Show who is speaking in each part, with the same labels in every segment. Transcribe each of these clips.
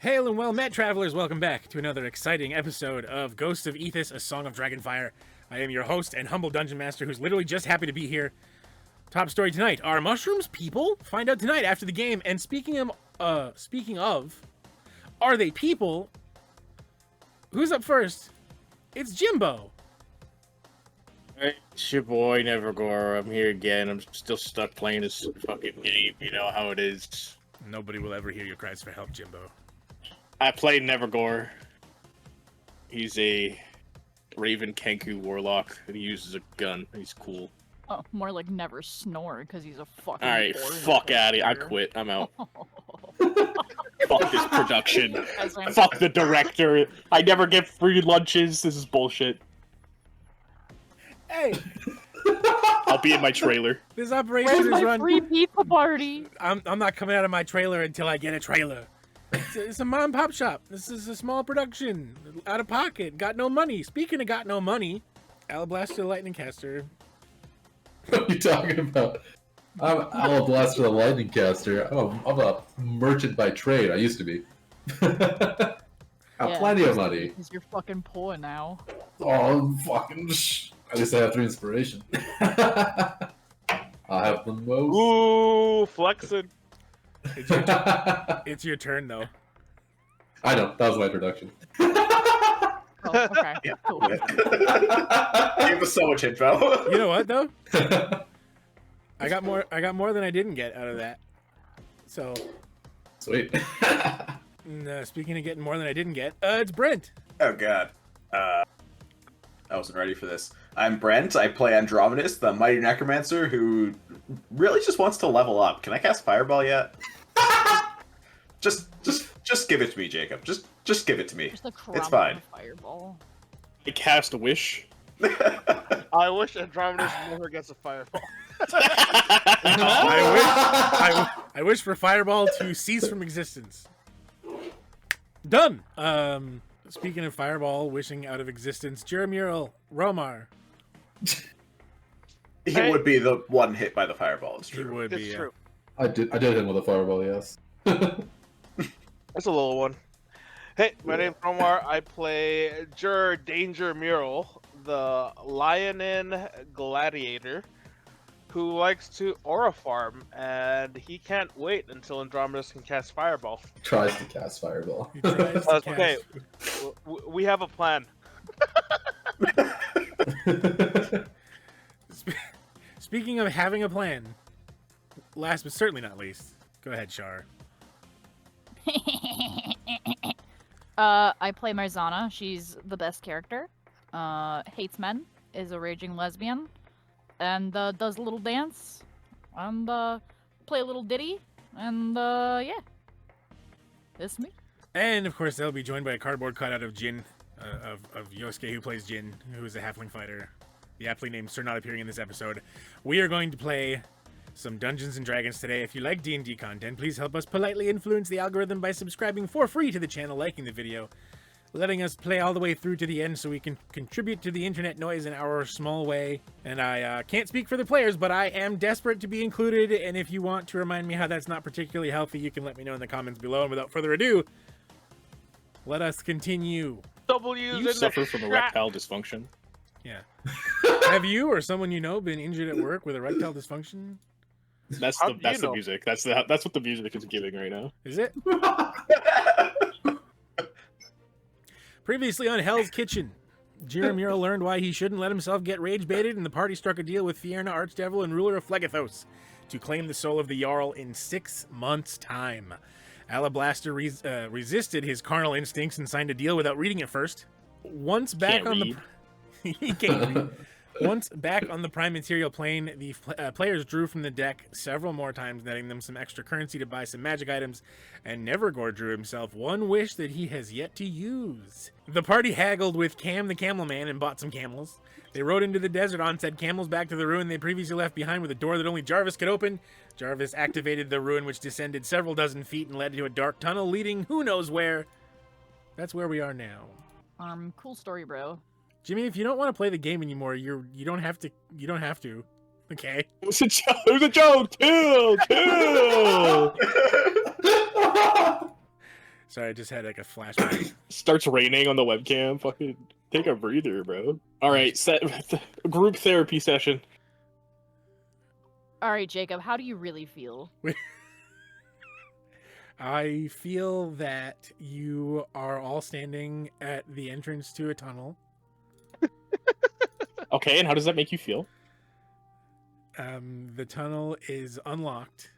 Speaker 1: Hail and well met, travelers! Welcome back to another exciting episode of Ghosts of Ethis, a Song of Dragonfire. I am your host and humble dungeon master who's literally just happy to be here. Top story tonight, are mushrooms people? Find out tonight after the game. And speaking of, are they people? Who's up first? It's Jimbo.
Speaker 2: Hey, it's your boy Nevergore. I'm here again. I'm still stuck playing this fucking game. You know how it is.
Speaker 1: Nobody will ever hear your cries for help, Jimbo.
Speaker 2: I played Nevergore. He's a Raven Kenku warlock and he uses a gun. He's cool.
Speaker 3: Oh, more like never snore because he's a fucking.
Speaker 2: Alright, fuck out of here. I quit. I'm out. Fuck this production. Fuck the director. I never get free lunches. This is bullshit.
Speaker 1: Hey!
Speaker 2: I'll be in my trailer.
Speaker 1: This operation
Speaker 3: Where's
Speaker 1: is
Speaker 3: my
Speaker 1: run.
Speaker 3: free pizza party?
Speaker 1: I'm not coming out of my trailer until I get a trailer. It's a mom and pop shop. This is a small production. Out of pocket. Got no money. Speaking of got no money, Alablaster the Lightning Caster.
Speaker 4: What are you talking about? I'm Alablaster the Lightning Caster. I'm a merchant by trade. I used to be. I have plenty of money.
Speaker 3: Because you're fucking poor now.
Speaker 4: Oh, fucking at least I have 3 inspiration. I have the most.
Speaker 2: Ooh, flexing.
Speaker 1: It's your turn, though.
Speaker 4: I know. That was my introduction.
Speaker 3: Oh, okay.
Speaker 5: Yeah.
Speaker 3: Cool.
Speaker 5: Gave us so much info.
Speaker 1: You know what, though? I got more than I didn't get out of that. So,
Speaker 4: Sweet.
Speaker 1: speaking of getting more than I didn't get, it's Brent.
Speaker 5: Oh god. I wasn't ready for this. I'm Brent. I play Andromedus, the mighty necromancer who really just wants to level up. Can I cast Fireball yet? just give it to me, Jacob. Just give it to me.
Speaker 3: Just a
Speaker 5: It's fine.
Speaker 3: Fireball.
Speaker 2: I cast a wish.
Speaker 6: I wish Andromedus never gets a fireball.
Speaker 1: I wish for Fireball to cease from existence. Done. Speaking of Fireball wishing out of existence, Mural, Romar.
Speaker 5: He would be the one hit by the Fireball. It's
Speaker 1: He
Speaker 5: true.
Speaker 1: would
Speaker 6: It's
Speaker 1: be.
Speaker 6: true.
Speaker 4: I did hit him with a fireball, yes.
Speaker 6: That's a little one. Hey, my name's Romar. I play Juror Danger Mural, the Lionin Gladiator, who likes to aura farm, and he can't wait until Andromedus can cast Fireball.
Speaker 4: Tries to cast fireball.
Speaker 1: He tries to
Speaker 6: That's okay.
Speaker 1: cast-
Speaker 6: We have a plan.
Speaker 1: Speaking of having a plan, last but certainly not least, go ahead, Char.
Speaker 3: I play Marzana. She's the best character. Hates men. Is a raging lesbian. And does a little dance. And play a little ditty. And yeah. That's me.
Speaker 1: And of course, they'll be joined by a cardboard cutout of Jin, of Yosuke, who plays Jin, who is a halfling fighter. The aptly named Sir not appearing in this episode. We are going to play some Dungeons and Dragons today. If you like D&D content, please help us politely influence the algorithm by subscribing for free to the channel, liking the video, letting us play all the way through to the end so we can contribute to the internet noise in our small way. And I can't speak for the players, but I am desperate to be included, and if you want to remind me how that's not particularly healthy, you can let me know in the comments below. And without further ado, let us continue.
Speaker 6: W's
Speaker 2: You
Speaker 6: in
Speaker 2: suffer
Speaker 6: the
Speaker 2: from
Speaker 6: trap.
Speaker 2: erectile dysfunction.
Speaker 1: Yeah. Have you or someone you know been injured at work with erectile dysfunction?
Speaker 2: That's
Speaker 6: How
Speaker 2: the
Speaker 6: do you
Speaker 2: that's the
Speaker 6: know?
Speaker 2: music. That's what the music is giving right now.
Speaker 1: Is it? Previously on Hell's Kitchen, Mural learned why he shouldn't let himself get rage baited, and the party struck a deal with Fierna, Archdevil, and ruler of Phlegethos to claim the soul of the Jarl in 6 months' time. Alablaster resisted his carnal instincts and signed a deal without reading it first. Once back
Speaker 2: Can't
Speaker 1: on
Speaker 2: read.
Speaker 1: he can't read. Once back on the prime material plane, the players drew from the deck several more times, netting them some extra currency to buy some magic items, and Nevergore drew himself one wish that he has yet to use. The party haggled with Cam the Camel Man and bought some camels. They rode into the desert on said camels back to the ruin they previously left behind with a door that only Jarvis could open. Jarvis activated the ruin, which descended several dozen feet and led to a dark tunnel leading who knows where. That's where we are now.
Speaker 3: Cool story, bro.
Speaker 1: Jimmy, if you don't want to play the game anymore, you don't have to. Okay.
Speaker 2: It was a joke. It was a joke. Chill.
Speaker 1: Sorry, I just had like a flashback.
Speaker 2: Starts raining on the webcam. Fucking take a breather, bro. All right, group therapy session.
Speaker 3: All right, Jacob, how do you really feel?
Speaker 1: I feel that you are all standing at the entrance to a tunnel.
Speaker 2: Okay, and how does that make you feel?
Speaker 1: The tunnel is unlocked.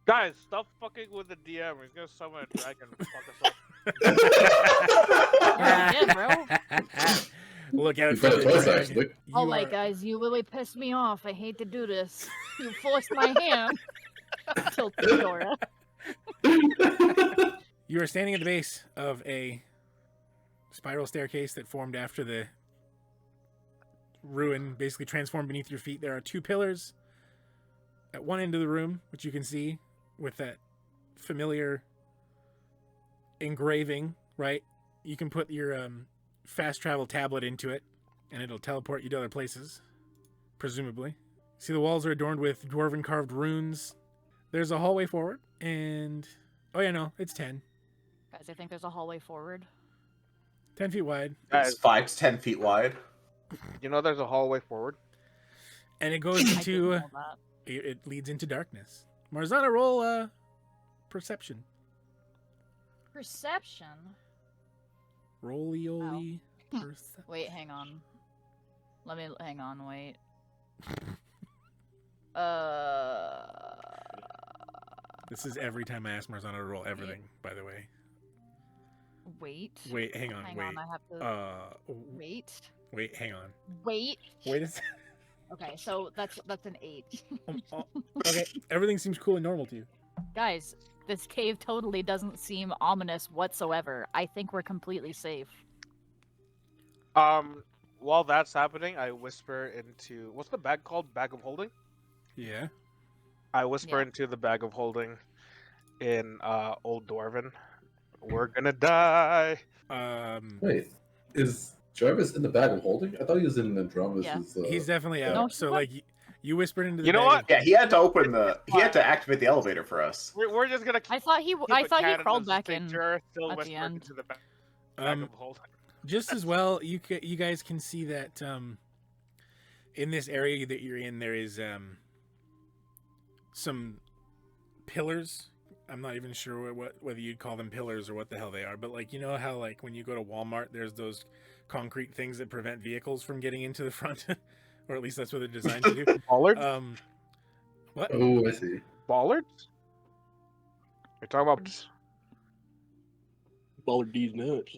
Speaker 6: Guys, stop fucking with the DM. He's gonna summon a dragon and fuck us up.
Speaker 3: Yeah, bro.
Speaker 1: Look out
Speaker 4: You
Speaker 1: for
Speaker 4: better
Speaker 1: the
Speaker 4: twice,
Speaker 1: dragon.
Speaker 4: actually.
Speaker 3: Oh
Speaker 1: You
Speaker 3: my
Speaker 1: are-
Speaker 3: guys, you really pissed me off. I hate to do this. You forced my hand. Tilt the Dora.
Speaker 1: You are standing at the base of a spiral staircase that formed after the ruin, basically transformed beneath your feet. There are 2 pillars at one end of the room, which you can see with that familiar engraving, right? You can put your fast travel tablet into it, and it'll teleport you to other places, presumably. See, the walls are adorned with dwarven carved runes. There's a hallway forward, and... Oh, yeah, no, it's 10.
Speaker 3: Guys, I think there's a hallway forward.
Speaker 1: 10 feet wide.
Speaker 5: It's 5 to 10 feet wide.
Speaker 6: You know there's a hallway forward.
Speaker 1: And it goes
Speaker 3: I didn't
Speaker 1: into...
Speaker 3: know that.
Speaker 1: It leads into darkness. Marzana, roll perception.
Speaker 3: Perception?
Speaker 1: Roly-oly. Perception.
Speaker 3: Wait, hang on. Hang on, wait.
Speaker 1: This is every time I ask Marzana to roll everything, by the way.
Speaker 3: Wait.
Speaker 1: Wait, hang on,
Speaker 3: Hang
Speaker 1: wait.
Speaker 3: on, I have to... Wait.
Speaker 1: Wait, hang on.
Speaker 3: Wait.
Speaker 1: Wait a second.
Speaker 3: Okay, so that's an 8.
Speaker 1: Okay, everything seems cool and normal to you.
Speaker 3: Guys, this cave totally doesn't seem ominous whatsoever. I think we're completely safe.
Speaker 6: While that's happening, I whisper into what's the bag called? Bag of holding.
Speaker 1: Yeah.
Speaker 6: I whisper
Speaker 3: Yeah.
Speaker 6: into the bag of holding in Old Dwarven. We're gonna die.
Speaker 4: Wait, is Jarvis in the bag of holding? I thought he was in Andromedus.
Speaker 3: Yeah.
Speaker 1: He's definitely out.
Speaker 3: No,
Speaker 1: So, like, you whispered into the
Speaker 6: You know
Speaker 1: bag
Speaker 6: what?
Speaker 5: Yeah, he had to open the. He had to activate the elevator for us.
Speaker 6: We're just gonna.
Speaker 3: I thought he crawled back in
Speaker 6: Juror still
Speaker 3: at the
Speaker 6: whispered
Speaker 3: end.
Speaker 6: into the bag
Speaker 1: Um,
Speaker 6: of holding.
Speaker 1: just as well, you guys can see that in this area that you're in, there is some pillars. I'm not even sure whether you'd call them pillars or what the hell they are, but like, you know how like when you go to Walmart, there's those concrete things that prevent vehicles from getting into the front, or at least that's what they're designed to do.
Speaker 6: Bollards?
Speaker 1: What?
Speaker 4: Oh, I see.
Speaker 6: Bollards? You're talking about.
Speaker 2: Ballard D's nuts.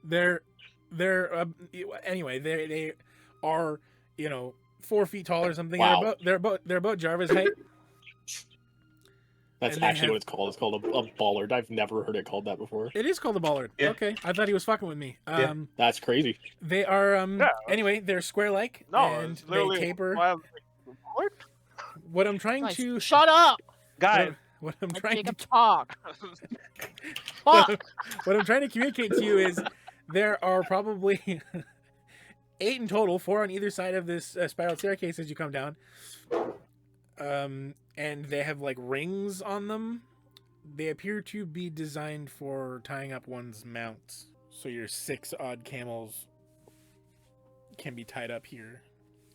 Speaker 1: They're anyway, they are, 4 feet tall or something.
Speaker 2: Wow.
Speaker 1: They're about Jarvis height.
Speaker 2: That's
Speaker 1: And they
Speaker 2: actually
Speaker 1: have-
Speaker 2: what it's called. It's called a ballard. I've never heard it called that before.
Speaker 1: It is called a bollard.
Speaker 5: Yeah.
Speaker 1: Okay, I thought he was fucking with me.
Speaker 5: Yeah.
Speaker 2: That's crazy.
Speaker 1: They are
Speaker 6: Yeah.
Speaker 1: anyway, they're square-like
Speaker 6: No,
Speaker 1: and
Speaker 6: it's
Speaker 1: they
Speaker 6: literally.
Speaker 1: taper.
Speaker 6: What?
Speaker 1: What I'm trying
Speaker 3: Guys,
Speaker 1: to
Speaker 3: shut up!
Speaker 6: Guys,
Speaker 1: what I'm
Speaker 3: Let
Speaker 1: trying
Speaker 3: Jacob
Speaker 1: to
Speaker 3: talk. Fuck!
Speaker 1: what I'm trying to communicate to you is there are probably 8 in total, 4 on either side of this spiral staircase as you come down. And they have like rings on them. They appear to be designed for tying up one's mounts. So your 6 odd camels can be tied up here,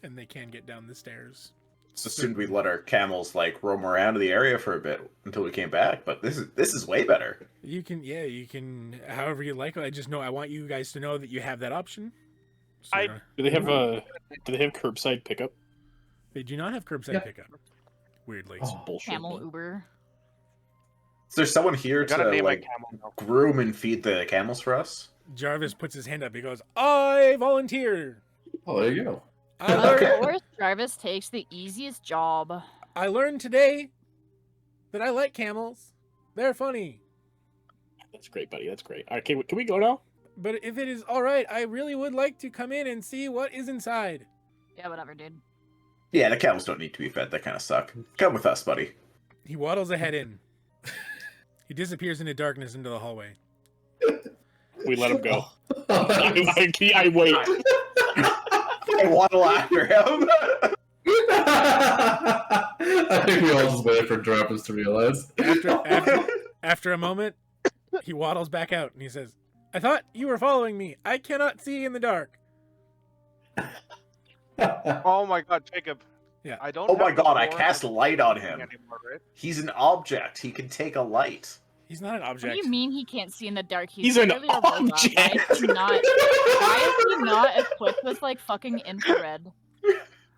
Speaker 1: and they can get down the stairs.
Speaker 5: Just assumed we'd let our camels like roam around the area for a bit until we came back, but this is way better.
Speaker 1: You can, however you like. I just know I want you guys to know that you have that option. So,
Speaker 6: I-
Speaker 2: Do they have curbside pickup?
Speaker 1: they do not have curbside
Speaker 4: Yeah.
Speaker 1: pickup. Weirdly.
Speaker 4: Oh,
Speaker 2: Bullshit.
Speaker 3: Camel
Speaker 2: man.
Speaker 3: Uber.
Speaker 5: Is there someone here
Speaker 6: I gotta
Speaker 5: to
Speaker 6: name
Speaker 5: like
Speaker 6: my camel now.
Speaker 5: groom and feed the camels for us?
Speaker 1: Jarvis puts his hand up. He goes, "I volunteer.
Speaker 4: Oh, there you go.
Speaker 1: I
Speaker 3: Of
Speaker 1: learned,
Speaker 3: course, Jarvis takes the easiest job.
Speaker 1: I learned today that I like camels. They're funny.
Speaker 2: That's great, buddy. That's great. All right, can we go now?
Speaker 1: But if it is all right, I really would like to come in and see what is inside."
Speaker 3: Yeah, whatever, dude.
Speaker 5: Yeah, the camels don't need to be fed. That kind of suck. Come with us, buddy.
Speaker 1: He waddles ahead in. He disappears into darkness into the hallway.
Speaker 2: We let him go. I wait.
Speaker 5: I waddle after him.
Speaker 4: I think we all just waited for Jarvis to realize.
Speaker 1: After a moment, He waddles back out and he says, "I thought you were following me. I cannot see in the dark."
Speaker 6: Oh my god, Jacob.
Speaker 1: Yeah.
Speaker 6: I don't.
Speaker 5: Oh my
Speaker 6: have the
Speaker 5: god, I
Speaker 6: horn
Speaker 5: cast
Speaker 6: of
Speaker 5: light on
Speaker 6: speaking
Speaker 5: him.
Speaker 6: anymore, right?
Speaker 5: He's an object. He can take a light.
Speaker 1: He's not an
Speaker 3: What
Speaker 1: object.
Speaker 3: do you mean he can't see in the dark?
Speaker 2: He's an
Speaker 3: literally a robot. Why is he not? Why is he not equipped with like fucking infrared?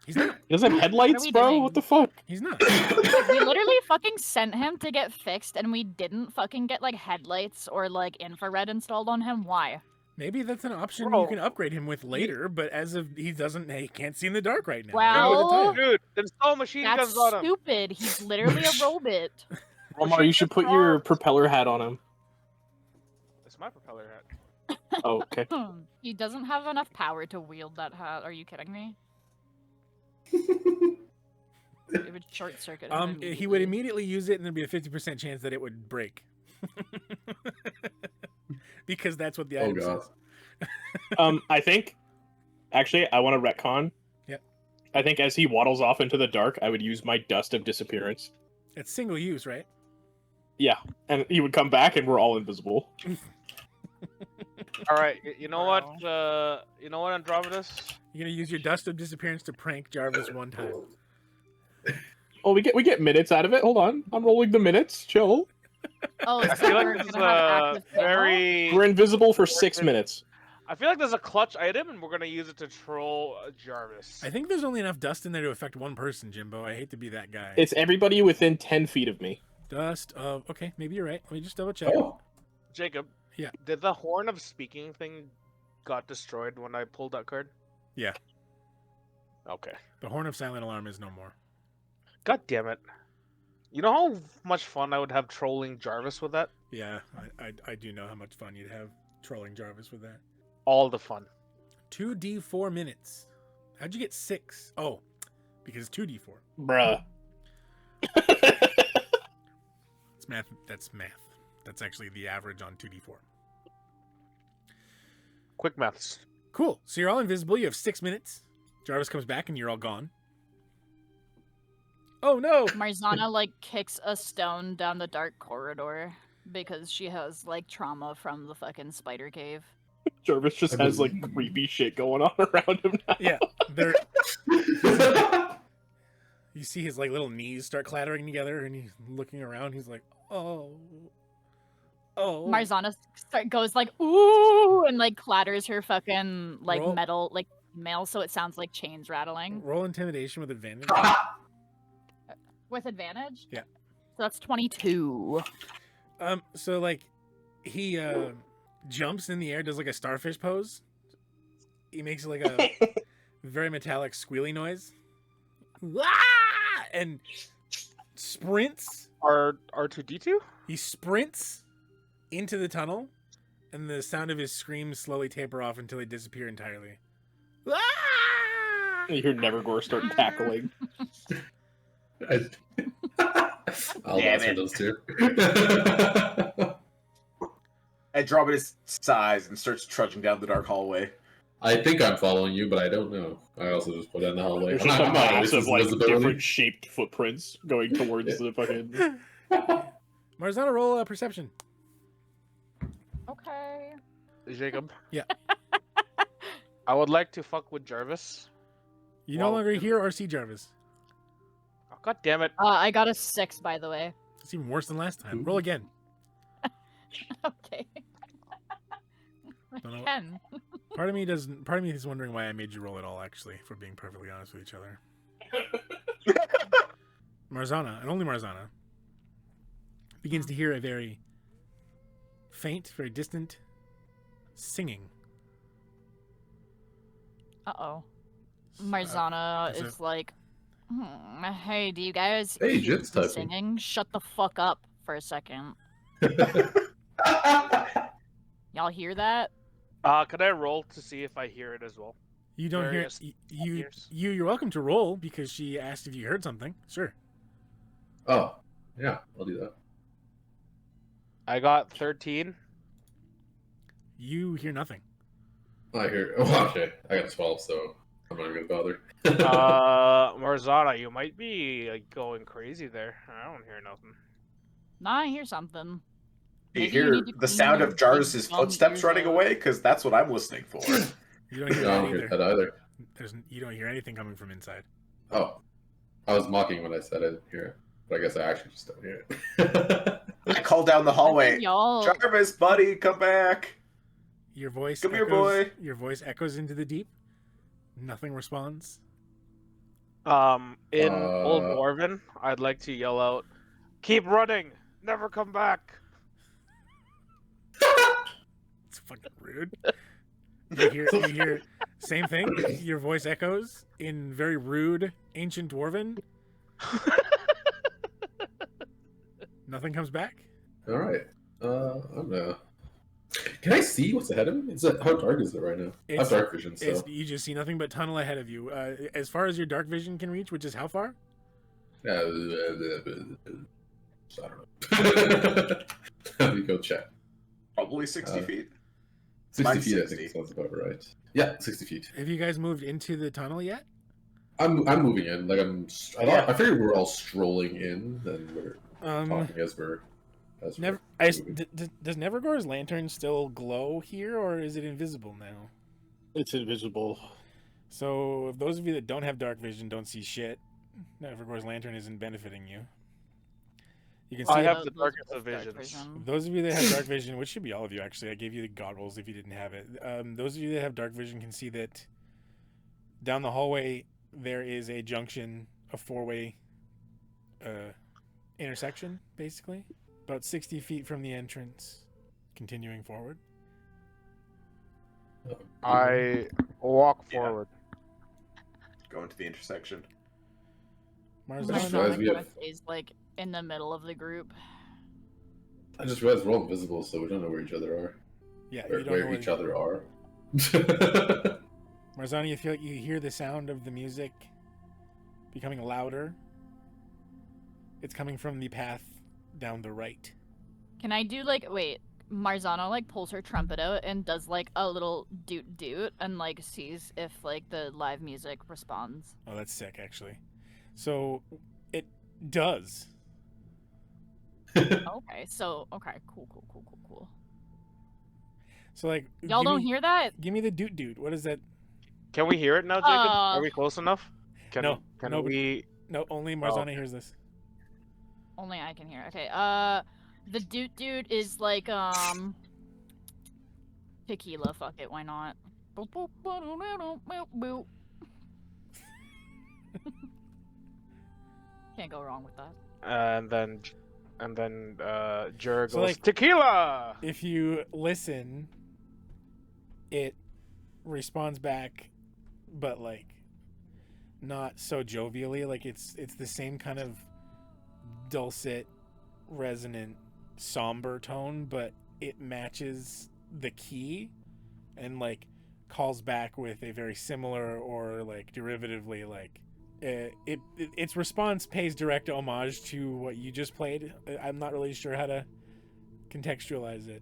Speaker 1: He's not.
Speaker 2: He doesn't have headlights,
Speaker 3: we
Speaker 2: bro?
Speaker 3: doing?
Speaker 2: What the fuck?
Speaker 1: He's not.
Speaker 3: We literally fucking sent him to get fixed, and we didn't fucking get like headlights or like infrared installed on him. Why?
Speaker 1: Maybe that's an option
Speaker 6: Bro.
Speaker 1: you can upgrade him with later, but as of he can't see in the dark right now.
Speaker 3: Well,
Speaker 6: Dude, install machine
Speaker 3: That's
Speaker 6: guns on him.
Speaker 3: stupid. He's literally a robot.
Speaker 2: Romar, you should put your propeller hat on him.
Speaker 6: It's my propeller hat.
Speaker 2: Oh, okay.
Speaker 3: He doesn't have enough power to wield that hat. Are you kidding me? It would short circuit him.
Speaker 1: He would immediately use it, and there'd be a 50% chance that it would break. Because that's what the
Speaker 4: Oh
Speaker 1: item
Speaker 4: god.
Speaker 1: says.
Speaker 2: I think, actually, I want to retcon.
Speaker 1: Yep.
Speaker 2: I think as he waddles off into the dark, I would use my Dust of Disappearance.
Speaker 1: It's single use, right?
Speaker 2: Yeah, and he would come back, and we're all invisible.
Speaker 6: All right, you know what? You know what, Andromedus?
Speaker 1: You're gonna use your Dust of Disappearance to prank Jarvis one time.
Speaker 2: Oh, we get minutes out of it. Hold on, I'm rolling the minutes. Chill.
Speaker 3: Oh,
Speaker 6: I
Speaker 3: so
Speaker 6: feel
Speaker 3: we're
Speaker 6: like this is
Speaker 3: gonna have active camo?
Speaker 6: very.
Speaker 2: We're invisible for 6 minutes.
Speaker 6: I feel like there's a clutch item, and we're gonna use it to troll Jarvis.
Speaker 1: I think there's only enough dust in there to affect one person, Jimbo. I hate to be that guy.
Speaker 2: It's everybody within 10 feet of me.
Speaker 1: Dust of... Okay, maybe you're right. Let me just double check.
Speaker 4: Oh,
Speaker 6: Jacob.
Speaker 1: Yeah.
Speaker 6: Did the Horn of Speaking thing got destroyed when I pulled that card?
Speaker 1: Yeah.
Speaker 6: Okay.
Speaker 1: The Horn of Silent Alarm is no more.
Speaker 6: God damn it. You know how much fun I would have trolling Jarvis with that?
Speaker 1: Yeah, I do know how much fun you'd have trolling Jarvis with that.
Speaker 6: All the fun.
Speaker 1: 2d4 minutes. How'd you get 6? Oh, because it's 2d4.
Speaker 2: Bruh.
Speaker 1: It's math. That's math. That's actually the average on 2d4.
Speaker 6: Quick maths.
Speaker 1: Cool. So you're all invisible. You have 6 minutes. Jarvis comes back and you're all gone. Oh no!
Speaker 3: Marzana like kicks a stone down the dark corridor because she has like trauma from the fucking spider cave.
Speaker 2: Jarvis just has like creepy shit going on around him now.
Speaker 1: Yeah, you see his like little knees start clattering together, and he's looking around. He's like, "Oh, oh."
Speaker 3: Marzana goes like ooh and like clatters her fucking like
Speaker 1: Roll.
Speaker 3: metal like mail so it sounds like chains rattling.
Speaker 1: Roll intimidation with advantage.
Speaker 3: With advantage?
Speaker 1: Yeah.
Speaker 3: So that's 22.
Speaker 1: So like, he jumps in the air, does like a starfish pose. He makes like a very metallic squealy noise. Wah! And sprints.
Speaker 6: R2D2?
Speaker 1: He sprints into the tunnel, and the sound of his screams slowly taper off until they disappear entirely.
Speaker 2: You hear Nevergore start cackling.
Speaker 4: I'll
Speaker 5: Damn
Speaker 4: answer
Speaker 5: it.
Speaker 4: those two.
Speaker 5: Andromedus sighs and starts trudging down the dark hallway.
Speaker 4: I think I'm following you, but I don't know. I also just put it in the hallway.
Speaker 2: There's just a
Speaker 4: I'm not always
Speaker 2: massive, like,
Speaker 4: visibility.
Speaker 2: different shaped footprints going towards the fucking...
Speaker 1: Marzana, roll perception.
Speaker 3: Okay.
Speaker 6: Jacob?
Speaker 1: Yeah.
Speaker 6: I would like to fuck with Jarvis.
Speaker 1: You no
Speaker 6: Well,
Speaker 1: longer hear or see Jarvis.
Speaker 6: Oh, God damn it.
Speaker 3: I got a 6 by the way.
Speaker 1: It's even worse than last time. Roll again.
Speaker 3: Okay.
Speaker 1: Don't know.
Speaker 3: 10.
Speaker 1: Part of me is wondering why I made you roll at all, actually, if we're being perfectly honest with each other. Marzana, and only Marzana, begins to hear a very faint, very distant singing.
Speaker 3: Uh-oh. Marzana
Speaker 1: is
Speaker 3: is like, hey, do you guys
Speaker 4: Hey,
Speaker 3: hear
Speaker 4: Jit's
Speaker 3: me
Speaker 4: typing.
Speaker 3: singing? Shut the fuck up for a second. Y'all hear that?
Speaker 6: Could I roll to see if I hear it as well?
Speaker 1: You don't hear
Speaker 6: Various ears.
Speaker 1: you're welcome to roll because she asked if you heard something. Sure.
Speaker 4: Oh, yeah, I'll do that.
Speaker 6: I got 13.
Speaker 1: You hear nothing.
Speaker 4: I hear. Oh, okay. I got 12, so I'm not even gonna bother.
Speaker 6: Marzana, you might be like, going crazy there. I don't hear nothing.
Speaker 3: Nah, I hear something.
Speaker 5: Do you
Speaker 3: Maybe you
Speaker 5: hear
Speaker 3: need to
Speaker 5: the
Speaker 3: clean
Speaker 5: sound
Speaker 3: your
Speaker 5: of Jarvis's
Speaker 3: big dumb
Speaker 5: footsteps
Speaker 3: ears
Speaker 5: running
Speaker 3: out.
Speaker 5: away? Because that's what I'm listening for.
Speaker 1: You don't hear
Speaker 4: I
Speaker 1: that
Speaker 4: don't hear
Speaker 1: either.
Speaker 4: that either.
Speaker 1: You don't hear anything coming from inside.
Speaker 4: Oh, I was mocking when I said I didn't hear it, but I guess I actually just don't hear it.
Speaker 5: I call down the
Speaker 3: I
Speaker 5: hallway.
Speaker 3: think y'all.
Speaker 5: Jarvis, buddy, come back.
Speaker 1: Your voice
Speaker 5: Come here,
Speaker 1: echoes,
Speaker 5: boy.
Speaker 1: Your voice echoes into the deep. Nothing responds.
Speaker 6: In Old
Speaker 4: Uh,
Speaker 6: Dwarven, I'd like to yell out, "Keep running! Never come back!"
Speaker 1: It's fucking rude. You hear same thing. Your voice echoes in very rude ancient dwarven. Nothing comes back.
Speaker 4: All right. I don't know. Can I see what's ahead of me? How dark is it right now? I have dark vision, so
Speaker 1: You just see nothing but tunnel ahead of you. As far as your dark vision can reach, which is how far?
Speaker 4: I don't know. Let me go check.
Speaker 5: Probably 60 feet.
Speaker 4: 60
Speaker 5: Mine's
Speaker 4: feet,
Speaker 5: 60.
Speaker 4: I think sounds about right. Yeah, 60 feet.
Speaker 1: Have you guys moved into the tunnel yet?
Speaker 4: I'm moving in. Like I figured we're all strolling in, and we're talking as we're. Does
Speaker 1: Nevergore's lantern still glow here, or is it invisible now?
Speaker 2: It's invisible.
Speaker 1: So, if those of you that don't have dark vision don't see shit, Nevergore's lantern isn't benefiting you. You can see
Speaker 6: I
Speaker 1: it.
Speaker 6: have the darkest of visions.
Speaker 1: Those of you that have dark vision, which should be all of you actually, I gave you the goggles if you didn't have it. Those of you that have dark vision can see that down the hallway there is a junction, a four-way intersection, basically. About 60 feet from the entrance, continuing forward.
Speaker 6: I walk
Speaker 5: Yeah.
Speaker 6: forward.
Speaker 5: Going to the intersection.
Speaker 4: just realized
Speaker 1: Marzana,
Speaker 4: we have-
Speaker 3: Is like in the middle of the group.
Speaker 4: I just realized we're all invisible, so we don't know where each other are.
Speaker 1: yeah,
Speaker 4: Where,
Speaker 1: you don't know
Speaker 4: where
Speaker 1: where
Speaker 4: each other are.
Speaker 1: Marzana, you feel like you hear the sound of the music becoming louder. It's coming from the path down the right.
Speaker 3: Can I do like wait? Marzana like pulls her trumpet out and does like a little doot doot and like sees if like the live music responds.
Speaker 1: Oh, that's sick, actually. So it does.
Speaker 3: Okay, so cool.
Speaker 1: So like,
Speaker 3: Y'all don't hear that?
Speaker 1: Give me the doot doot. What is that?
Speaker 6: Can we hear it now, Jacob? Are we close enough?
Speaker 1: No,
Speaker 6: Can
Speaker 1: nobody-
Speaker 6: we?
Speaker 1: No, only Marzana
Speaker 6: okay.
Speaker 1: hears this.
Speaker 3: Only I can hear. Okay. The doot doot is like tequila. Fuck it, why not? Can't go wrong with that.
Speaker 6: And then Juror goes
Speaker 1: So, like-
Speaker 6: tequila.
Speaker 1: If you listen, it responds back, but like not so jovially. Like it's the same kind of dulcet, resonant, somber tone, but it matches the key and like calls back with a very similar or like derivatively like its response pays direct homage to what you just played. I'm not really sure how to contextualize it.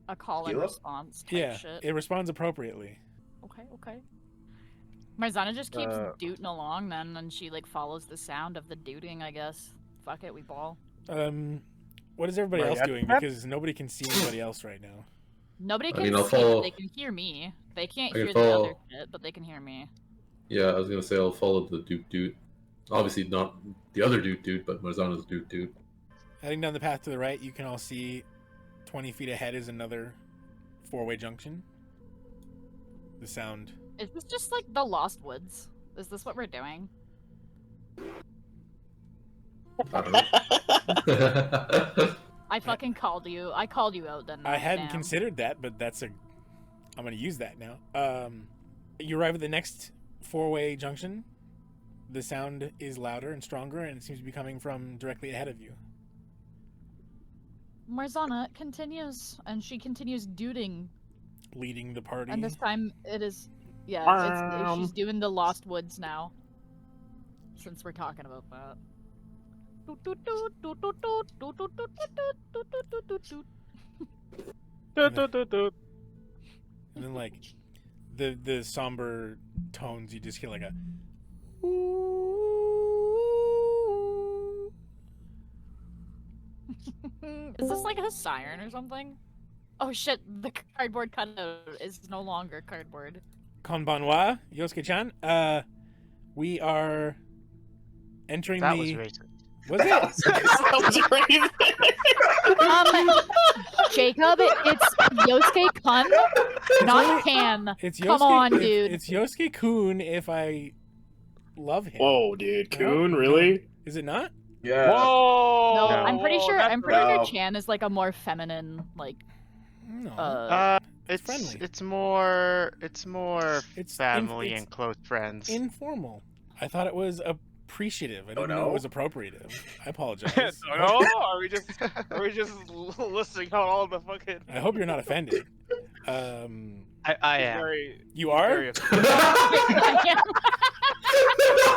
Speaker 3: A call and
Speaker 5: Tequila?
Speaker 3: response type
Speaker 1: Yeah,
Speaker 3: shit.
Speaker 1: it responds appropriately.
Speaker 3: Okay. Marzana just keeps
Speaker 6: Uh,
Speaker 3: dooting along then, and she like follows the sound of the dooting, I guess. Fuck it, we ball.
Speaker 1: What is everybody else
Speaker 6: Right,
Speaker 1: doing? Because nobody can see anybody else right now.
Speaker 3: Nobody
Speaker 4: I
Speaker 3: can
Speaker 4: mean, I'll
Speaker 3: see, but
Speaker 4: follow-
Speaker 3: they can hear me. They can't
Speaker 4: I can
Speaker 3: hear the other
Speaker 4: follow-
Speaker 3: shit, but they can hear me.
Speaker 4: Yeah, I was gonna say I'll follow the doot doot. Obviously not the other doot doot, but Marzana's doot doot.
Speaker 1: Heading down the path to the right, you can all see 20 feet ahead is another four-way junction. The sound.
Speaker 3: Is this just like the Lost Woods? Is this what we're doing?
Speaker 4: I don't know.
Speaker 3: I fucking called you. I called you out then.
Speaker 1: I hadn't
Speaker 3: damn.
Speaker 1: considered that, but I'm going to use that now. You arrive at the next four-way junction. The sound is louder and stronger, and it seems to be coming from directly ahead of you.
Speaker 3: Marzana continues, and she continues dooting.
Speaker 1: Leading the party.
Speaker 3: And this time it is, yeah, she's doing the Lost Woods now. Since we're talking about that.
Speaker 1: And then, like, the somber tones, you just hear like a...
Speaker 3: Is this like a siren or something? Oh shit, the cardboard cutout is no longer cardboard.
Speaker 1: Konbanwa, Yosuke-chan. We are entering
Speaker 7: That
Speaker 1: the...
Speaker 7: was racist.
Speaker 1: Was it?
Speaker 2: That was crazy.
Speaker 3: Jacob, it's Yosuke Kun, not Can.
Speaker 1: It's
Speaker 3: Come on,
Speaker 1: it's-
Speaker 3: dude.
Speaker 1: It's Yosuke-kun if I love him.
Speaker 2: Whoa, dude, Coon,
Speaker 1: No,
Speaker 2: really?
Speaker 1: Is it not?
Speaker 5: Yeah.
Speaker 6: Whoa!
Speaker 3: No,
Speaker 7: No.
Speaker 3: I'm pretty sure.
Speaker 6: that's
Speaker 3: I'm pretty sure
Speaker 5: No.
Speaker 3: Chan is like a more feminine, like.
Speaker 1: No.
Speaker 7: It's
Speaker 1: friendly.
Speaker 7: it's more
Speaker 1: It's
Speaker 7: family
Speaker 1: it's
Speaker 7: and close friends.
Speaker 1: informal. I thought it was appreciative. I
Speaker 5: Oh,
Speaker 1: didn't know
Speaker 5: no?
Speaker 1: it was appropriative. I apologize.
Speaker 6: No, are we just listing out all the fucking?
Speaker 1: I hope you're not offended.
Speaker 7: I am.
Speaker 6: Very,
Speaker 1: You are?
Speaker 6: very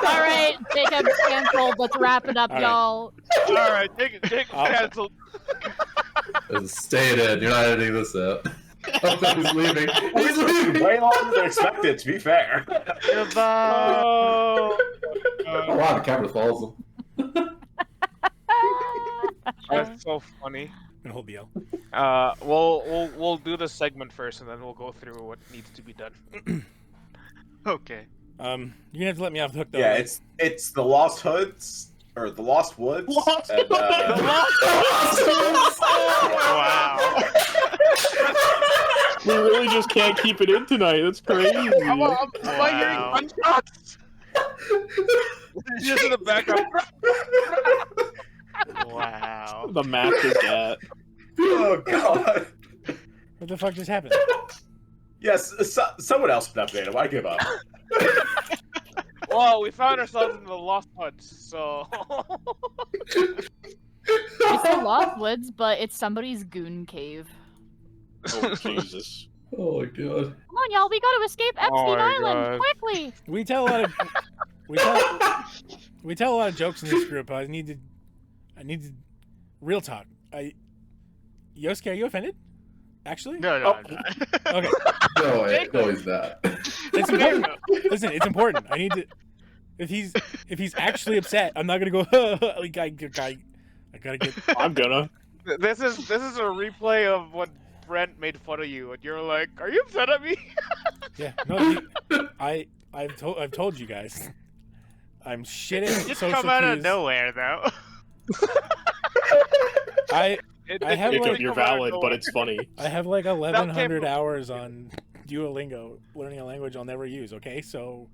Speaker 3: All right, Jacob canceled. Let's wrap it up,
Speaker 1: All right.
Speaker 3: y'all.
Speaker 6: All right, take it
Speaker 1: I'll-
Speaker 6: canceled.
Speaker 4: Stay in. You're not editing this out. Oh, he's leaving. He's leaving.
Speaker 5: Way longer than expected, to be fair.
Speaker 7: Goodbye.
Speaker 6: Oh.
Speaker 4: Oh wow, the camera follows him.
Speaker 6: That's so funny.
Speaker 1: I'm gonna hold the L.
Speaker 6: We'll do the segment first, and then we'll go through what needs to be done.
Speaker 7: Okay.
Speaker 1: You're gonna have to let me off the hook though.
Speaker 5: Yeah, it's the Lost Hoods or the Lost Woods.
Speaker 2: Lost
Speaker 5: and,
Speaker 7: Wow.
Speaker 2: We really just can't keep it in tonight. That's crazy.
Speaker 6: Am I hearing
Speaker 7: Wow.
Speaker 6: gunshots? Just in the background.
Speaker 7: Wow.
Speaker 2: The map is at.
Speaker 5: oh god.
Speaker 1: What the fuck just happened?
Speaker 5: Yes, someone else can update him. I give up.
Speaker 6: Well, we found ourselves in the Lost Huts, so.
Speaker 3: It's the Lost Woods, but it's somebody's goon cave.
Speaker 2: Oh Jesus.
Speaker 4: Oh my god.
Speaker 3: Come on, y'all. We gotta escape Epstein
Speaker 6: my
Speaker 3: Island
Speaker 6: God.
Speaker 3: quickly.
Speaker 1: We tell a lot of we tell a lot of jokes in this group. I need to real talk. Yosuke, are you offended? Actually?
Speaker 7: No, I'm not.
Speaker 1: Okay.
Speaker 4: No, no, he's not.
Speaker 1: It's important. Listen, it's important. I need to. If he's actually upset, I'm not gonna go. Like I gotta get.
Speaker 2: I'm gonna.
Speaker 6: This is a replay of when Brent made fun of you, and you're like, "Are you upset at me?"
Speaker 1: Yeah. No. I've told you guys. I'm shitting at
Speaker 7: Just
Speaker 1: social
Speaker 7: come out of
Speaker 1: cues.
Speaker 7: nowhere, though.
Speaker 1: I have
Speaker 2: Jacob,
Speaker 1: like-
Speaker 2: you're valid, but it's funny.
Speaker 1: I have like
Speaker 6: came
Speaker 1: 1,100
Speaker 6: from-
Speaker 1: hours on Duolingo learning a language I'll never use. Okay, so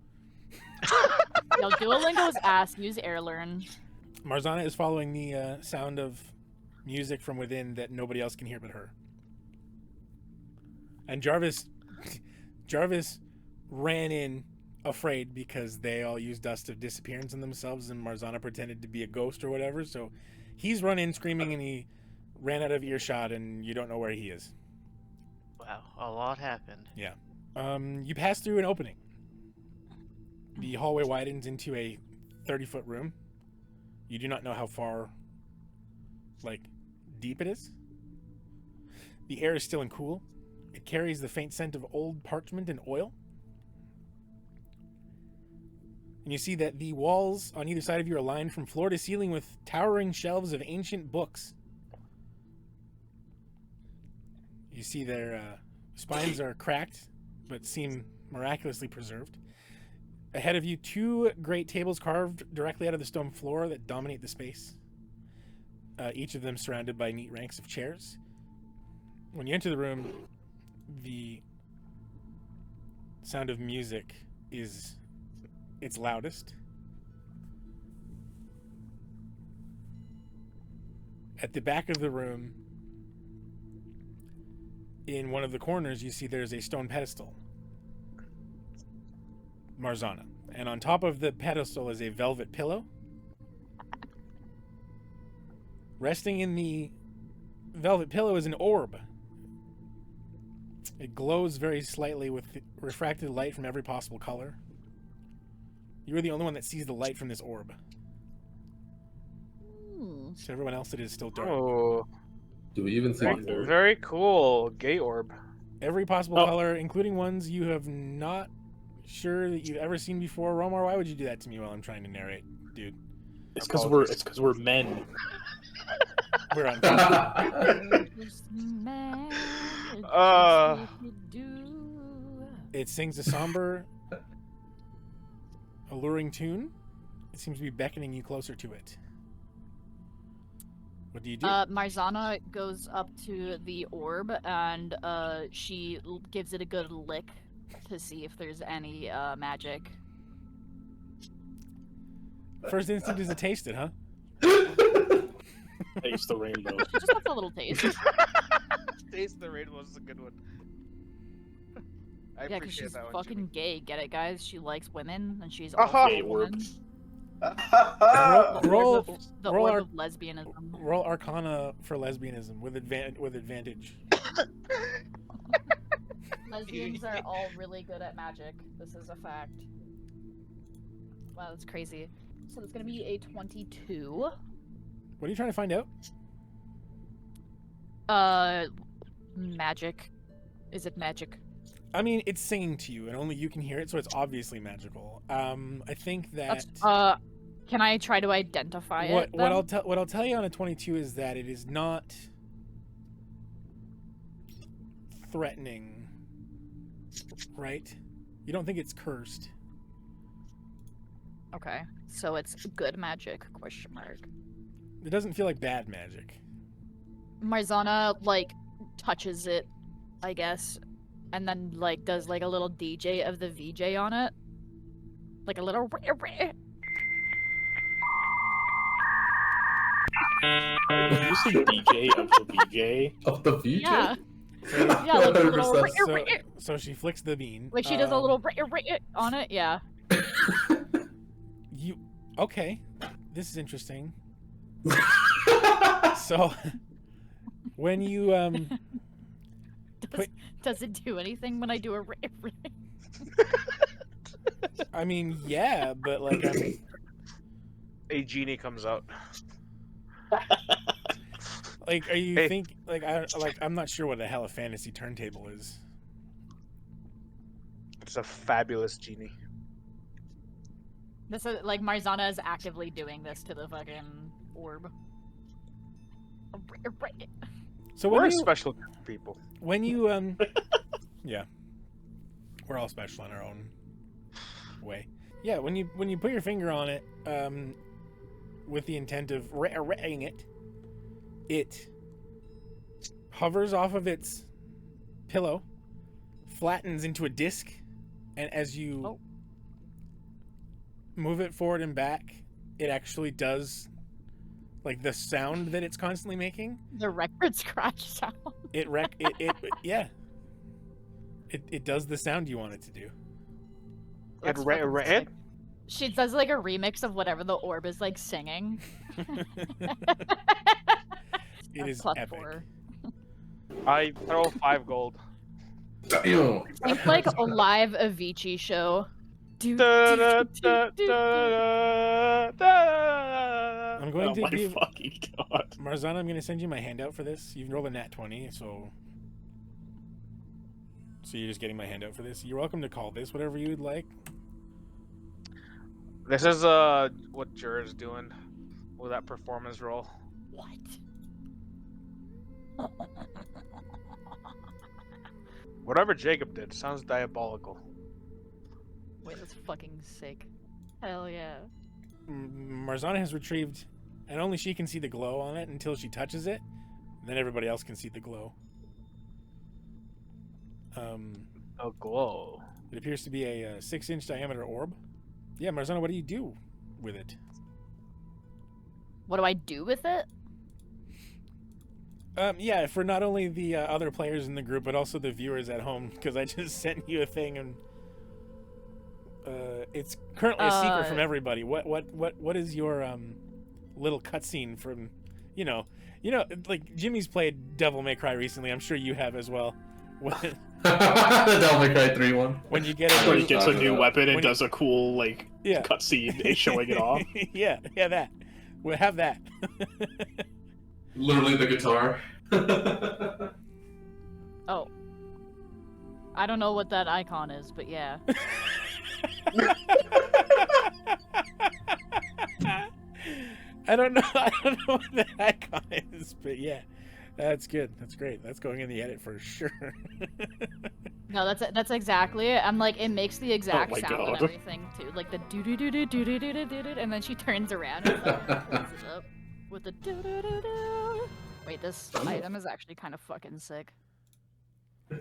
Speaker 3: Yo, Duolingo's ass. Use AirLearn.
Speaker 1: Marzana is following the sound of music from within that nobody else can hear but her. And Jarvis ran in afraid because they all used Dust of Disappearance on themselves and Marzana pretended to be a ghost or whatever. So he's run in screaming and he ran out of earshot and you don't know where he is.
Speaker 7: Wow, a lot happened.
Speaker 1: You pass through an opening. The hallway widens into a 30-foot room. You do not know how far, deep it is. The air is still and cool. It carries the faint scent of old parchment and oil. And you see that the walls on either side of you are lined from floor to ceiling with towering shelves of ancient books. You see their spines are cracked, but seem miraculously preserved. Ahead of you, 2 great tables carved directly out of the stone floor that dominate the space. Each of them surrounded by neat ranks of chairs. When you enter the room, the sound of music is its loudest. At the back of the room, in one of the corners, you see there's a stone pedestal. Marzana. And on top of the pedestal is a velvet pillow. Resting in the velvet pillow is an orb. It glows very slightly with refracted light from every possible color. You're the only one that sees the light from this orb. To everyone else, it is still dark.
Speaker 6: Oh,
Speaker 4: Do we even see
Speaker 2: Wonder.
Speaker 6: very cool. Gay orb.
Speaker 1: Every possible
Speaker 2: Oh.
Speaker 1: color, including ones you have not sure that you've ever seen before. Romar, why would you do that to me while I'm trying to narrate, dude?
Speaker 2: It's because we're men.
Speaker 1: We're on. It sings a somber, alluring tune. It seems to be beckoning you closer to it. What do you do?
Speaker 3: Marzana goes up to the orb and she gives it a good lick to see if there's any magic.
Speaker 1: First instinct is to taste it, huh?
Speaker 2: Taste the rainbow.
Speaker 3: Just have a little taste.
Speaker 6: Taste the rainbow is a good one. I
Speaker 3: Yeah, because
Speaker 6: appreciate
Speaker 3: she's
Speaker 6: that one,
Speaker 3: fucking
Speaker 6: Jimmy.
Speaker 3: gay. Get it, guys? She likes women, and she's
Speaker 6: Uh-huh.
Speaker 3: also
Speaker 2: Gay
Speaker 3: a
Speaker 2: orb.
Speaker 3: woman.
Speaker 1: Roll-
Speaker 3: The
Speaker 1: roll
Speaker 3: orb
Speaker 1: our-
Speaker 3: of lesbianism.
Speaker 1: Roll Arcana for lesbianism with advantage.
Speaker 3: Lesbians are all really good at magic. This is a fact. Wow, that's crazy. So it's gonna be a 22.
Speaker 1: What are you trying to find out?
Speaker 3: Magic. Is it magic?
Speaker 1: I mean, it's singing to you, and only you can hear it, so it's obviously magical. I think that
Speaker 3: Can I try to identify
Speaker 1: what
Speaker 3: it?
Speaker 1: I'll tell you on a 22 is that it is not threatening, right? You don't think it's cursed.
Speaker 3: Okay, so it's good magic? Question mark.
Speaker 1: It doesn't feel like bad magic.
Speaker 3: Marzana like touches it, I guess, and then like does like a little DJ of the VJ on it, like a little.
Speaker 2: Did you say DJ of the VJ?
Speaker 4: Of the VJ?
Speaker 3: Yeah, yeah, like a little.
Speaker 4: 100%.
Speaker 1: So she flicks the bean.
Speaker 3: Like she does a little on it. Yeah.
Speaker 1: You okay? This is interesting. So when you
Speaker 3: Does it do anything when I do a?
Speaker 1: I mean, yeah, but like
Speaker 6: A genie comes out.
Speaker 1: like, are you
Speaker 6: Hey.
Speaker 1: I'm not sure what the hell a fantasy turntable is.
Speaker 6: It's a fabulous genie.
Speaker 3: This is like Marzana is actively doing this to the fucking orb.
Speaker 1: So
Speaker 6: We're
Speaker 1: when
Speaker 6: a
Speaker 1: you,
Speaker 6: special group of people.
Speaker 1: when you yeah, we're all special in our own way. Yeah, when you put your finger on it, with the intent of ring it, it hovers off of its pillow, flattens into a disc, and as you move it forward and back, it actually does like the sound that it's constantly making.
Speaker 3: The record scratch sound.
Speaker 1: It yeah. It does the sound you want it to do.
Speaker 3: That's
Speaker 6: Red,
Speaker 3: fucking
Speaker 6: red?
Speaker 3: sick. She does like a remix of whatever the orb is like singing.
Speaker 1: It is
Speaker 3: Plus
Speaker 1: epic.
Speaker 3: 4.
Speaker 6: I throw 5 gold.
Speaker 4: Ew.
Speaker 3: It's like a live Avicii show.
Speaker 1: I'm going
Speaker 2: Oh
Speaker 1: to
Speaker 2: my
Speaker 1: give
Speaker 2: fucking god.
Speaker 1: Marzana, I'm going to send you my handout for this. You've rolled a nat 20, so you're just getting my handout for this. You're welcome to call this whatever you'd like.
Speaker 6: This is what Juror's doing with that performance roll.
Speaker 3: What?
Speaker 6: Whatever Jacob did sounds diabolical.
Speaker 3: Wait, that's fucking sick. Hell yeah.
Speaker 1: Marzana has retrieved, and only she can see the glow on it until she touches it. Then everybody else can see the glow.
Speaker 6: A glow.
Speaker 1: It appears to be a 6-inch diameter orb. Yeah, Marzana, what do you do with it?
Speaker 3: What do I do with it?
Speaker 1: Yeah, for not only the other players in the group, but also the viewers at home, because I just sent you a thing, and it's currently a secret from everybody. What is your little cutscene from, you know, like Jimmy's played Devil May Cry recently. I'm sure you have as well.
Speaker 4: The Devil May Cry 3 one.
Speaker 1: When you get
Speaker 2: Where
Speaker 1: a
Speaker 2: he gets a new weapon and
Speaker 1: When
Speaker 2: does a cool like
Speaker 1: yeah.
Speaker 2: cutscene showing it off.
Speaker 1: yeah, that. We'll have that.
Speaker 4: Literally the guitar.
Speaker 3: Oh. I don't know what that icon is, but yeah.
Speaker 1: I don't know. I don't know what the icon is, but yeah, that's good. That's great. That's going in the edit for sure.
Speaker 3: No, that's exactly it. I'm like, it makes the exact
Speaker 2: my
Speaker 3: sound and
Speaker 2: God.
Speaker 3: everything too, like the do do do do do do do do do, and then she turns around and like pulls it up with the do do do do. Wait, this item is actually kind of fucking sick.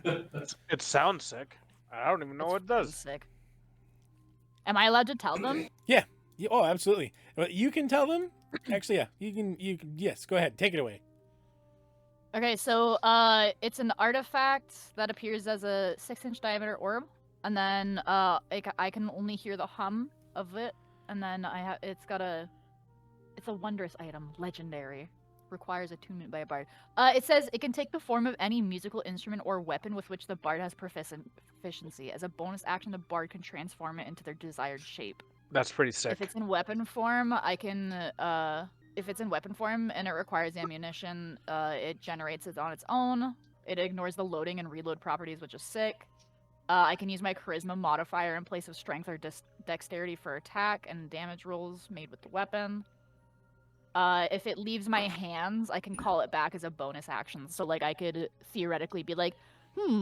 Speaker 6: It sounds sick. I don't even know what it
Speaker 3: fucking
Speaker 6: does.
Speaker 3: Sick. Am I allowed to tell them?
Speaker 1: Yeah, oh, absolutely. But you can tell them. Actually, yeah, you can. Yes, go ahead. Take it away.
Speaker 3: Okay, so it's an artifact that appears as a 6-inch diameter orb, and then I can only hear the hum of it, and then it's a wondrous item, legendary, requires attunement by a bard. It says it can take the form of any musical instrument or weapon with which the bard has proficiency. As a bonus action, the bard can transform it into their desired shape.
Speaker 6: That's pretty sick.
Speaker 3: If it's in weapon form, I can if it's in weapon form and it requires ammunition, it generates it on its own. It ignores the loading and reload properties, which is sick. I can use my charisma modifier in place of strength or dexterity for attack and damage rolls made with the weapon. If it leaves my hands, I can call it back as a bonus action. So like I could theoretically be like,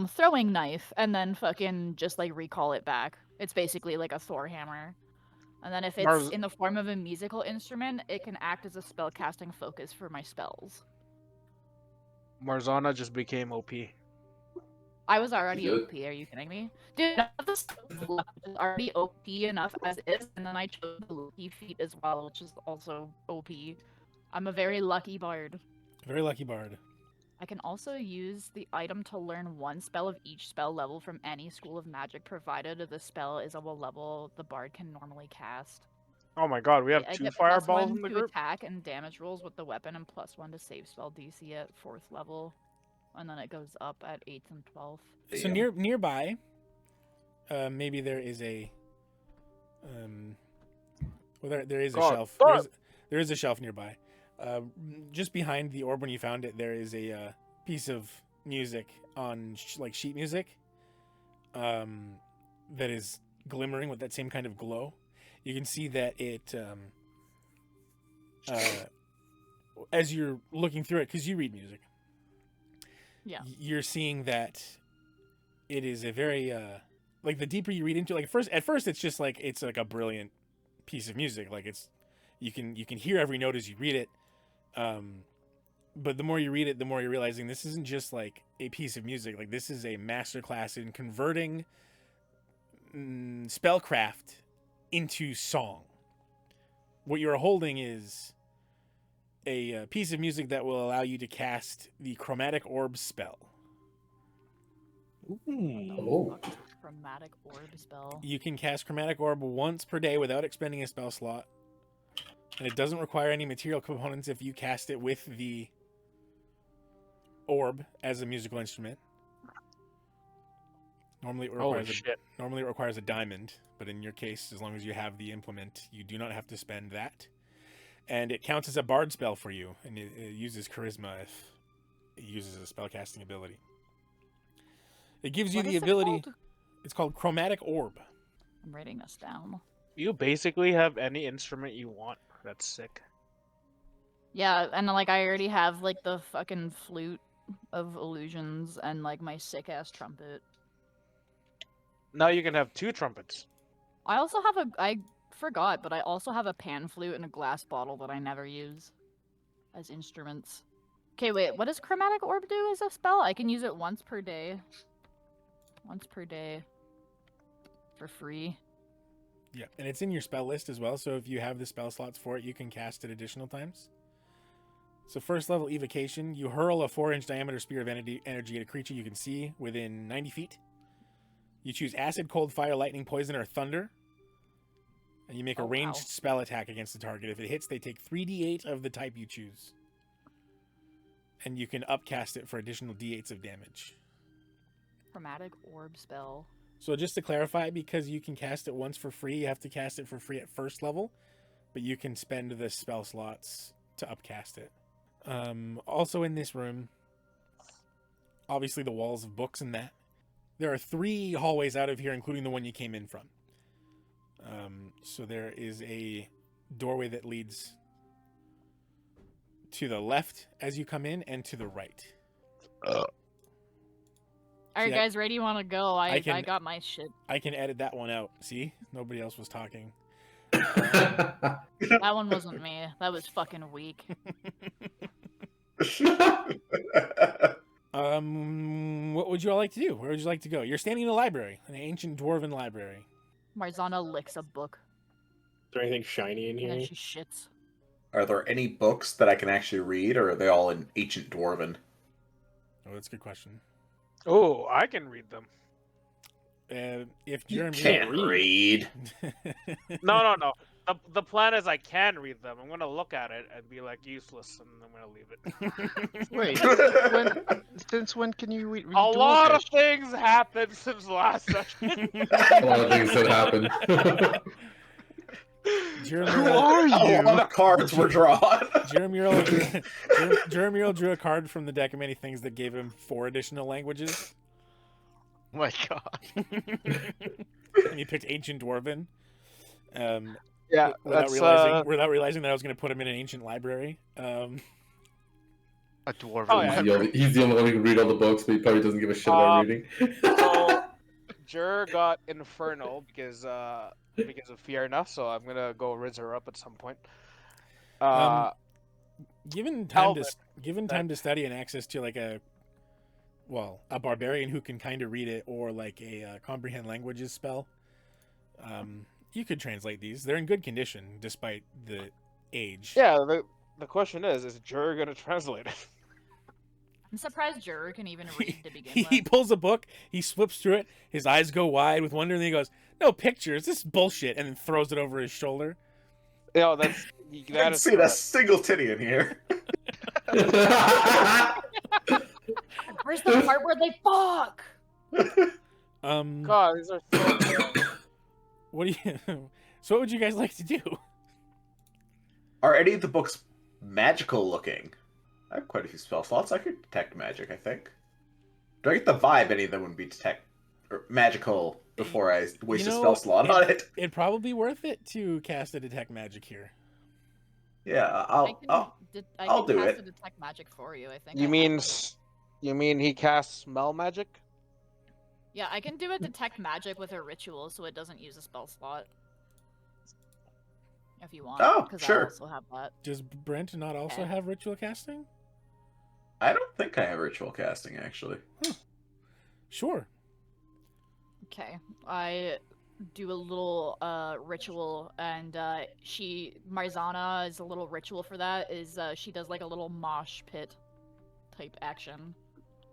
Speaker 3: throwing knife, and then fucking just like recall it back. It's basically like a Thor hammer. And then if it's in the form of a musical instrument, it can act as a spell casting focus for my spells.
Speaker 6: Marzana just became OP.
Speaker 3: I was already
Speaker 4: Good.
Speaker 3: OP, are you kidding me? Dude, this is already OP enough as is, and then I chose the Loki feat as well, which is also OP. I'm a very lucky bard.
Speaker 1: Very lucky bard.
Speaker 3: I can also use the item to learn one spell of each spell level from any school of magic, provided the spell is of a level the bard can normally cast.
Speaker 6: Oh my god, we have
Speaker 3: I
Speaker 6: 2
Speaker 3: get
Speaker 6: fireballs
Speaker 3: +1
Speaker 6: in the
Speaker 3: to
Speaker 6: group?
Speaker 3: attack and damage rolls with the weapon, and +1 to save spell DC at 4th level. And then it goes up at 8th and 12th.
Speaker 1: So nearby, maybe there is a, well, there is a shelf. There is a shelf nearby. Just behind the orb when you found it, there is a piece of music on like sheet music, that is glimmering with that same kind of glow. You can see that it, as you're looking through it, because you read music.
Speaker 3: Yeah.
Speaker 1: You're seeing that it is a very like the deeper you read into it, like at first it's just like it's like a brilliant piece of music, like it's you can hear every note as you read it, but the more you read it, the more you're realizing this isn't just like a piece of music, like this is a masterclass in converting spellcraft into song. What you're holding is a piece of music that will allow you to cast the Chromatic Orb spell.
Speaker 4: Oh.
Speaker 3: Chromatic orb spell.
Speaker 1: You can cast Chromatic Orb once per day without expending a spell slot, and it doesn't require any material components if you cast it with the orb as a musical instrument. Normally it requires a diamond, but in your case, as long as you have the implement, you do not have to spend that. And it counts as a bard spell for you, and it uses charisma if it uses a spellcasting ability. It gives you the ability. It's called Chromatic Orb.
Speaker 3: I'm writing this down.
Speaker 6: You basically have any instrument you want. That's sick.
Speaker 3: Yeah, and like I already have like the fucking flute of illusions and like my sick ass trumpet.
Speaker 6: Now you can have 2 trumpets.
Speaker 3: I also have I forgot, but I also have a pan flute and a glass bottle that I never use as instruments. Okay, wait, what does Chromatic Orb do as a spell? I can use it once per day. Once per day. For free.
Speaker 1: Yeah, and it's in your spell list as well, so if you have the spell slots for it, you can cast it additional times. So first level evocation, you hurl a 4-inch diameter spear of energy at a creature you can see within 90 feet. You choose acid, cold, fire, lightning, poison, or thunder. And you make a ranged spell attack against the target. If it hits, they take 3d8 of the type you choose. And you can upcast it for additional d8s of damage.
Speaker 3: Chromatic Orb spell.
Speaker 1: So just to clarify, because you can cast it once for free, you have to cast it for free at first level, but you can spend the spell slots to upcast it. Also in this room, obviously the walls of books and that. There are 3 hallways out of here, including the one you came in from. So there is a doorway that leads to the left as you come in, and to the right.
Speaker 3: Are you
Speaker 1: See,
Speaker 3: guys ready? Want to go? I
Speaker 1: can-
Speaker 3: got my shit.
Speaker 1: I can edit that one out. See? Nobody else was talking.
Speaker 3: That one wasn't me. That was fucking weak.
Speaker 1: What would you all like to do? Where would you like to go? You're standing in a library, an ancient dwarven library.
Speaker 3: Marzana licks a book
Speaker 2: Is there anything shiny in
Speaker 3: and then
Speaker 2: here?
Speaker 3: she shits.
Speaker 5: Are there any books that I can actually read, or are they all in ancient dwarven?
Speaker 1: Oh, that's a good question.
Speaker 6: Oh, I can read them.
Speaker 1: If
Speaker 5: You
Speaker 1: Jeremy
Speaker 5: can't read.
Speaker 6: No. The plan is I can read them. I'm gonna look at it and be like useless, and I'm gonna leave it.
Speaker 8: Wait, since when can you read
Speaker 6: A lot of things happened since last session.
Speaker 4: A lot of things that happen.
Speaker 1: Jeremy,
Speaker 8: Who are
Speaker 5: A lot
Speaker 8: you?
Speaker 5: of cards were drawn.
Speaker 1: Jeremy drew a card from the deck of many things that gave him 4 additional languages.
Speaker 8: Oh my god.
Speaker 1: And he picked ancient dwarven.
Speaker 6: Yeah,
Speaker 1: without realizing that I was going to put him in an ancient library.
Speaker 8: A dwarven.
Speaker 6: Oh, yeah.
Speaker 4: He's the only one who can read all the books, but he probably doesn't give a shit about reading.
Speaker 6: So, Juror got Infernal because of Fierna, so I'm gonna go Riz her up at some point.
Speaker 1: Given time
Speaker 6: Alvin.
Speaker 1: to study and access to like a barbarian who can kind of read it, or like a comprehend languages spell, you could translate these. They're in good condition despite the age.
Speaker 6: Yeah, the question is Juror gonna translate it?
Speaker 3: I'm surprised Juror can even read to begin
Speaker 1: He
Speaker 3: with.
Speaker 1: pulls a book, he flips through it, his eyes go wide with wonder, and then he goes, "No pictures, this is bullshit," and then throws it over his shoulder.
Speaker 6: No, that
Speaker 5: I
Speaker 6: is
Speaker 5: see that
Speaker 6: correct.
Speaker 5: single titty in here.
Speaker 3: Where's the part where they fuck?
Speaker 6: God, these are so
Speaker 1: What do you? So, what would you guys like to do?
Speaker 5: Are any of the books magical looking? I have quite a few spell slots. I could detect magic, I think. Do I get the vibe any of them would be magical before I waste a spell slot on it?
Speaker 1: It'd probably be worth it to cast a detect magic here.
Speaker 5: Yeah,
Speaker 3: I
Speaker 5: I'll
Speaker 3: can
Speaker 5: do
Speaker 3: cast
Speaker 5: it.
Speaker 3: a detect magic for you. I think.
Speaker 6: You
Speaker 3: I
Speaker 6: mean
Speaker 3: have it.
Speaker 6: you mean he casts smell magic?
Speaker 3: Yeah, I can do a detect magic with a ritual, so it doesn't use a spell slot. If you want.
Speaker 5: Oh,
Speaker 3: 'cause
Speaker 5: sure.
Speaker 3: I also have that.
Speaker 1: Does Brent not also
Speaker 3: Yeah.
Speaker 1: have ritual casting?
Speaker 5: I don't think I have ritual casting, actually.
Speaker 1: Sure.
Speaker 3: Okay, I do a little ritual, and Marzana is a little ritual for that. Is she does like a little mosh pit type action.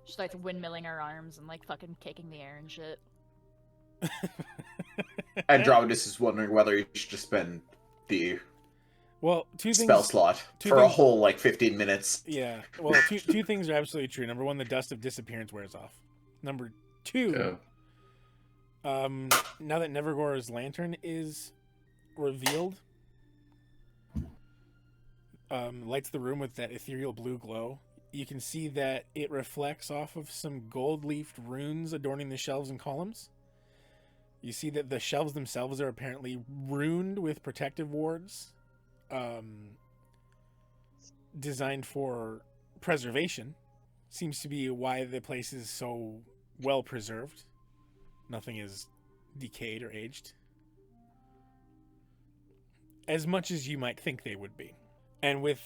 Speaker 3: She starts windmilling her arms and like fucking kicking the air and shit.
Speaker 5: Andromedus is wondering whether he should just spend the
Speaker 1: Well, two
Speaker 5: spell
Speaker 1: things.
Speaker 5: slot
Speaker 1: two
Speaker 5: for a
Speaker 1: things-
Speaker 5: whole, 15 minutes.
Speaker 1: Yeah. Well, two things are absolutely true. Number one, the dust of disappearance wears off. Number two,
Speaker 4: Yeah.
Speaker 1: now that Nevergore's lantern is revealed, lights the room with that ethereal blue glow. You can see that it reflects off of some gold-leafed runes adorning the shelves and columns. You see that the shelves themselves are apparently runed with protective wards, designed for preservation. Seems to be why the place is so well preserved. Nothing is decayed or aged. As much as you might think they would be. And with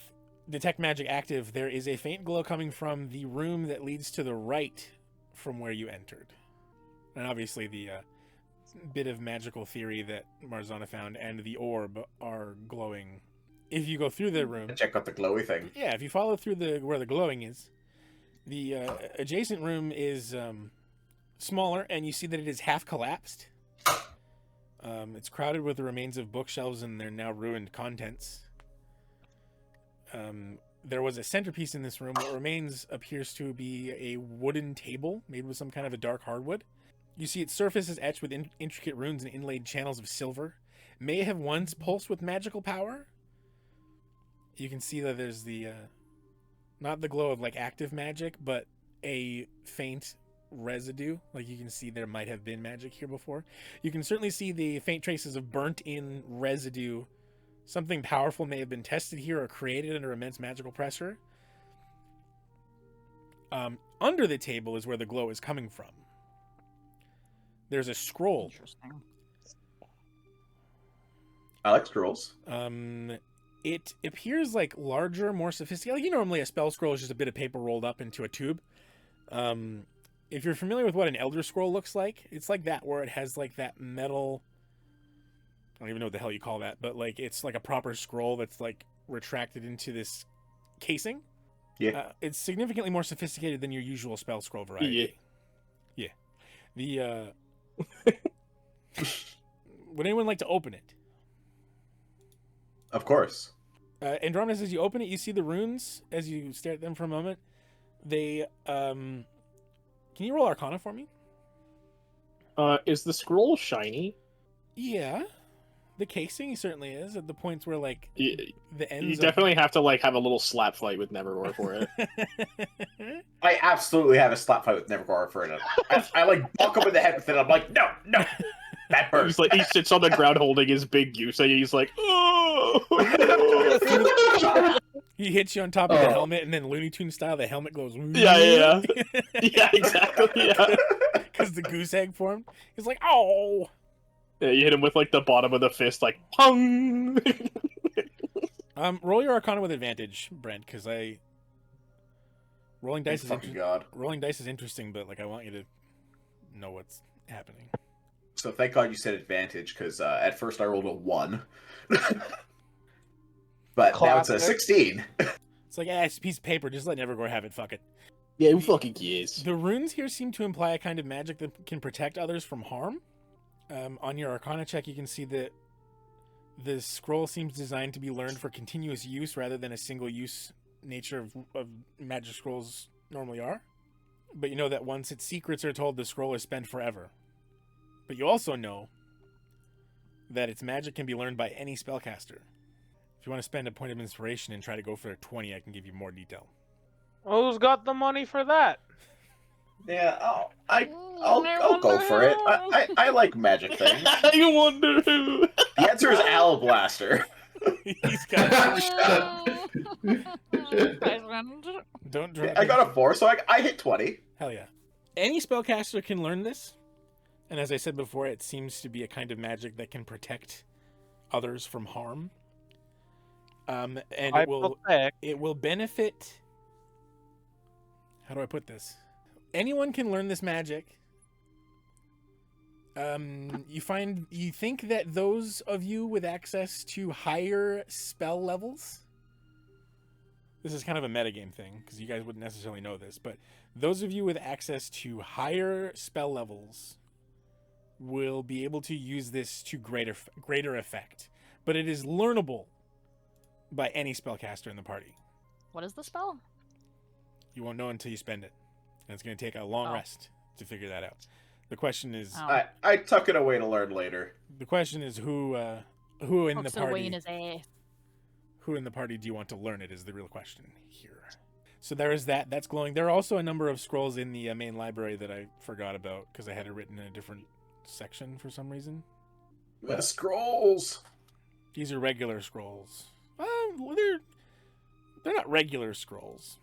Speaker 1: Detect Magic active, there is a faint glow coming from the room that leads to the right from where you entered. And obviously the bit of magical theory that Marzana found and the orb are glowing. If you go through the room...
Speaker 5: Check out the glowy thing.
Speaker 1: Yeah, if you follow through where the glowing is, the adjacent room is smaller, and you see that it is half collapsed. It's crowded with the remains of bookshelves and their now ruined contents. There was a centerpiece in this room. What remains appears to be a wooden table made with some kind of a dark hardwood. You see its surface is etched with intricate runes and inlaid channels of silver. May have once pulsed with magical power. You can see that there's the not the glow of active magic, but a faint residue. You can see there might have been magic here before. You can certainly see the faint traces of burnt in residue Something powerful may have been tested here or created under immense magical pressure. Under the table is where the glow is coming from. There's a scroll.
Speaker 3: Interesting.
Speaker 5: I like scrolls.
Speaker 1: It appears like larger, more sophisticated. Like, normally a spell scroll is just a bit of paper rolled up into a tube. If you're familiar with what an Elder Scroll looks like, it's like that, where it has like that metal. I don't even know what the hell you call that, but like it's like a proper scroll that's like retracted into this casing.
Speaker 5: Yeah.
Speaker 1: It's significantly more sophisticated than your usual spell scroll variety. Yeah. The would anyone like to open it?
Speaker 5: Of course.
Speaker 1: Andromedus, as you open it, you see the runes as you stare at them for a moment. They can you roll Arcana for me?
Speaker 2: Is the scroll shiny?
Speaker 1: Yeah. The casing certainly is at the points where like
Speaker 2: You
Speaker 1: the ends
Speaker 2: definitely have to like have a little slap fight with Nevergore for it.
Speaker 5: I absolutely have a slap fight with Nevergore for it. I like buck him in the head with it. I'm like, no, that burns.
Speaker 2: He sits on the ground holding his big goose, and he's like, oh.
Speaker 1: He hits you on top of the helmet, and then Looney Tunes style, the helmet goes.
Speaker 2: Yeah, exactly. Yeah.
Speaker 1: Because the goose egg formed. He's like, oh.
Speaker 2: Yeah, you hit him with like the bottom of the fist, like pung.
Speaker 1: Roll your Arcana with advantage, Brent, because rolling dice rolling dice is interesting, but like I want you to know what's happening.
Speaker 5: So thank God you said advantage, because at first I rolled a 1. But now it's a 16.
Speaker 1: It's like, it's a piece of paper. Just let Nevergore have it. Fuck it.
Speaker 2: Yeah, who fucking cares?
Speaker 1: The runes here seem to imply a kind of magic that can protect others from harm. On your Arcana check, you can see that the scroll seems designed to be learned for continuous use rather than a single-use nature of magic scrolls normally are. But you know that once its secrets are told, the scroll is spent forever. But you also know that its magic can be learned by any spellcaster. If you want to spend a point of inspiration and try to go for a 20, I can give you more detail.
Speaker 6: Who's got the money for that?
Speaker 5: Yeah, I'll go for it. I like magic things.
Speaker 2: I wonder who.
Speaker 5: The answer is Alablaster.
Speaker 1: He's got. Don't.
Speaker 5: I got a 4, so I hit 20.
Speaker 1: Hell yeah! Any spellcaster can learn this, and as I said before, it seems to be a kind of magic that can protect others from harm. And it will benefit. How do I put this? Anyone can learn this magic. You think that those of you with access to higher spell levels, this is kind of a metagame thing because you guys wouldn't necessarily know this, but those of you with access to higher spell levels will be able to use this to greater effect. But it is learnable by any spellcaster in the party.
Speaker 3: What is the spell?
Speaker 1: You won't know until you spend it. And it's going to take a long rest to figure that out. The question is...
Speaker 5: I tuck it away to learn later.
Speaker 1: The question is who in the party...
Speaker 3: away in his ass.
Speaker 1: Who in the party do you want to learn it is the real question here. So there is that. That's glowing. There are also a number of scrolls in the main library that I forgot about because I had it written in a different section for some reason.
Speaker 5: The scrolls!
Speaker 1: These are regular scrolls. They're not regular scrolls.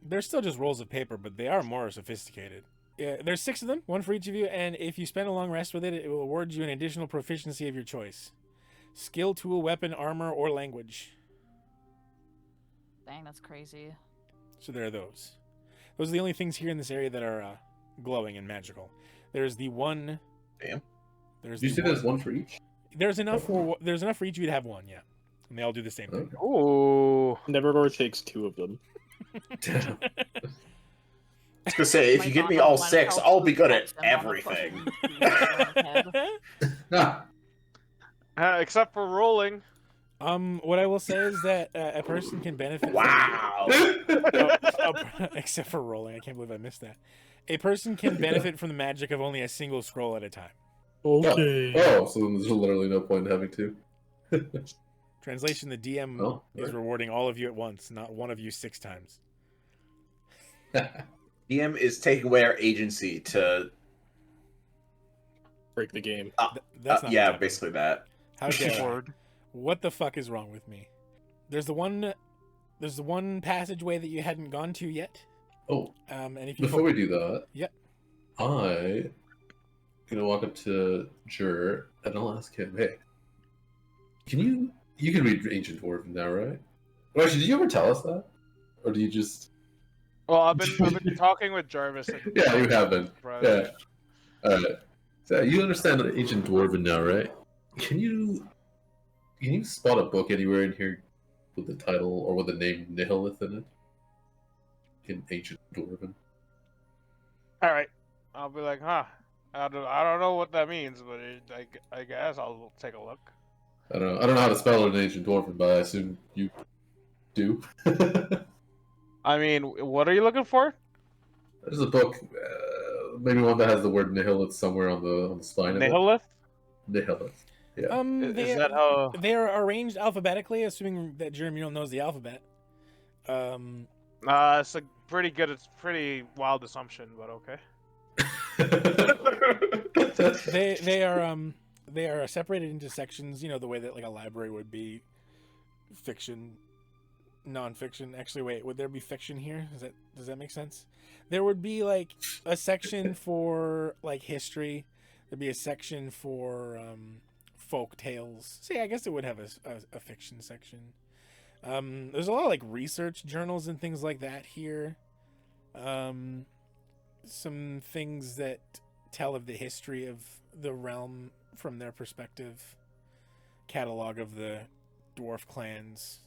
Speaker 1: They're still just rolls of paper, but they are more sophisticated. There's 6 of them, 1 for each of you, and if you spend a long rest with it, it will award you an additional proficiency of your choice. Skill, tool, weapon, armor, or language.
Speaker 3: Dang, that's crazy.
Speaker 1: So there are those. Those are the only things here in this area that are glowing and magical. There's the one...
Speaker 5: Damn.
Speaker 4: You said there's 1 for each?
Speaker 1: There's enough for each of you to have 1, yeah. And they all do the same thing.
Speaker 6: Ooh.
Speaker 2: Nevergore takes 2 of them.
Speaker 5: I was gonna say, if you give me all 6, I'll be good at everything.
Speaker 6: Except for rolling.
Speaker 1: What I will say is that a person can benefit.
Speaker 5: Wow.
Speaker 1: Except for rolling, I can't believe I missed that. A person can benefit from the magic of only a single scroll at a time.
Speaker 2: Okay.
Speaker 4: Oh, so then there's literally no point in having 2.
Speaker 1: Translation: the DM is rewarding all of you at once, not one of you 6 times.
Speaker 5: DM is taking away our agency to
Speaker 2: break the game.
Speaker 1: That's not
Speaker 5: yeah, basically that.
Speaker 1: How dare What the fuck is wrong with me? There's the one passageway that you hadn't gone to yet.
Speaker 4: Oh,
Speaker 1: And if you
Speaker 4: before we do that,
Speaker 1: Yep.
Speaker 4: I'm gonna walk up to Juror and I'll ask him, hey, you can read Ancient Dwarven now, right? Well, actually, did you ever tell us that? Or do you just...
Speaker 6: Well, I've been talking with Jarvis. And
Speaker 4: Yeah, you have been.
Speaker 6: Brent.
Speaker 4: Yeah. Alright. So you understand Ancient Dwarven now, right? Can you spot a book anywhere in here with the title or with the name Nihilith in it? In Ancient Dwarven.
Speaker 6: All right, I'll be like, huh? I don't know what that means, but I guess I'll take a look.
Speaker 4: I don't know how to spell it in Ancient Dwarven, but I assume you do.
Speaker 6: I mean, what are you looking for?
Speaker 4: There's a book, maybe one that has the word Nihilith somewhere on the spine of it.
Speaker 6: Nihilith?
Speaker 4: Nihilith. Yeah.
Speaker 6: Is that how?
Speaker 1: They are arranged alphabetically, assuming that Mural knows the alphabet.
Speaker 6: It's a pretty good. It's pretty wild assumption, but okay.
Speaker 1: They are separated into sections, the way that like a library would be. Fiction, non-fiction. Actually, wait, would there be fiction here? Does that make sense? There would be like a section for like history. There'd be a section for folk tales. See, I guess it would have a fiction section. There's a lot of like research journals and things like that here. Some things that tell of the history of the realm from their perspective. Catalog of the dwarf clans.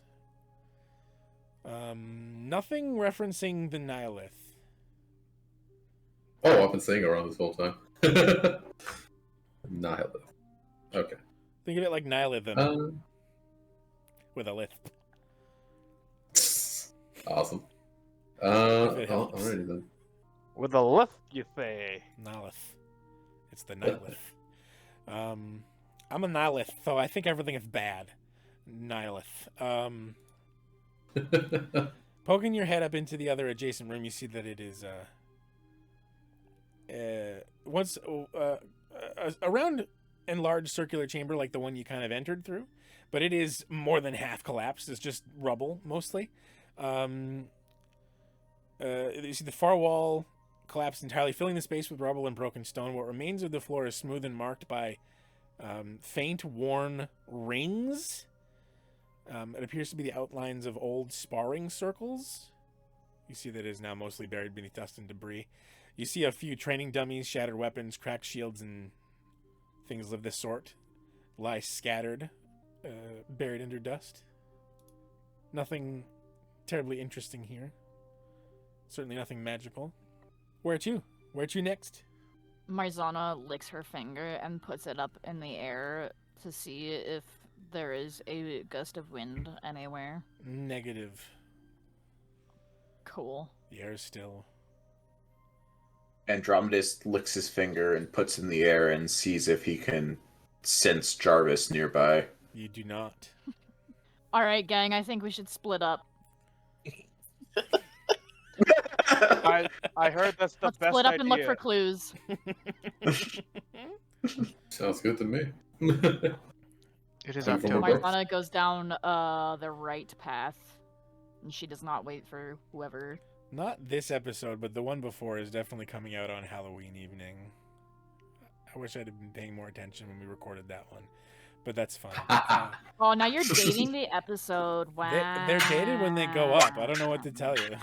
Speaker 1: Nothing referencing the Nihilith.
Speaker 4: Oh, I've been saying it wrong this whole time. Nihilith. Okay.
Speaker 1: Think of it like nihilism with a lisp.
Speaker 4: Awesome.
Speaker 1: If it helps.
Speaker 4: Alrighty then.
Speaker 6: With a lift, you say?
Speaker 1: Nihilith. It's the Nihilith. I'm a Nihilith, so I think everything is bad. Nihilith. Poking your head up into the other adjacent room, you see that it is a round and large circular chamber like the one you kind of entered through, but it is more than half collapsed. It's just rubble mostly. You see the far wall collapsed entirely, filling the space with rubble and broken stone. What remains of the floor is smooth and marked by faint worn rings. It appears to be the outlines of old sparring circles. You see that it is now mostly buried beneath dust and debris. You see a few training dummies, shattered weapons, cracked shields, and things of this sort lie scattered, buried under dust. Nothing terribly interesting here. Certainly nothing magical. Where to? Where to next?
Speaker 3: Marzana licks her finger and puts it up in the air to see if there is a gust of wind anywhere.
Speaker 1: Negative.
Speaker 3: Cool.
Speaker 1: The air is still.
Speaker 5: Andromedus licks his finger and puts in the air and sees if he can sense Jarvis nearby.
Speaker 1: You do not.
Speaker 3: Alright, gang, I think we should split up.
Speaker 6: I heard that's the
Speaker 3: Let's
Speaker 6: best
Speaker 3: split up
Speaker 6: idea.
Speaker 3: and look for clues.
Speaker 4: Sounds good to me.
Speaker 8: It is
Speaker 4: Time for
Speaker 8: October.
Speaker 4: more books.
Speaker 3: Marzana goes down the right path, and she does not wait for whoever.
Speaker 1: Not this episode, but the one before is definitely coming out on Halloween evening. I wish I'd have been paying more attention when we recorded that one, but that's fine.
Speaker 3: Oh, now you're dating the episode. Wow.
Speaker 1: They're dated when they go up. I don't know what to tell you.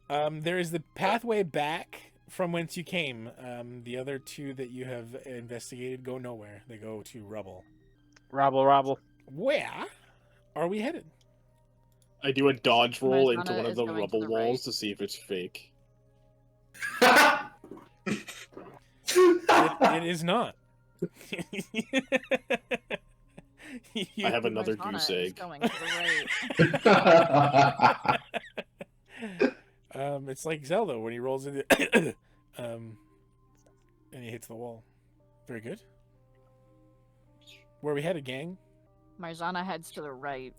Speaker 1: There is the pathway back from whence you came. The other two that you have investigated go nowhere. They go to rubble.
Speaker 6: Rabble.
Speaker 1: Where are we headed?
Speaker 2: I do a dodge roll into
Speaker 3: Marzana
Speaker 2: one of
Speaker 3: is
Speaker 2: the
Speaker 3: going to
Speaker 2: rubble
Speaker 3: the
Speaker 2: walls
Speaker 3: right.
Speaker 2: to see if it's fake.
Speaker 1: It is not.
Speaker 2: I have another
Speaker 3: Marzana
Speaker 2: goose
Speaker 3: is
Speaker 2: egg.
Speaker 3: going to the right.
Speaker 1: It's like Zelda when he rolls into and he hits the wall. Very good. Where are we headed, gang?
Speaker 3: Marzana heads to the right,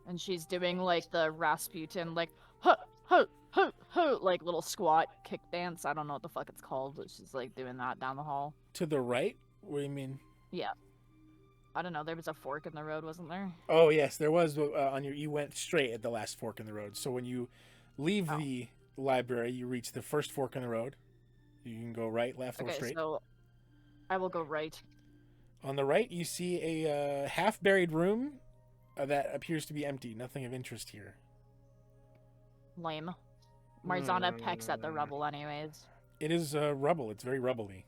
Speaker 3: and she's doing like the Rasputin, like huh, huh, huh, huh, like little squat kick dance. I don't know what the fuck it's called, but she's like doing that down the hall.
Speaker 1: To the right? What do you mean?
Speaker 3: I don't know. There was a fork in the road, wasn't there?
Speaker 1: Oh yes, there was you went straight at the last fork in the road. So when you leave the library, you reach the first fork in the road. You can go right, left, or
Speaker 3: Okay,
Speaker 1: straight.
Speaker 3: so I will go right.
Speaker 1: On the right, you see a half-buried room that appears to be empty. Nothing of interest here.
Speaker 3: Lame. Marzana pecks at the rubble, anyways.
Speaker 1: It is rubble. It's very rubbly.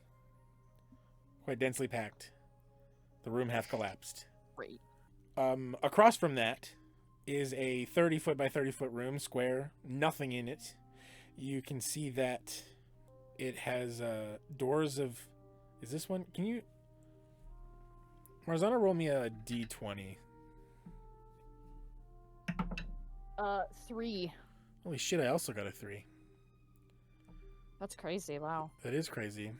Speaker 1: Quite densely packed. The room half collapsed.
Speaker 3: Great.
Speaker 1: Across from that is a 30-foot by 30-foot room, square. Nothing in it. You can see that it has doors of... Is this one? Can you... Marzana, roll me a d20.
Speaker 3: 3.
Speaker 1: Holy shit, I also got a 3.
Speaker 3: That's crazy, wow.
Speaker 1: That is crazy.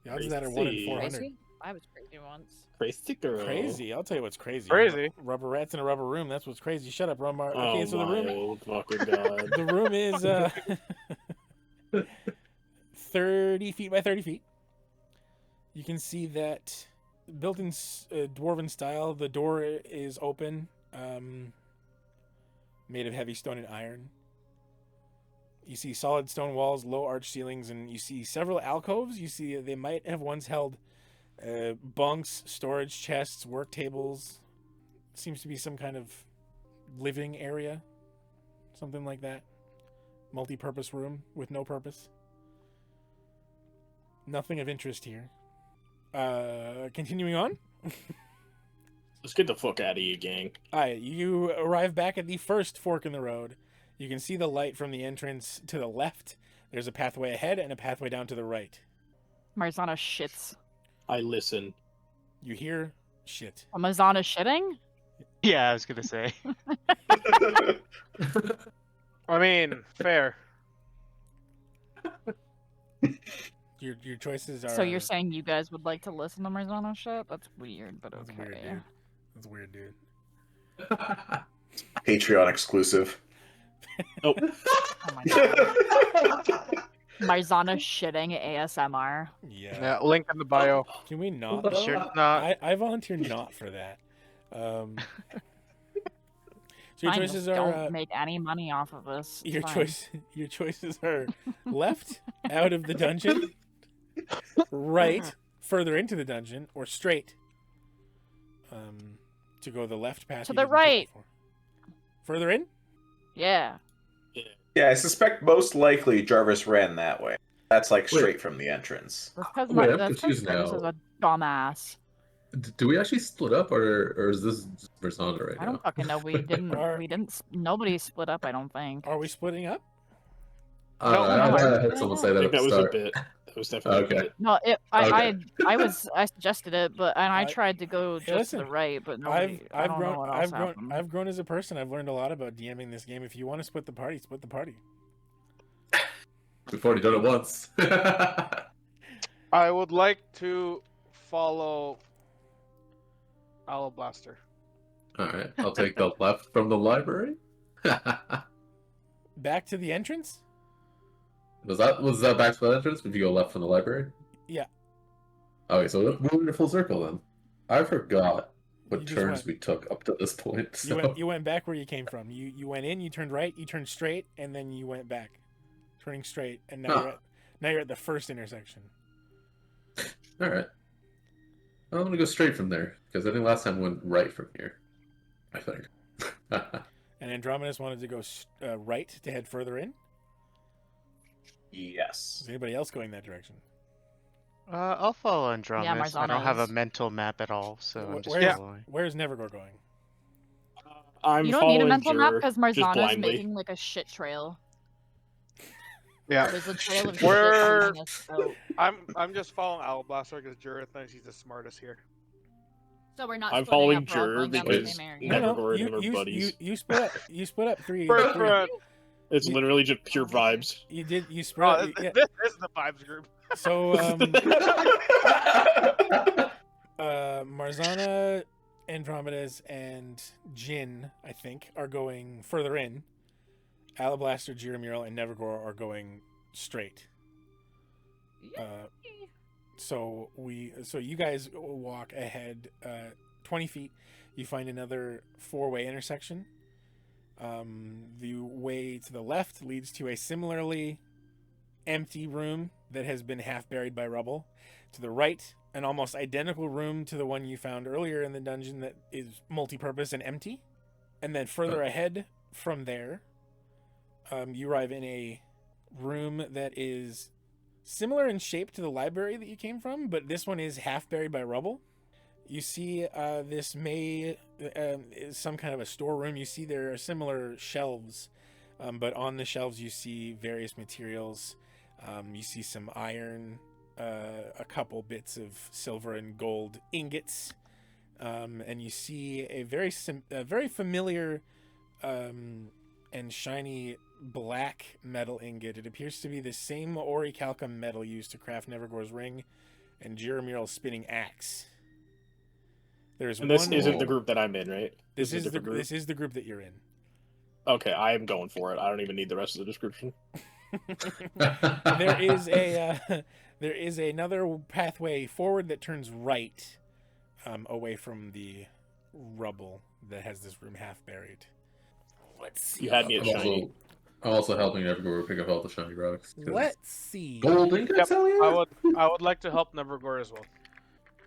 Speaker 1: The odds of that are 1 in 400.
Speaker 3: Crazy? I was crazy once.
Speaker 2: Crazy girl.
Speaker 1: Crazy. I'll tell you what's crazy.
Speaker 6: Crazy.
Speaker 1: Rubber rats in a rubber room. That's what's crazy. Shut up, Romar.
Speaker 2: Oh
Speaker 1: Okay, so the room...
Speaker 2: old fucking god.
Speaker 1: The room is 30 feet by 30 feet. You can see that built in dwarven style, the door is open, made of heavy stone and iron. You see solid stone walls, low arch ceilings, and you see several alcoves. You see they might have once held bunks, storage chests, work tables. Seems to be some kind of living area. Something like that. Multi-purpose room with no purpose. Nothing of interest here. Continuing on.
Speaker 2: Let's get the fuck out of here, gang.
Speaker 1: Alright, you arrive back at the first fork in the road. You can see the light from the entrance to the left. There's a pathway ahead and a pathway down to the right.
Speaker 3: Marzana shits.
Speaker 2: I listen.
Speaker 1: You hear shit.
Speaker 3: Marzana shitting?
Speaker 8: Yeah, I was gonna say.
Speaker 6: I mean, fair.
Speaker 1: Your choices are...
Speaker 3: So you're saying you guys would like to listen to Marzana shit? That's weird, but
Speaker 1: That's
Speaker 3: okay.
Speaker 1: weird, dude. That's weird, dude.
Speaker 5: Patreon exclusive.
Speaker 2: Oh,
Speaker 3: Oh my god. Marzana shitting ASMR.
Speaker 1: Yeah.
Speaker 6: Yeah, link in the bio.
Speaker 1: Can we not?
Speaker 8: Sure
Speaker 1: though?
Speaker 8: not.
Speaker 1: I volunteer not for that. So your
Speaker 3: Fine,
Speaker 1: choices
Speaker 3: just
Speaker 1: are...
Speaker 3: don't make any money off of this. It's
Speaker 1: Your
Speaker 3: fine.
Speaker 1: your choices are left out of the dungeon, right further into the dungeon, or straight. To go the left path.
Speaker 3: To
Speaker 1: you
Speaker 3: the
Speaker 1: didn't take
Speaker 3: right.
Speaker 1: before. Further in?
Speaker 3: Yeah.
Speaker 5: Yeah, I suspect most likely Jarvis ran that way. That's like straight from the entrance.
Speaker 3: That's because
Speaker 4: Wait, I'm
Speaker 3: Jarvis
Speaker 4: confused
Speaker 3: is
Speaker 4: now.
Speaker 3: a dumbass.
Speaker 4: Do we actually split up, or is this just Marzana right
Speaker 3: I
Speaker 4: now?
Speaker 3: don't fucking know. We didn't. Nobody split up. I don't think.
Speaker 1: Are we splitting up?
Speaker 6: No,
Speaker 4: I
Speaker 3: no,
Speaker 4: heard someone say
Speaker 2: I
Speaker 4: that
Speaker 2: think
Speaker 4: at
Speaker 2: that
Speaker 4: the
Speaker 2: was a
Speaker 4: start.
Speaker 2: bit. That was definitely
Speaker 4: Okay.
Speaker 2: a bit.
Speaker 3: No, I suggested it, but I
Speaker 1: I-
Speaker 3: tried to go just
Speaker 1: listen,
Speaker 3: to the right, but nobody. I don't know what else happened.
Speaker 1: I've grown as a person. I've learned a lot about DMing this game. If you want to split the party, split the party.
Speaker 4: We've already done it once.
Speaker 6: I would like to follow Alablaster.
Speaker 4: Alright, I'll take the left from the library.
Speaker 1: Back to the entrance?
Speaker 4: Was that back to the entrance? If you go left from the library?
Speaker 1: Yeah.
Speaker 4: Okay, so we're moving in full circle then. I forgot what
Speaker 1: You just
Speaker 4: turns
Speaker 1: went.
Speaker 4: we took up to this point. So.
Speaker 1: You went back where you came from. You went in, you turned right, you turned straight, and then you went back. Turning straight, and now you're at the first intersection.
Speaker 4: Alright. I'm gonna go straight from there, because I think last time we went right from here. I think.
Speaker 1: And Andromedus wanted to go right to head further in.
Speaker 5: Yes.
Speaker 1: Is anybody else going that direction?
Speaker 8: I'll follow Andromedus. I
Speaker 3: Marzana
Speaker 8: don't have a
Speaker 3: is.
Speaker 8: mental map at all, so I'm just
Speaker 1: Where's-
Speaker 8: following.
Speaker 1: Where's Nevergore going?
Speaker 2: I'm
Speaker 3: You don't need a
Speaker 2: following
Speaker 3: mental map
Speaker 2: Juror,
Speaker 3: because
Speaker 2: just
Speaker 3: Marzana's
Speaker 2: blindly.
Speaker 3: making like a shit trail.
Speaker 6: Yeah,
Speaker 3: There's a trail of
Speaker 6: We're-
Speaker 3: shit leading us out.
Speaker 6: I'm just following Alablaster because Juror thinks he's the smartest here.
Speaker 3: So we're not.
Speaker 2: I'm
Speaker 3: splitting
Speaker 2: following
Speaker 3: up, we're all
Speaker 2: Juror
Speaker 3: going down the
Speaker 2: because
Speaker 3: same area.
Speaker 2: Nevergore and him are
Speaker 1: you
Speaker 2: buddies.
Speaker 1: split up. You split up three.
Speaker 6: Brent.
Speaker 2: It's literally just pure vibes.
Speaker 1: You did. You split
Speaker 6: Oh,
Speaker 1: up.
Speaker 6: this is the vibes group.
Speaker 1: So Marzana, Andromedus, and Jin, I think, are going further in. Alablaster, Juror, Mural, and Nevergore are going straight. So you guys walk ahead 20 feet. You find another 4-way intersection. The way to the left leads to a similarly empty room that has been half buried by rubble. To the right, an almost identical room to the one you found earlier in the dungeon that is multi-purpose and empty. And then further ahead from there, you arrive in a room that is similar in shape to the library that you came from, but this one is half buried by rubble. You see this is some kind of a storeroom. You see there are similar shelves, but on the shelves you see various materials. You see some iron, a couple bits of silver and gold ingots, and you see a very familiar and shiny black metal ingot. It appears to be the same orichalcum metal used to craft Nevergore's ring and Juror Mural's spinning axe. There's
Speaker 2: And this
Speaker 1: one.
Speaker 2: isn't the group that I'm in, right?
Speaker 1: This is the group that you're in.
Speaker 2: Okay, I am going for it. I don't even need the rest of the description.
Speaker 1: There is another pathway forward that turns right, away from the rubble that has this room half buried. Let's see.
Speaker 2: You had me at shiny.
Speaker 4: I'm also helping Nevergore pick up all the shiny rocks.
Speaker 1: Let's see.
Speaker 4: Gold ingots, hell yeah!
Speaker 6: I would like to help Nevergore as well.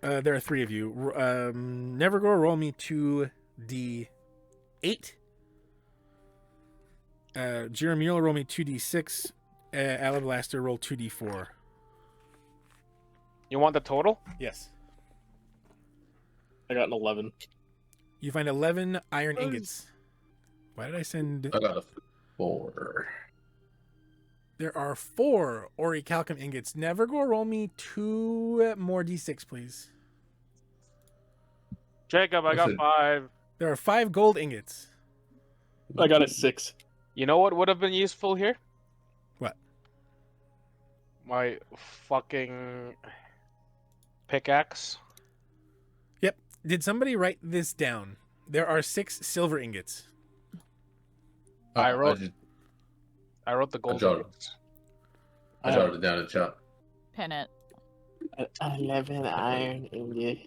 Speaker 1: There are 3 of you. Nevergore, roll me 2d8. Juror Mural, roll me 2d6. Alablaster, roll 2d4.
Speaker 6: You want the total?
Speaker 1: Yes.
Speaker 2: I got an 11.
Speaker 1: You find 11 iron ingots. Why did I send...
Speaker 4: I got a 4.
Speaker 1: There are 4 orichalcum ingots. Nevergore, roll me 2 more d6, please.
Speaker 6: Jacob, I got 5.
Speaker 1: There are 5 gold ingots.
Speaker 2: I got a 6.
Speaker 6: You know what would have been useful here?
Speaker 1: What?
Speaker 6: My fucking pickaxe.
Speaker 1: Yep. Did somebody write this down? There are 6 silver ingots.
Speaker 6: I wrote the gold ingots.
Speaker 4: I jotted it down in chat.
Speaker 3: Pin it.
Speaker 2: 11 iron ingot.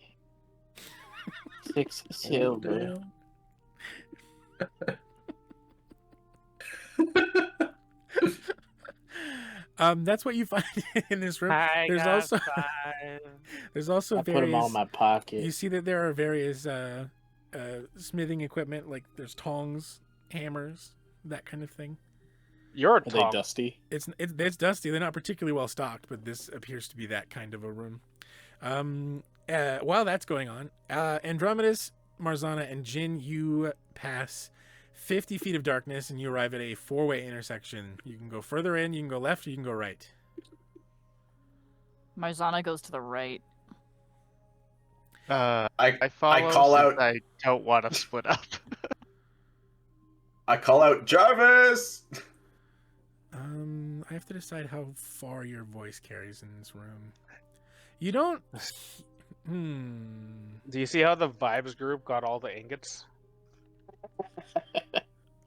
Speaker 2: 6 silver.
Speaker 1: That's what you find in this room. There's also
Speaker 2: I
Speaker 1: various,
Speaker 2: put them all in my pocket.
Speaker 1: You see that there are various smithing equipment, like there's tongs, hammers, that kind of thing.
Speaker 6: Are
Speaker 2: they dusty?
Speaker 1: It's dusty. They're not particularly well stocked, but this appears to be that kind of a room. While that's going on, Andromedus, Marzana, and Jin, you pass 50 feet of darkness and you arrive at a 4-way intersection. You can go further in, you can go left, or you can go right.
Speaker 3: Marzana goes to the right.
Speaker 8: I follow.
Speaker 5: I call out.
Speaker 8: I don't want to split up.
Speaker 5: I call out Jarvis.
Speaker 1: I have to decide how far your voice carries in this room. You don't.
Speaker 6: Do you see how the Vibes group got all the ingots?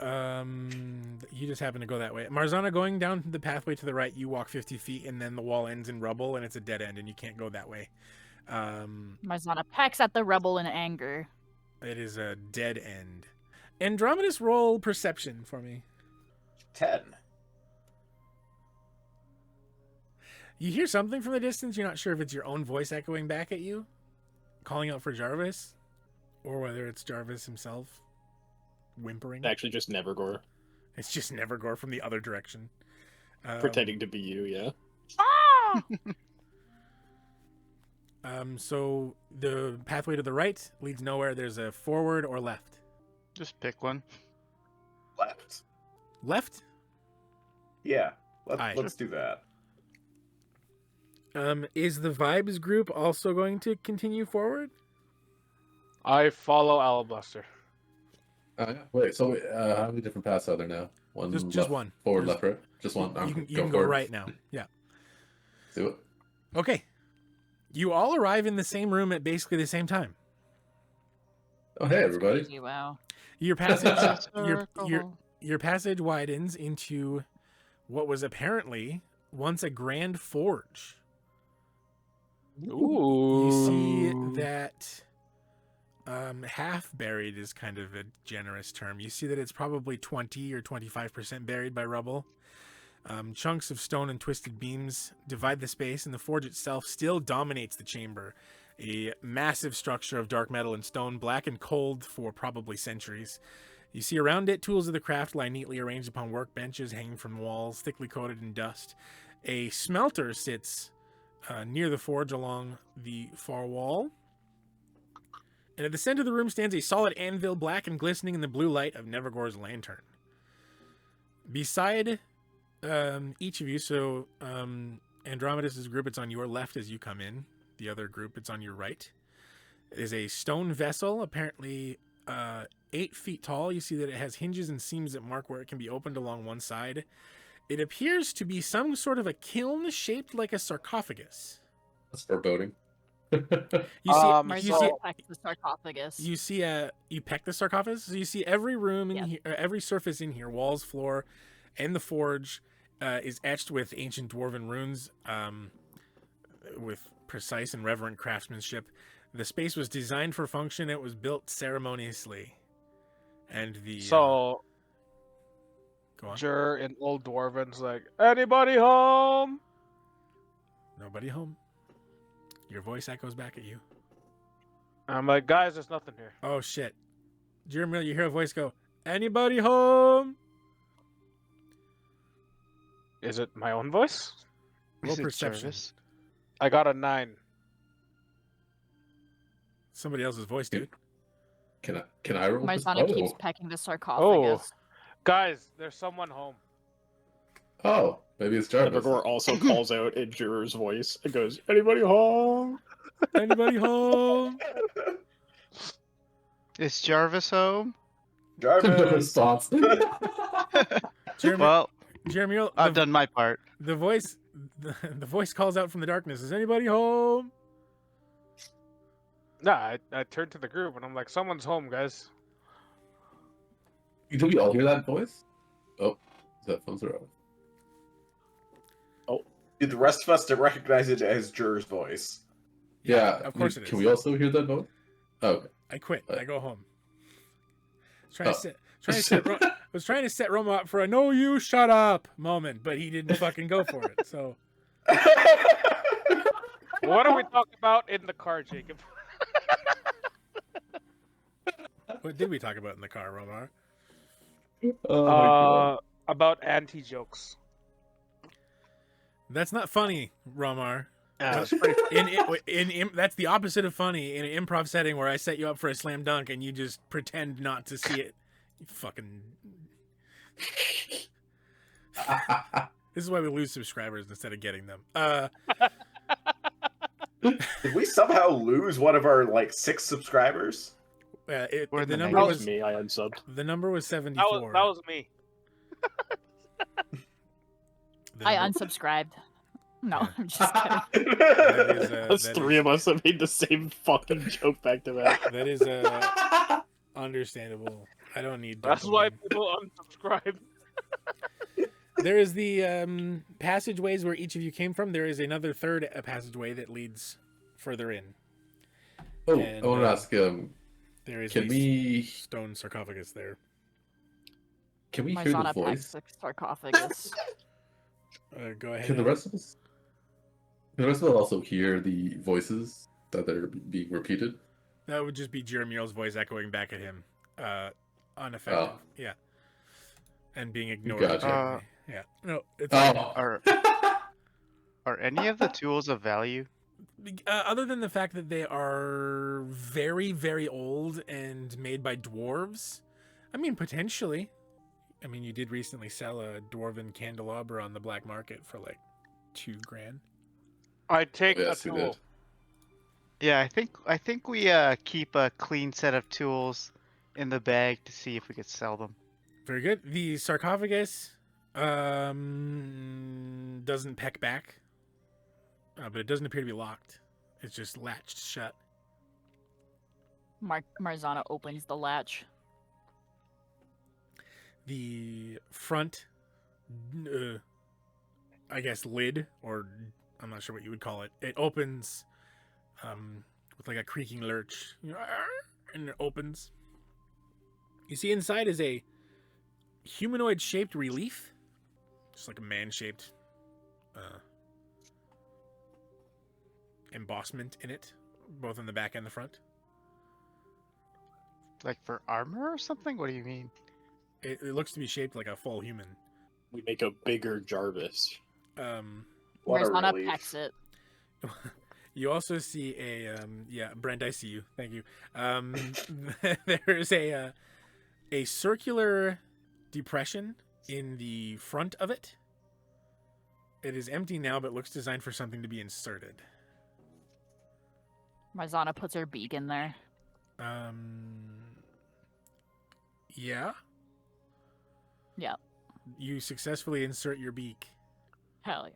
Speaker 1: You just happen to go that way. Marzana, going down the pathway to the right, you walk 50 feet, and then the wall ends in rubble, and it's a dead end, and you can't go that way.
Speaker 3: Marzana pecks at the rubble in anger.
Speaker 1: It is a dead end. Andromedus, roll perception for me.
Speaker 5: 10.
Speaker 1: You hear something from the distance. You're not sure if it's your own voice echoing back at you, calling out for Jarvis, or whether it's Jarvis himself whimpering.
Speaker 2: Actually, just Nevergore.
Speaker 1: It's just Nevergore from the other direction.
Speaker 2: Pretending to be you, yeah.
Speaker 1: So the pathway to the right leads nowhere. There's a forward or left.
Speaker 8: Just pick one.
Speaker 5: Left.
Speaker 1: Left?
Speaker 5: Yeah.
Speaker 1: Aye.
Speaker 5: Let's do that.
Speaker 1: Is the Vibes group also going to continue forward?
Speaker 6: I follow Alablaster.
Speaker 4: Wait, so how many different paths are there now? One
Speaker 1: Just
Speaker 4: left,
Speaker 1: one.
Speaker 4: Forward, left, right? Just one.
Speaker 1: You can go right now. Yeah.
Speaker 4: Do it.
Speaker 1: Okay. You all arrive in the same room at basically the same time.
Speaker 4: Oh, hey, everybody.
Speaker 3: Crazy, wow.
Speaker 1: Your passage, your passage widens into what was apparently once a grand forge. You see that half buried is kind of a generous term. You see that it's probably 20 or 25% buried by rubble. Chunks of stone and twisted beams divide the space, and the forge itself still dominates the chamber. A massive structure of dark metal and stone, black and cold for probably centuries. You see around it, tools of the craft lie neatly arranged upon workbenches hanging from walls, thickly coated in dust. A smelter sits near the forge along the far wall. And at the center of the room stands a solid anvil, black and glistening in the blue light of Nevergore's lantern. Beside each of you, so Andromedus' group, it's on your left as you come in. The other group, it's on your right. It is a stone vessel, apparently 8 feet tall. You see that it has hinges and seams that mark where it can be opened along one side. It appears to be some sort of a kiln shaped like a sarcophagus.
Speaker 4: That's foreboding.
Speaker 1: You see,
Speaker 3: Marzana pecks the sarcophagus.
Speaker 1: you peck the sarcophagus. So you see every room in here, every surface in here, walls, floor, and the forge is etched with ancient dwarven runes, with precise and reverent craftsmanship. The space was designed for function. It was built ceremoniously, and the
Speaker 6: So,
Speaker 1: go on.
Speaker 6: Juror in Old Dwarven's like, anybody home?
Speaker 1: Nobody home. Your voice echoes back at you.
Speaker 6: I'm like, guys, there's nothing here.
Speaker 1: Oh shit, Jeremy, you hear a voice go, "Anybody home?"
Speaker 6: Is it my own voice?
Speaker 1: Roll
Speaker 8: Is it
Speaker 1: perception.
Speaker 8: Jarvis?
Speaker 6: I got a 9.
Speaker 1: Somebody else's voice, dude.
Speaker 4: Can I roll?
Speaker 3: Marzana keeps pecking the sarcophagus.
Speaker 6: Guys, there's someone home.
Speaker 4: Oh, maybe it's Jarvis.
Speaker 2: Nevergore also calls out in Juror's voice and goes, "Anybody home?"
Speaker 1: Anybody home?
Speaker 8: Is Jarvis home?
Speaker 4: No
Speaker 5: Jarvis.
Speaker 4: response.
Speaker 1: Jeremy,
Speaker 8: Well,
Speaker 1: Jeremy,
Speaker 8: I've done my part.
Speaker 1: the voice. The voice calls out from the darkness. Is anybody home?
Speaker 6: Nah, I turned to the group and I'm like, someone's home, guys.
Speaker 4: Do we all hear that voice? Oh, his headphones are off.
Speaker 5: The rest of us to recognize it as Juror's voice.
Speaker 4: Yeah,
Speaker 1: of course it is.
Speaker 4: Can we also hear that voice? Oh, okay.
Speaker 1: I quit. I go home.
Speaker 4: Oh.
Speaker 1: Was trying to set Roma up for a "no, you shut up" moment, but he didn't fucking go for it. So
Speaker 6: What are we talking about in the car, Jacob?
Speaker 1: what did we talk about in the car, Romar?
Speaker 4: Oh my god.
Speaker 6: About anti-jokes.
Speaker 1: That's not funny, Romar.
Speaker 6: That's pretty
Speaker 1: That's the opposite of funny in an improv setting where I set you up for a slam dunk and you just pretend not to see it. You fucking. This is why we lose subscribers instead of getting them.
Speaker 5: Did we somehow lose one of our 6 subscribers?
Speaker 8: We're in
Speaker 1: the
Speaker 8: the
Speaker 1: number
Speaker 2: That
Speaker 1: was
Speaker 2: was me. I unsubbed.
Speaker 1: the number was
Speaker 6: that
Speaker 1: 74.
Speaker 6: was me.
Speaker 1: The
Speaker 3: I
Speaker 1: number-
Speaker 3: unsubscribed. No,
Speaker 1: Yeah.
Speaker 3: I'm just kidding.
Speaker 1: That is,
Speaker 2: Those
Speaker 1: that
Speaker 2: three
Speaker 1: is-
Speaker 2: of us have made the same fucking joke back to back.
Speaker 1: That is understandable. I don't need.
Speaker 6: That's why
Speaker 1: dopamine.
Speaker 6: people unsubscribe.
Speaker 1: There is the passageways where each of you came from. There is another third passageway that leads further in.
Speaker 4: Oh,
Speaker 1: And,
Speaker 4: I want to
Speaker 1: uh,
Speaker 4: ask.
Speaker 1: There is
Speaker 4: Can
Speaker 1: a
Speaker 4: we
Speaker 1: stone sarcophagus there.
Speaker 4: hear the
Speaker 3: Marzana pecks
Speaker 4: voice?
Speaker 3: the sarcophagus.
Speaker 1: Go ahead.
Speaker 4: Can the rest of us? Can the rest of us also hear the voices that are being repeated?
Speaker 1: That would just be Jeremy's voice echoing back at him, unaffected.
Speaker 4: Oh.
Speaker 1: Yeah, and being ignored.
Speaker 4: Gotcha.
Speaker 1: gently. Yeah. No, it's
Speaker 8: Are any of the tools of value?
Speaker 1: other than the fact that they are very, very old and made by dwarves. I mean, potentially. I mean, you did recently sell a dwarven candelabra on the black market for like $2,000.
Speaker 6: I take
Speaker 4: Yes,
Speaker 6: a
Speaker 4: we
Speaker 6: tool.
Speaker 4: did.
Speaker 8: Yeah, I think we keep a clean set of tools in the bag to see if we could sell them.
Speaker 1: Very good. The sarcophagus doesn't peck back, but it doesn't appear to be locked. It's just latched shut.
Speaker 3: Marzana opens the latch.
Speaker 1: The front, I guess, lid, or I'm not sure what you would call it, it opens with like a creaking lurch, and it opens. You see inside is a humanoid-shaped relief, just like a man-shaped embossment in it, both on the back and the front.
Speaker 8: Like for armor or something? What do you mean?
Speaker 1: It looks to be shaped like a full human.
Speaker 2: We make a bigger Jarvis.
Speaker 5: What a
Speaker 3: Marzana
Speaker 5: relief.
Speaker 3: pecks it.
Speaker 1: You also see a Brent, I see you. Thank you. There's a circular depression in the front of it. It is empty now, but looks designed for something to be inserted.
Speaker 3: Marzana puts her beak in there.
Speaker 1: Yeah.
Speaker 3: Yep.
Speaker 1: You successfully insert your beak.
Speaker 3: Hell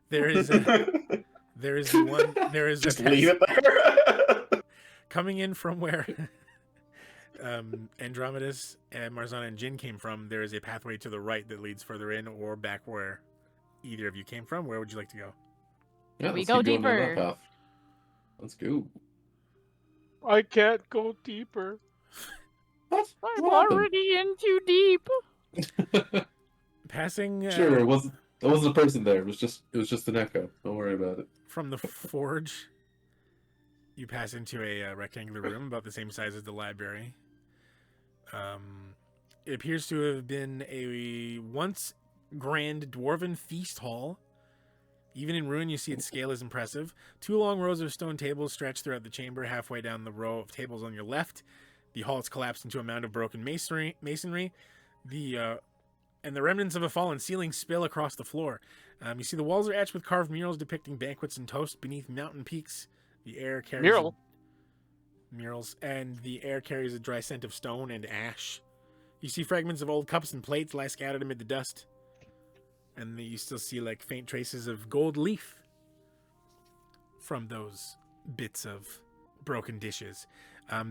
Speaker 1: There is
Speaker 5: Just leave it there.
Speaker 1: coming in from where Andromedus and Marzana and Jin came from. There is a pathway to the right that leads further in or back where either of you came from. Where would you like to go?
Speaker 4: Yeah,
Speaker 3: We
Speaker 4: let's
Speaker 3: go
Speaker 4: keep going down that
Speaker 3: deeper.
Speaker 4: path. Let's go.
Speaker 6: I can't go deeper.
Speaker 3: I'm
Speaker 4: What happened?
Speaker 3: already in too deep.
Speaker 1: Passing
Speaker 4: Sure, there wasn't a person there. It was just an echo. Don't worry about it.
Speaker 1: from the forge, you pass into a rectangular room about the same size as the library. It appears to have been a once grand dwarven feast hall. Even in ruin, you see its scale is impressive. 2 long rows of stone tables stretch throughout the chamber. Halfway down the row of tables on your left, the hall has collapsed into a mound of broken masonry. And the remnants of a fallen ceiling spill across the floor. You see the walls are etched with carved murals depicting banquets and toasts beneath mountain peaks. The air carries murals, and the air carries a dry scent of stone and ash. You see fragments of old cups and plates lie scattered amid the dust. And you still see like faint traces of gold leaf from those bits of broken dishes.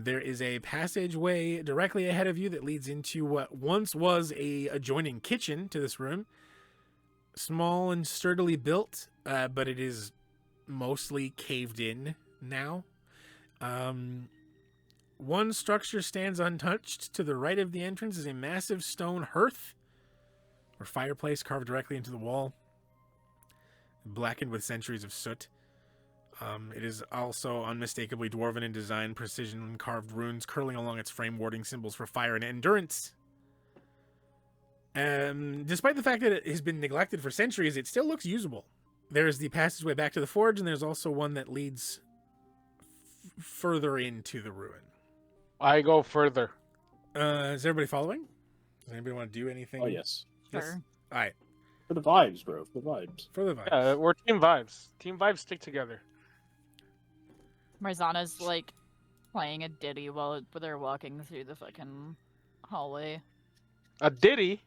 Speaker 1: There is a passageway directly ahead of you that leads into what once was a adjoining kitchen to this room. Small and sturdily built, but it is mostly caved in now. One structure stands untouched. To the right of the entrance is a massive stone hearth or fireplace carved directly into the wall, blackened with centuries of soot. It is also unmistakably dwarven in design, precision carved runes curling along its frame, warding symbols for fire and endurance. Despite the fact that it has been neglected for centuries, it still looks usable. There is the passageway back to the forge, and there's also one that leads further into the ruin.
Speaker 6: I go further.
Speaker 1: Is everybody following? Does anybody want to do anything?
Speaker 2: Oh yes.
Speaker 1: Yes.
Speaker 3: Sure.
Speaker 1: All right.
Speaker 2: For the vibes, bro. For the vibes.
Speaker 1: For the vibes.
Speaker 6: Yeah, we're team vibes. Team vibes stick together.
Speaker 3: Marzana's like playing a ditty while they're walking through the fucking hallway.
Speaker 6: A ditty.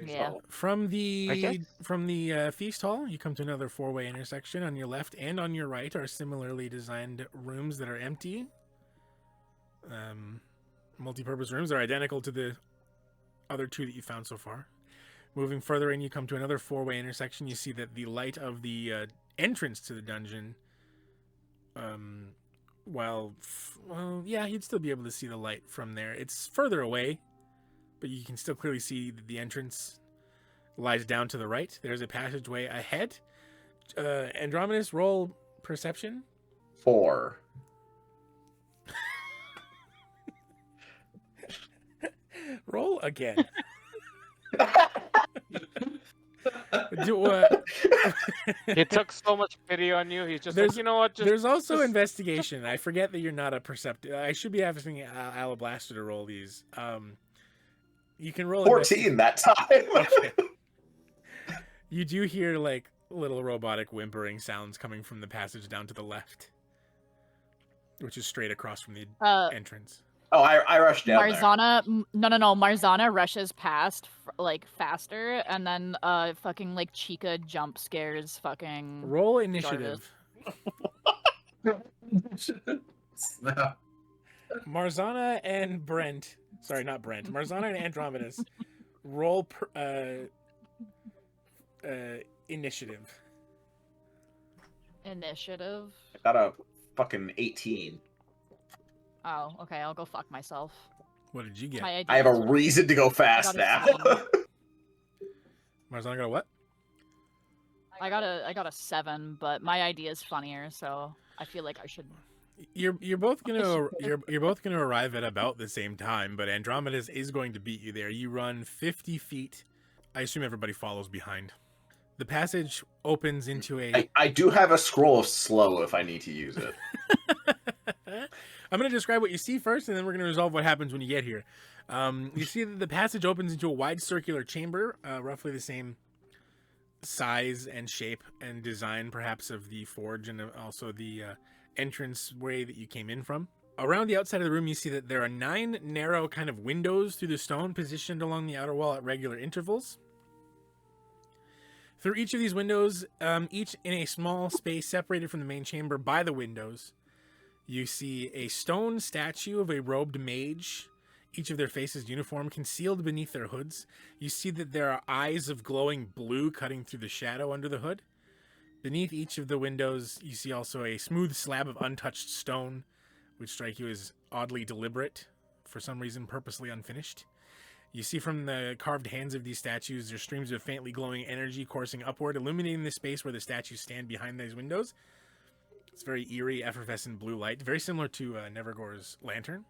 Speaker 3: Yeah.
Speaker 1: From
Speaker 8: Okay.
Speaker 1: the feast hall, you come to another 4-way intersection. On your left and on your right are similarly designed rooms that are empty. Multi-purpose rooms are identical to the other 2 that you found so far. Moving further in, you come to another 4-way intersection. You see that the light of the entrance to the dungeon, you'd still be able to see the light from there. It's further away, but you can still clearly see that the entrance lies down to the right. There's a passageway ahead. Andromedus, roll perception.
Speaker 5: 4.
Speaker 1: Roll again.
Speaker 6: He took so much pity on you. He's just
Speaker 1: There's-
Speaker 6: like, you know what? Just,
Speaker 1: There's also
Speaker 6: just-
Speaker 1: investigation. I forget that you're not a perceptive. I should be asking Alablaster to roll these. You can roll
Speaker 5: 14 that time.
Speaker 1: Okay. You do hear like little robotic whimpering sounds coming from the passage down to the left, which is straight across from the entrance.
Speaker 5: Oh, I rushed down there.
Speaker 3: Marzana, no. Marzana rushes past like faster, and then fucking like Chica jump scares fucking.
Speaker 1: Roll initiative.
Speaker 4: Snap.
Speaker 1: Marzana and Brent. Sorry, not Brent. Marzana and Andromedus. Roll initiative.
Speaker 3: Initiative.
Speaker 5: I got a fucking 18.
Speaker 3: Oh, okay. I'll go fuck myself.
Speaker 1: What did you get?
Speaker 3: My idea
Speaker 5: I have a
Speaker 3: is-
Speaker 5: reason to go fast
Speaker 3: I
Speaker 5: now.
Speaker 3: got a 7.
Speaker 1: Marzana got a what?
Speaker 3: I got a 7, but my idea is funnier, so I feel like I should.
Speaker 1: You're both gonna you're both gonna arrive at about the same time, but Andromedus is going to beat you there. You run 50 feet. I assume everybody follows behind. The passage opens into a.
Speaker 5: I do have a scroll of slow if I need to use it.
Speaker 1: I'm going to describe what you see first, and then we're going to resolve what happens when you get here. You see that the passage opens into a wide circular chamber, roughly the same size and shape and design, perhaps, of the forge and also the entrance way that you came in from. Around the outside of the room, you see that there are 9 narrow kind of windows through the stone positioned along the outer wall at regular intervals. Through each of these windows, each in a small space separated from the main chamber by the windows, you see a stone statue of a robed mage, each of their faces uniform, concealed beneath their hoods. You see that there are eyes of glowing blue cutting through the shadow under the hood. Beneath each of the windows, you see also a smooth slab of untouched stone, which strike you as oddly deliberate, for some reason purposely unfinished. You see from the carved hands of these statues, there's streams of faintly glowing energy coursing upward, illuminating the space where the statues stand behind these windows. It's very eerie, effervescent blue light, very similar to Nevergore's lantern.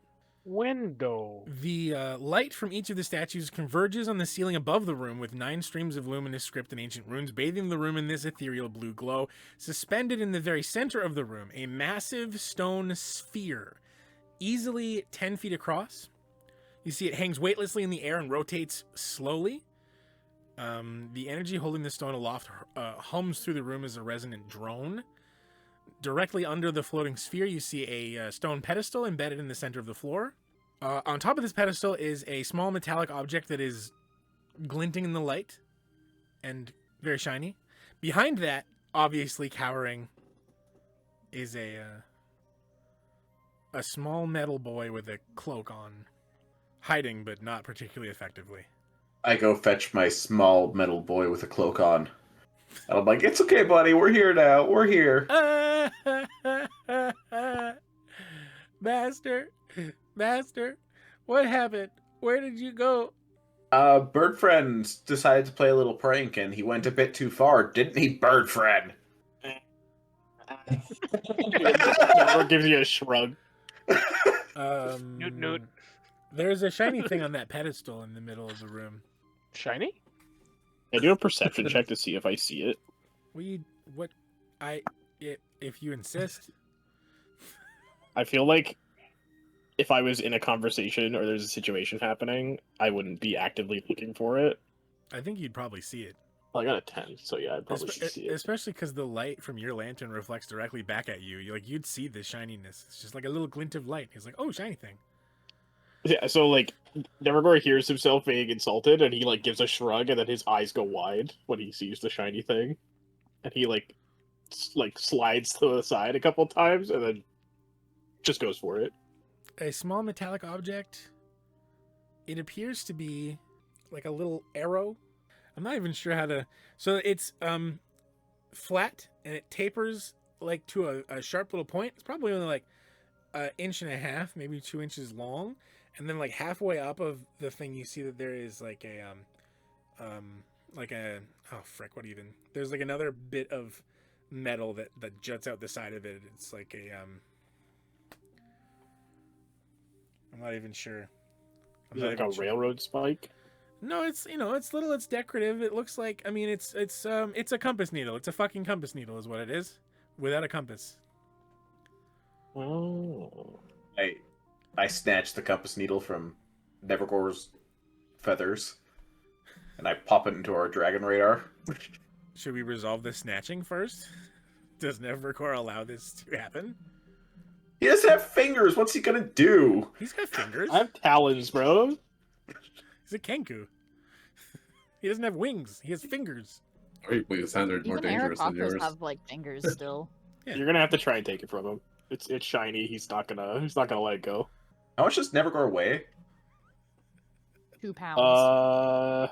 Speaker 6: Window.
Speaker 1: The light from each of the statues converges on the ceiling above the room with 9 streams of luminous script and ancient runes bathing the room in this ethereal blue glow. Suspended in the very center of the room, a massive stone sphere, easily 10 feet across. You see it hangs weightlessly in the air and rotates slowly. The energy holding the stone aloft hums through the room as a resonant drone. Directly under the floating sphere, you see a stone pedestal embedded in the center of the floor. On top of this pedestal is a small metallic object that is glinting in the light and very shiny. Behind that, obviously cowering, is a small metal boy with a cloak on. Hiding, but not particularly effectively.
Speaker 5: I go fetch my small metal boy with a cloak on. And I'm like, it's okay, buddy. We're here now. We're here.
Speaker 1: Master, what happened? Where did you go?
Speaker 5: Bird Friend decided to play a little prank, and he went a bit too far, didn't he, Bird Friend?
Speaker 2: Or gives you a shrug.
Speaker 6: Newt newt.
Speaker 1: There's a shiny thing on that pedestal in the middle of the room.
Speaker 6: Shiny?
Speaker 2: I do a perception check to see if I see it.
Speaker 1: If you insist.
Speaker 2: I feel like if I was in a conversation or there's a situation happening, I wouldn't be actively looking for it.
Speaker 1: I think you'd probably see it.
Speaker 2: Well, I got a 10, so yeah, I probably should see it.
Speaker 1: Especially because the light from your lantern reflects directly back at you. You'd see the shininess. It's just like a little glint of light. He's like, oh, shiny thing.
Speaker 2: Yeah, so like Nevergore hears himself being insulted, and he like gives a shrug, and then his eyes go wide when he sees the shiny thing, and he like slides to the side a couple times, and then just goes for it.
Speaker 1: A small metallic object. It appears to be like a little arrow. I'm not even sure how to. So it's flat, and it tapers like to a sharp little point. It's probably only like an inch and a half, maybe 2 inches long. And then like halfway up of the thing, you see that there is like a what even? There's like another bit of metal that juts out the side of it. It's like a I'm not even sure.
Speaker 2: Is it like a railroad spike?
Speaker 1: No, it's it's little, it's decorative. It looks like, I mean, it's a compass needle. It's a fucking compass needle is what it is, without a compass.
Speaker 2: Oh.
Speaker 5: I snatch the compass needle from Nevergore's feathers, and I pop it into our dragon radar.
Speaker 1: Should we resolve the snatching first? Does Nevergore allow this to happen?
Speaker 5: He doesn't have fingers. What's he gonna do?
Speaker 1: He's got fingers.
Speaker 2: I have talons, bro.
Speaker 1: He's a Kenku. He doesn't have wings. He has fingers.
Speaker 4: Wait, his hands are more
Speaker 3: Even
Speaker 4: dangerous than
Speaker 3: Aarakocras
Speaker 4: yours.
Speaker 3: have like fingers still.
Speaker 1: Yeah.
Speaker 2: You're gonna have to try and take it from him. It's shiny. He's not gonna let it go.
Speaker 5: How much does Nevergore weigh?
Speaker 3: 2 pounds.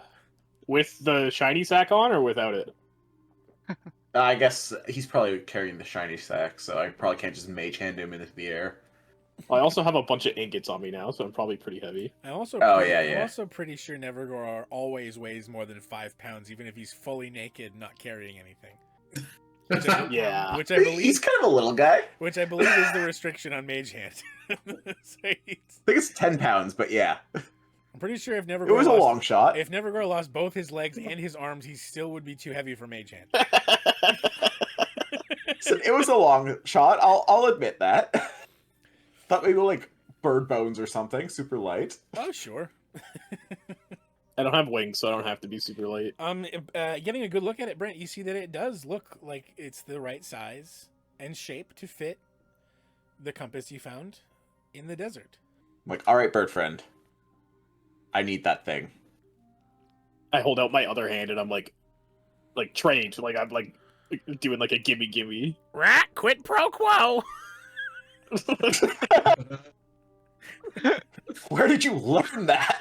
Speaker 2: With the shiny sack on or without it?
Speaker 5: I guess he's probably carrying the shiny sack, so I probably can't just mage hand him into the air.
Speaker 2: I also have a bunch of ingots on me now, so I'm probably pretty heavy.
Speaker 1: I'm also
Speaker 5: Oh,
Speaker 1: pretty,
Speaker 5: yeah,
Speaker 1: I'm
Speaker 5: yeah.
Speaker 1: also pretty sure Nevergore always weighs more than 5 pounds, even if he's fully naked, not carrying anything.
Speaker 2: Yeah.
Speaker 1: Which I
Speaker 5: He's
Speaker 1: believe,
Speaker 5: kind of a little guy.
Speaker 1: which I believe is the restriction on Mage Hand. So
Speaker 5: I think it's 10 pounds, but yeah.
Speaker 1: I'm pretty sure if Nevergore
Speaker 5: It was a
Speaker 1: lost,
Speaker 5: long shot.
Speaker 1: if Nevergore lost both his legs and his arms, he still would be too heavy for Mage Hand.
Speaker 5: So it was a long shot. I'll admit that. Thought maybe like bird bones or something, super light.
Speaker 1: Oh, sure.
Speaker 2: I don't have wings, so I don't have to be super light.
Speaker 1: Getting a good look at it, Brent, you see that it does look like it's the right size and shape to fit the compass you found in the desert.
Speaker 5: I'm like, all right, bird friend. I need that thing.
Speaker 2: I hold out my other hand and I'm like trained, like I'm like doing like a gimme.
Speaker 1: Right, quid pro quo.
Speaker 5: Where did you learn that?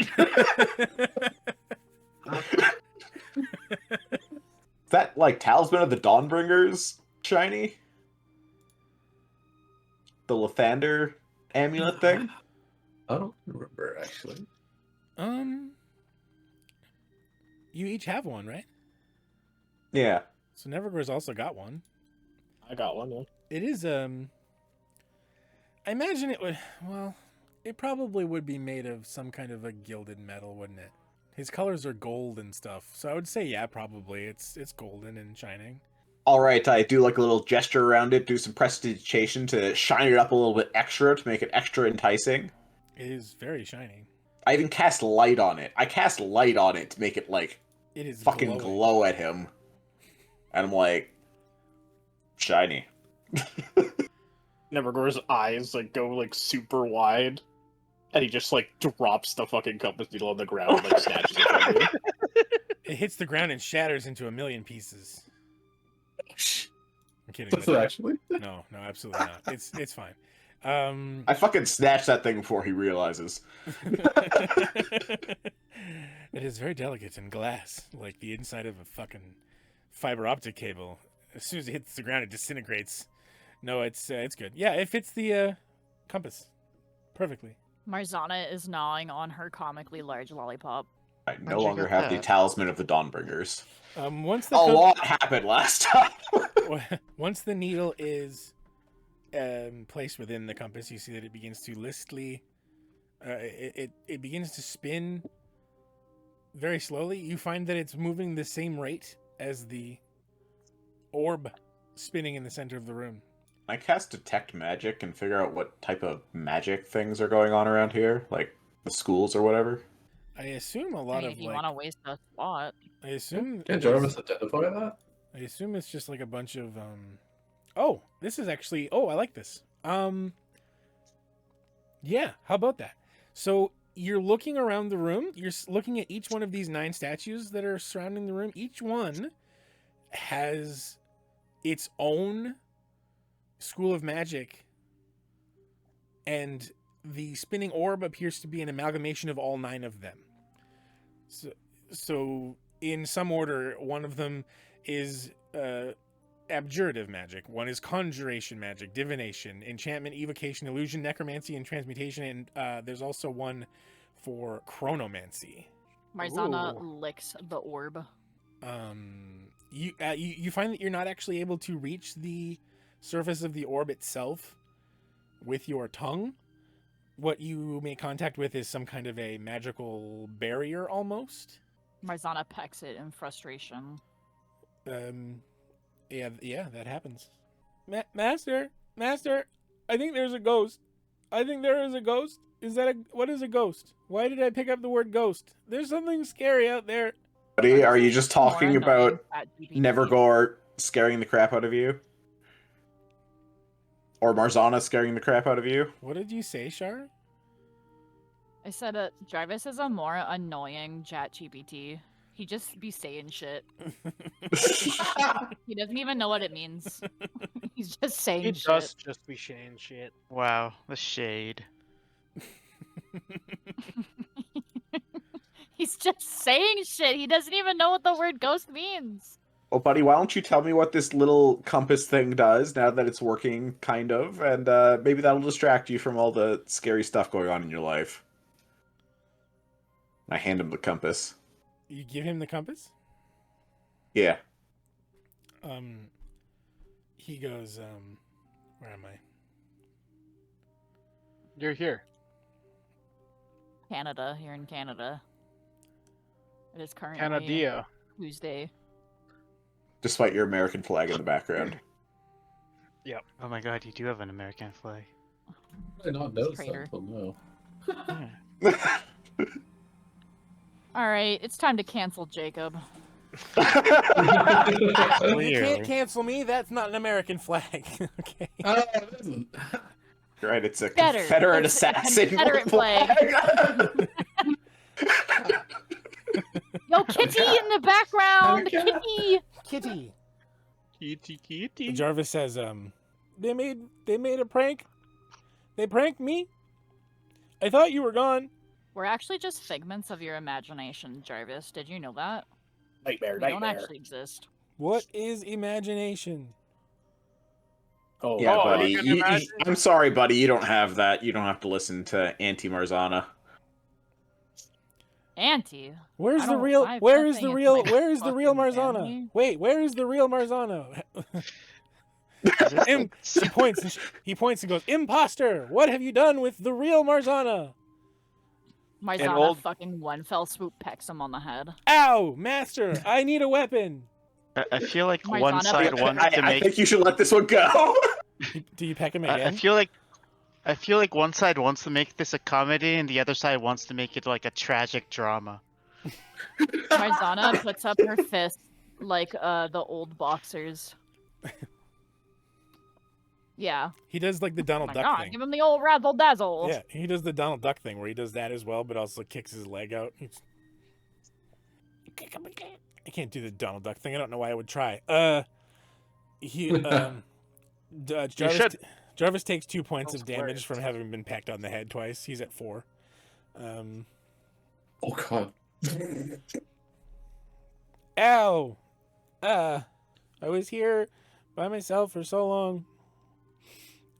Speaker 5: Is that like Talisman of the Dawnbringers shiny? The Lathander amulet thing?
Speaker 4: I don't remember actually.
Speaker 1: You each have one, right?
Speaker 5: Yeah.
Speaker 1: So Nevergore's also got one.
Speaker 2: I got one. Yeah.
Speaker 1: It is I imagine it would, well, it probably would be made of some kind of a gilded metal, wouldn't it? His colors are gold and stuff, so I would say yeah, probably it's golden and shining.
Speaker 5: Alright, I do like a little gesture around it, do some prestidigitation to shine it up a little bit extra to make it extra enticing.
Speaker 1: It is very shiny.
Speaker 5: I even cast light on it. I cast light on it to make it like
Speaker 1: It is
Speaker 5: fucking
Speaker 1: glowing.
Speaker 5: glow at him. And I'm like, shiny.
Speaker 2: Nevergore's eyes like go like super wide, and he just like drops the fucking compass needle on the ground and like snatches it from me.
Speaker 1: It hits the ground and shatters into a million pieces. I'm kidding.
Speaker 4: So actually,
Speaker 1: No, absolutely not. It's fine.
Speaker 5: I fucking snatched that thing before he realizes.
Speaker 1: It is very delicate and glass, like the inside of a fucking fiber optic cable. As soon as it hits the ground, it disintegrates. No, it's good. Yeah, it fits the compass perfectly.
Speaker 3: Marzana is gnawing on her comically large lollipop.
Speaker 5: I
Speaker 8: Where'd
Speaker 5: no
Speaker 8: you
Speaker 5: longer
Speaker 8: get
Speaker 5: have the
Speaker 8: that?
Speaker 5: Talisman of the Dawnbringers.
Speaker 1: Once
Speaker 5: A
Speaker 1: the
Speaker 5: lot happened last time.
Speaker 1: once the needle is placed within the compass, you see that it begins to listly. It begins to spin very slowly. You find that it's moving the same rate as the orb spinning in the center of the room.
Speaker 5: I cast Detect Magic and figure out what type of magic things are going on around here, like the schools or whatever.
Speaker 1: I assume a lot
Speaker 3: I mean,
Speaker 1: of
Speaker 3: if you
Speaker 1: like.
Speaker 3: want to waste a spot.
Speaker 1: I assume.
Speaker 4: can Jarvis identify that?
Speaker 1: I assume it's just like a bunch of Oh, this is actually. Oh, I like this. Yeah, how about that? So you're looking around the room. You're looking at each one of these 9 statues that are surrounding the room. Each one has its own school of magic, and the spinning orb appears to be an amalgamation of all 9 of them. So in some order, one of them is abjurative magic, one is conjuration magic, divination, enchantment, evocation, illusion, necromancy, and transmutation, and there's also one for chronomancy.
Speaker 3: Marzana
Speaker 2: Ooh.
Speaker 3: licks the orb.
Speaker 1: You find that you're not actually able to reach the surface of the orb itself with your tongue. What you make contact with is some kind of a magical barrier almost.
Speaker 3: Marzana pecks it in frustration.
Speaker 1: Yeah, that happens. Master, I think there's a ghost. I think there is a ghost. What is a ghost? Why did I pick up the word ghost? There's something scary out there.
Speaker 5: Buddy, are you just
Speaker 3: More
Speaker 5: talking
Speaker 3: annoying
Speaker 5: about
Speaker 3: at GPT.
Speaker 5: Nevergore scaring the crap out of you? Or Marzana scaring the crap out of you?
Speaker 1: What did you say, Char?
Speaker 3: I said Jarvis is a more annoying chat GPT. He just be saying shit. He doesn't even know what it means. He's just saying
Speaker 6: He
Speaker 3: shit.
Speaker 6: does just be saying shit.
Speaker 8: Wow, the shade.
Speaker 3: He's just saying shit. He doesn't even know what the word ghost means.
Speaker 5: Well, buddy, why don't you tell me what this little compass thing does now that it's working, kind of, and maybe that'll distract you from all the scary stuff going on in your life. I hand him the compass.
Speaker 1: You give him the compass?
Speaker 5: Yeah.
Speaker 1: He goes, where am I?
Speaker 6: You're here.
Speaker 3: Canada, here in Canada. It is currently
Speaker 6: Canada.
Speaker 3: Tuesday.
Speaker 5: Despite your American flag in the background.
Speaker 8: Oh my god, you do have an American flag.
Speaker 4: I did not notice
Speaker 3: Traitor.
Speaker 4: that until now.
Speaker 3: All right, it's time to cancel Jacob.
Speaker 1: You
Speaker 8: Clearly.
Speaker 1: can't cancel me. That's not an American flag. Okay.
Speaker 5: Right, it's a
Speaker 3: Better.
Speaker 5: Confederate
Speaker 3: It's a
Speaker 5: assassin
Speaker 3: Confederate
Speaker 5: flag.
Speaker 3: Yo, Kitty in the background! Kitty!
Speaker 1: Kitty.
Speaker 6: Kitty.
Speaker 1: Jarvis says, they made a prank. They pranked me. I thought you were gone.
Speaker 3: We're actually just figments of your imagination, Jarvis. Did you know that?
Speaker 2: Nightmare,
Speaker 3: We don't
Speaker 2: nightmare.
Speaker 3: actually exist.
Speaker 1: What is imagination?
Speaker 2: Oh,
Speaker 5: Yeah,
Speaker 6: Oh,
Speaker 5: buddy.
Speaker 6: you can imagine-
Speaker 5: I'm sorry, buddy. You don't have that. You don't have to listen to Marzana.
Speaker 3: Auntie.
Speaker 1: Where's
Speaker 3: I
Speaker 1: the
Speaker 3: don't-
Speaker 1: real?
Speaker 3: I've
Speaker 1: Where is
Speaker 3: nothing
Speaker 1: the
Speaker 3: in
Speaker 1: real?
Speaker 3: my
Speaker 1: Where is the real
Speaker 3: fucking
Speaker 1: Marzana?
Speaker 3: family.
Speaker 1: Wait, where is the real Marzana?
Speaker 8: Is this
Speaker 1: Im- he points. And he points and goes, "Imposter! What have you done with the real Marzana?"
Speaker 3: Marzana
Speaker 6: old-
Speaker 3: fucking one fell swoop pecks him on the head.
Speaker 1: Ow, master! I need a weapon.
Speaker 8: I feel like
Speaker 3: Marzana
Speaker 8: one side
Speaker 3: put-
Speaker 8: wants to
Speaker 5: I
Speaker 8: make.
Speaker 5: think you should let this one go.
Speaker 1: Do you peck him
Speaker 8: I
Speaker 1: again?
Speaker 8: I feel like one side wants to make this a comedy and the other side wants to make it like a tragic drama.
Speaker 3: Marzana puts up her fist like the old boxers. Yeah.
Speaker 1: He does like the
Speaker 3: Oh
Speaker 1: Donald
Speaker 3: my
Speaker 1: Duck
Speaker 3: god,
Speaker 1: thing.
Speaker 3: give him the old razzle dazzle.
Speaker 1: Yeah, he does the Donald Duck thing where he does that as well, but also kicks his leg out. I can't do the Donald Duck thing. I don't know why I would try.
Speaker 6: should.
Speaker 1: Jarvis takes 2 points
Speaker 6: Sounds
Speaker 1: of damage
Speaker 6: hilarious.
Speaker 1: from having been pecked on the head twice. He's at 4.
Speaker 4: Oh god.
Speaker 1: Ow! I was here by myself for so long.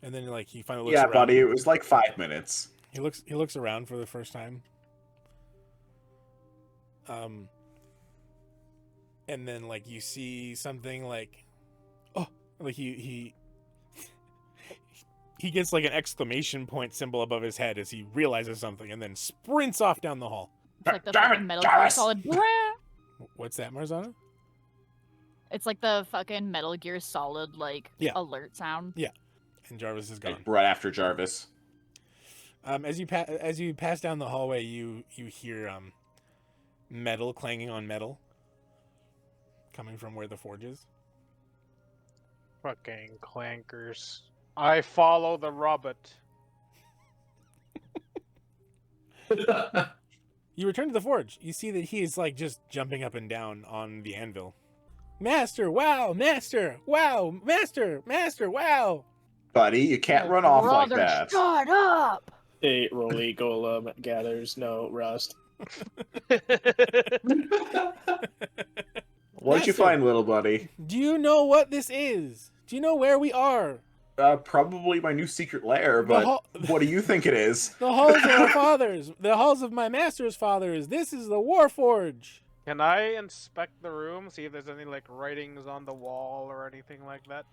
Speaker 1: And then like he finally looks
Speaker 5: Yeah,
Speaker 1: around.
Speaker 5: buddy. It was like 5 minutes.
Speaker 1: He looks around for the first time. And then like you see something like, oh, like he gets like an exclamation point symbol above his head as he realizes something, and then sprints off down the hall.
Speaker 3: It's like the
Speaker 5: Jarvis,
Speaker 3: fucking Metal Gear
Speaker 5: Jarvis!
Speaker 3: Solid.
Speaker 1: What's that, Marzana?
Speaker 3: It's like the fucking Metal Gear Solid like
Speaker 1: Yeah.
Speaker 3: alert sound.
Speaker 1: And Jarvis is gone.
Speaker 5: Right after Jarvis.
Speaker 1: As you pass down the hallway, you hear metal clanging on metal coming from where the forge is.
Speaker 6: Fucking clankers. I follow the Robert.
Speaker 1: You return to the forge. You see that he is like just jumping up and down on the anvil. Master, wow, master, wow, master, master, wow.
Speaker 5: Buddy, you can't run off like
Speaker 3: Brother,
Speaker 5: that.
Speaker 3: shut up!
Speaker 2: A roly golem gathers no rust.
Speaker 5: What did you
Speaker 1: Master.
Speaker 5: find, little buddy?
Speaker 1: Do you know what this is? Do you know where we are?
Speaker 5: Probably my new secret lair,
Speaker 1: The
Speaker 5: but
Speaker 1: hall-
Speaker 5: what do you think it is?
Speaker 1: The halls of our fathers. The halls of my master's fathers. This is the Warforge.
Speaker 6: Can I inspect the room, see if there's any like writings on the wall or anything like that?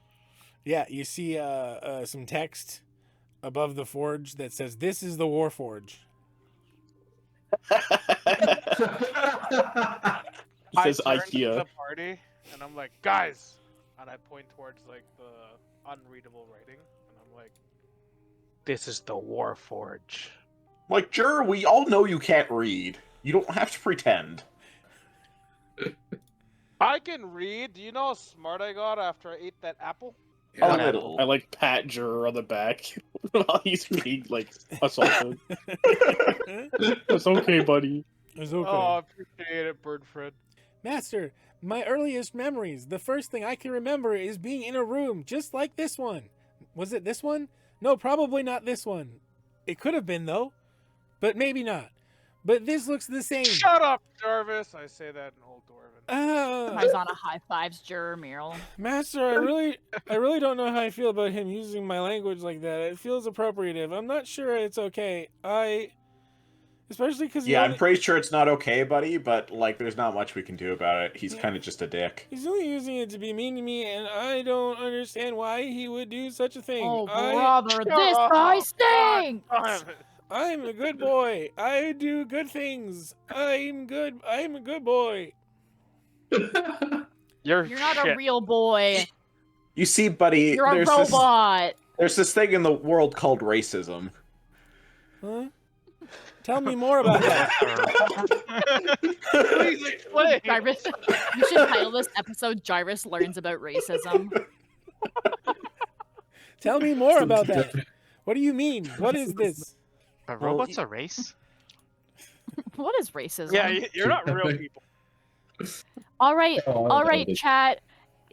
Speaker 1: Yeah, you see some text above the forge that says, "This is the Warforge."
Speaker 2: It says
Speaker 6: I turn to
Speaker 2: IKEA.
Speaker 6: the party and I'm like, guys, and I point towards like the unreadable writing, and I'm like, this is the Warforge.
Speaker 5: Like, Juror, we all know you can't read. You don't have to pretend.
Speaker 6: I can read. Do you know how smart I got after I ate that apple?
Speaker 5: A
Speaker 4: Yeah.
Speaker 5: little.
Speaker 2: I like pat Juror on the back while he's being like assaulted. It's okay, buddy.
Speaker 1: It's okay.
Speaker 6: Oh, I appreciate it, bird friend.
Speaker 1: Master, my earliest memories, the first thing I can remember is being in a room just like this one. Was it this one? No, probably not this one. It could have been, though. But maybe not. But this looks the same.
Speaker 6: Shut up, Jarvis. I say that in Old Dwarven.
Speaker 3: Marzana high fives Juror Mural.
Speaker 1: Master, I really don't know how I feel about him using my language like that. It feels appropriative. I'm not sure it's okay. Especially because
Speaker 5: I'm pretty sure it's not okay, buddy. But like, there's not much we can do about it. He's kind of just a dick.
Speaker 1: He's only using it to be mean to me, and I don't understand why he would do such a thing.
Speaker 3: Oh, brother, this guy stinks!
Speaker 1: I'm a good boy. I do good things. I'm good. I'm a good boy.
Speaker 6: You're
Speaker 3: not a real boy.
Speaker 5: You see, buddy,
Speaker 3: You're a robot.
Speaker 5: There's this thing in the world called racism.
Speaker 1: Huh? Tell me more about that.
Speaker 6: Please explain.
Speaker 3: Jarvis, you should title this episode "Jarvis Learns About Racism."
Speaker 1: Tell me more about that. What do you mean? What is this?
Speaker 8: Are robots a race?
Speaker 3: What is racism?
Speaker 6: Yeah, you're not real people.
Speaker 3: All right, chat.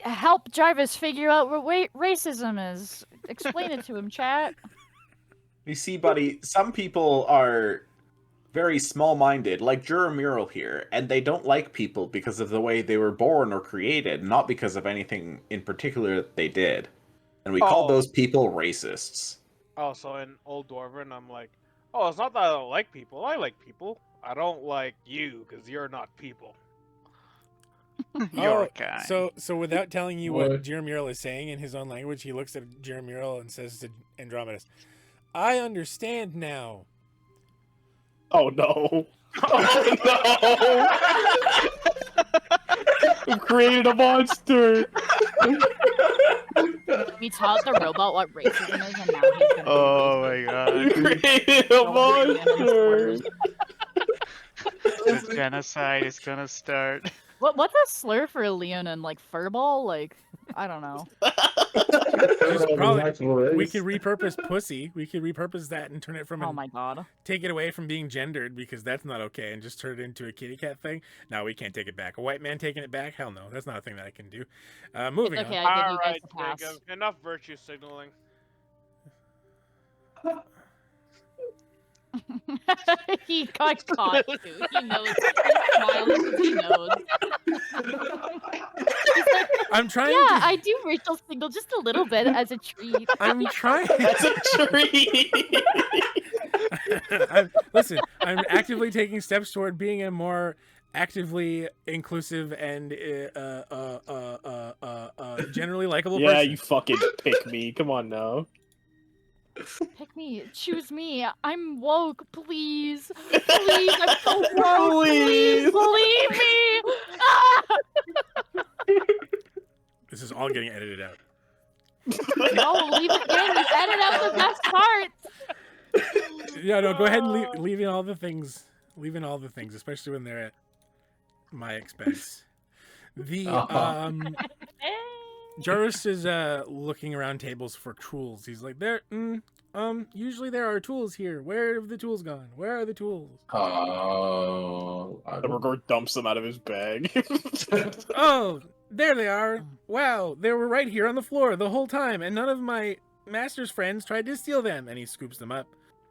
Speaker 3: Help Jarvis figure out what racism is. Explain it to him, chat.
Speaker 5: You see, buddy, some people are very small-minded, like Juror Mural here, and they don't like people because of the way they were born or created, not because of anything in particular that they did. And we call those people racists.
Speaker 6: Oh, so in Old Dwarven, I'm like, oh, it's not that I don't like people. I like people. I don't like you because you're not people.
Speaker 8: You're a guy.
Speaker 1: So without telling you what Juror Mural is saying in his own language, he looks at Juror Mural and says to Andromedus, "I understand now."
Speaker 2: Oh no! Oh no! We've created a monster.
Speaker 3: We taught the robot what racism is, and now he's gonna.
Speaker 8: Oh my god.
Speaker 2: We created a monster.
Speaker 8: The genocide is gonna start.
Speaker 3: What's a slur for Leonin? Like furball? Like I don't know.
Speaker 1: We could repurpose pussy. We could repurpose that and turn it from.
Speaker 3: Oh my god.
Speaker 1: Take it away from being gendered because that's not okay, and just turn it into a kitty cat thing. No, we can't take it back. A white man taking it back? Hell no. That's not a thing that I can do. Moving
Speaker 3: It's okay,
Speaker 1: on.
Speaker 3: I give
Speaker 6: All
Speaker 3: you guys
Speaker 6: right,
Speaker 3: a pass.
Speaker 6: Jacob. Enough virtue signaling.
Speaker 3: He got caught too. He knows. He's smiling because he knows.
Speaker 1: I'm trying.
Speaker 3: Yeah, I do racial signal just a little bit as a treat.
Speaker 1: I'm trying.
Speaker 2: That's a tree.
Speaker 1: Listen, I'm actively taking steps toward being a more actively inclusive and generally likable
Speaker 2: Yeah,
Speaker 1: person.
Speaker 2: you fucking pick me. Come on now.
Speaker 3: Pick me, choose me. I'm woke, please. Please, I'm so woke. Please, believe me. Ah!
Speaker 1: This is all getting edited out.
Speaker 3: No, leave it in. Edit out the best parts.
Speaker 1: Yeah, no, go ahead and leave in all the things. Leave in all the things, especially when they're at my expense. The Jarvis is looking around tables for tools. He's like, usually there are tools here. Where have the tools gone? Where are the tools?
Speaker 2: Nevergore dumps them out of his bag.
Speaker 1: Oh, there they are. Wow, they were right here on the floor the whole time, and none of my master's friends tried to steal them. And he scoops them up.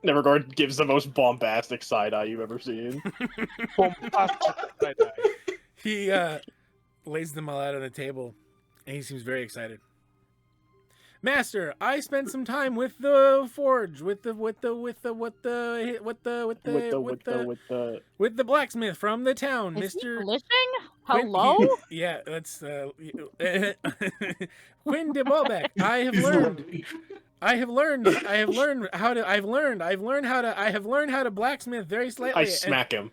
Speaker 2: Nevergore gives the most bombastic side eye you've ever seen.
Speaker 1: He lays them all out on the table, and he seems very excited. Master, I spent some time with the forge, with the blacksmith from the town,
Speaker 3: Is he
Speaker 1: Mr.
Speaker 3: glitching? Hello?
Speaker 1: Yeah, that's Quinn de Bolbeck. I've learned how to blacksmith very slightly.
Speaker 2: I smack him.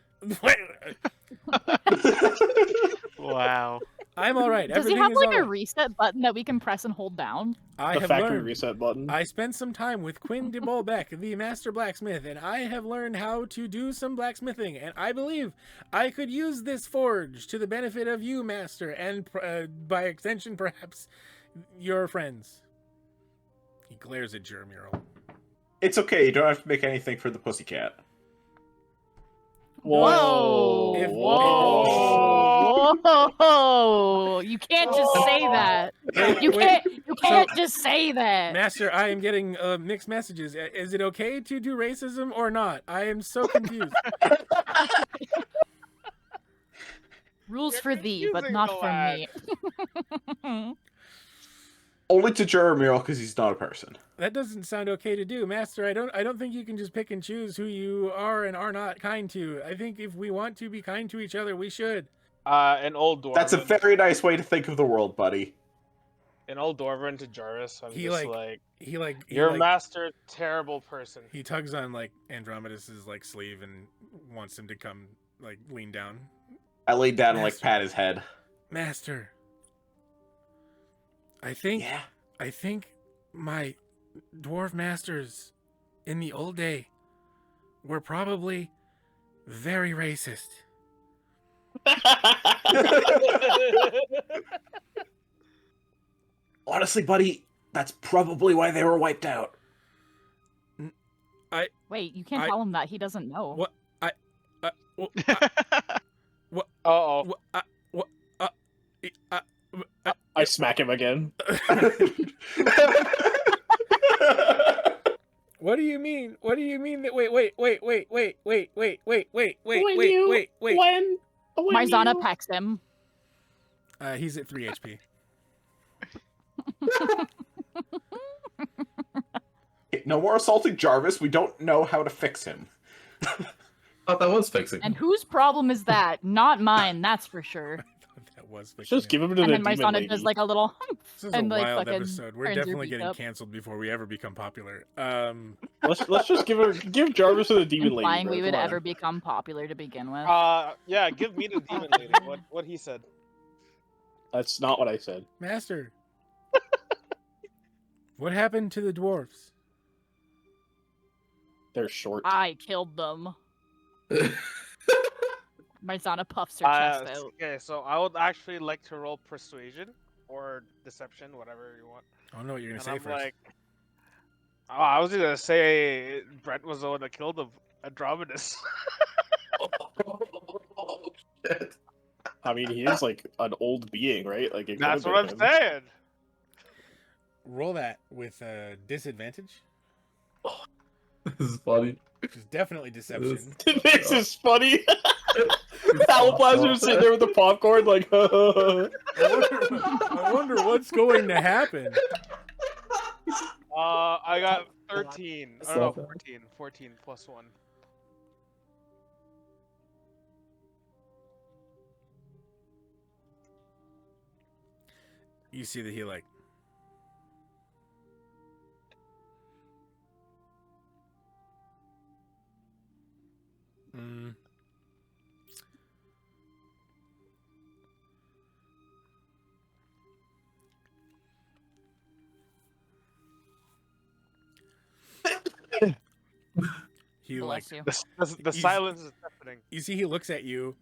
Speaker 8: Wow.
Speaker 1: I'm all right.
Speaker 3: Does he
Speaker 1: Everything
Speaker 3: have
Speaker 1: is
Speaker 3: like
Speaker 1: all
Speaker 3: a
Speaker 1: right.
Speaker 3: reset button that we can press and hold down?
Speaker 1: I
Speaker 2: The
Speaker 1: have
Speaker 2: factory
Speaker 1: learned.
Speaker 2: reset button.
Speaker 1: I spent some time with Quinn de Bolbeck, the master blacksmith, and I have learned how to do some blacksmithing, and I believe I could use this forge to the benefit of you, master, and by extension, perhaps, your friends. He glares at Juror Mural.
Speaker 5: It's okay, you don't have to make anything for the pussycat.
Speaker 2: Whoa!
Speaker 1: If-
Speaker 3: Whoa! Whoa! You can't just say that. You can't just say that.
Speaker 1: Master, I am getting mixed messages. Is it okay to do racism or not? I am so confused.
Speaker 3: Rules for
Speaker 6: You're
Speaker 3: thee, but
Speaker 6: confusing
Speaker 3: not
Speaker 6: the
Speaker 3: for
Speaker 6: lad.
Speaker 3: me.
Speaker 5: Only to Juror Mural because he's not a person.
Speaker 1: That doesn't sound okay to do, Master. I don't think you can just pick and choose who you are and are not kind to. I think if we want to be kind to each other, we should.
Speaker 6: An old dwarven.
Speaker 5: That's a very nice way to think of the world, buddy.
Speaker 6: An old dwarven to Jarvis. I'm
Speaker 1: He,
Speaker 6: just
Speaker 1: like-
Speaker 6: like,
Speaker 1: He
Speaker 6: your
Speaker 1: like,
Speaker 6: master, terrible person.
Speaker 1: he tugs on like Andromedus's like sleeve and wants him to come like lean down.
Speaker 5: I laid down and like
Speaker 1: Master.
Speaker 5: pat his head.
Speaker 1: Master, I think
Speaker 5: Yeah.
Speaker 1: I think my dwarf masters in the old day were probably very racist.
Speaker 5: Honestly, buddy, that's probably why they were wiped out.
Speaker 3: Wait, you can't
Speaker 1: I-
Speaker 3: tell him that. He doesn't know.
Speaker 1: What? Well,
Speaker 6: Uh-oh.
Speaker 2: I smack him again.
Speaker 1: What do you mean? What do you mean that? Wait.
Speaker 2: When
Speaker 3: Marzana
Speaker 2: you...
Speaker 3: pecks him.
Speaker 1: He's at 3 HP.
Speaker 5: No more assaulting Jarvis. We don't know how to fix him.
Speaker 4: thought that was fixing.
Speaker 3: And whose problem is that? Not mine, that's for sure.
Speaker 1: That was
Speaker 2: Just give him to
Speaker 3: And
Speaker 2: the
Speaker 3: then
Speaker 2: demon
Speaker 3: Marzana
Speaker 2: lady.
Speaker 3: does like a little humph.
Speaker 1: This is
Speaker 3: And,
Speaker 1: a
Speaker 3: like,
Speaker 1: wild
Speaker 3: fucking
Speaker 1: episode. We're
Speaker 3: turns your
Speaker 1: definitely
Speaker 3: beak
Speaker 1: getting
Speaker 3: up.
Speaker 1: canceled before we ever become popular.
Speaker 2: Let's just give Jarvis to the demon lady.
Speaker 3: Implying
Speaker 2: bro.
Speaker 3: we would
Speaker 2: Come on.
Speaker 3: ever become popular to begin with.
Speaker 6: Yeah, give me the demon lady. What he said.
Speaker 2: That's not what I said.
Speaker 1: Master, what happened to the dwarves?
Speaker 2: They're short.
Speaker 3: I killed them. Marzana puffs her chest out.
Speaker 6: Okay, so I would actually like to roll persuasion or deception, whatever you want.
Speaker 1: I don't know what you're gonna
Speaker 6: And
Speaker 1: say
Speaker 6: I'm
Speaker 1: first.
Speaker 6: like, oh, I was gonna say Brent was the one that killed him, Andromedus.
Speaker 4: Shit.
Speaker 2: I mean, he is like an old being, right? Like it
Speaker 6: That's
Speaker 2: could've
Speaker 6: what I'm
Speaker 2: been him.
Speaker 6: saying.
Speaker 1: Roll that with disadvantage.
Speaker 4: This is funny.
Speaker 1: Which is definitely deception.
Speaker 2: This is funny. Alablaster was sitting there with the popcorn, like.
Speaker 1: I wonder what's going to happen.
Speaker 6: I got 13. I don't know,
Speaker 4: Stop that.
Speaker 6: 14. 14 plus 1.
Speaker 1: You see that he like he like
Speaker 3: Bless you.
Speaker 6: The
Speaker 1: You-
Speaker 6: silence is deafening.
Speaker 1: you see he looks at you.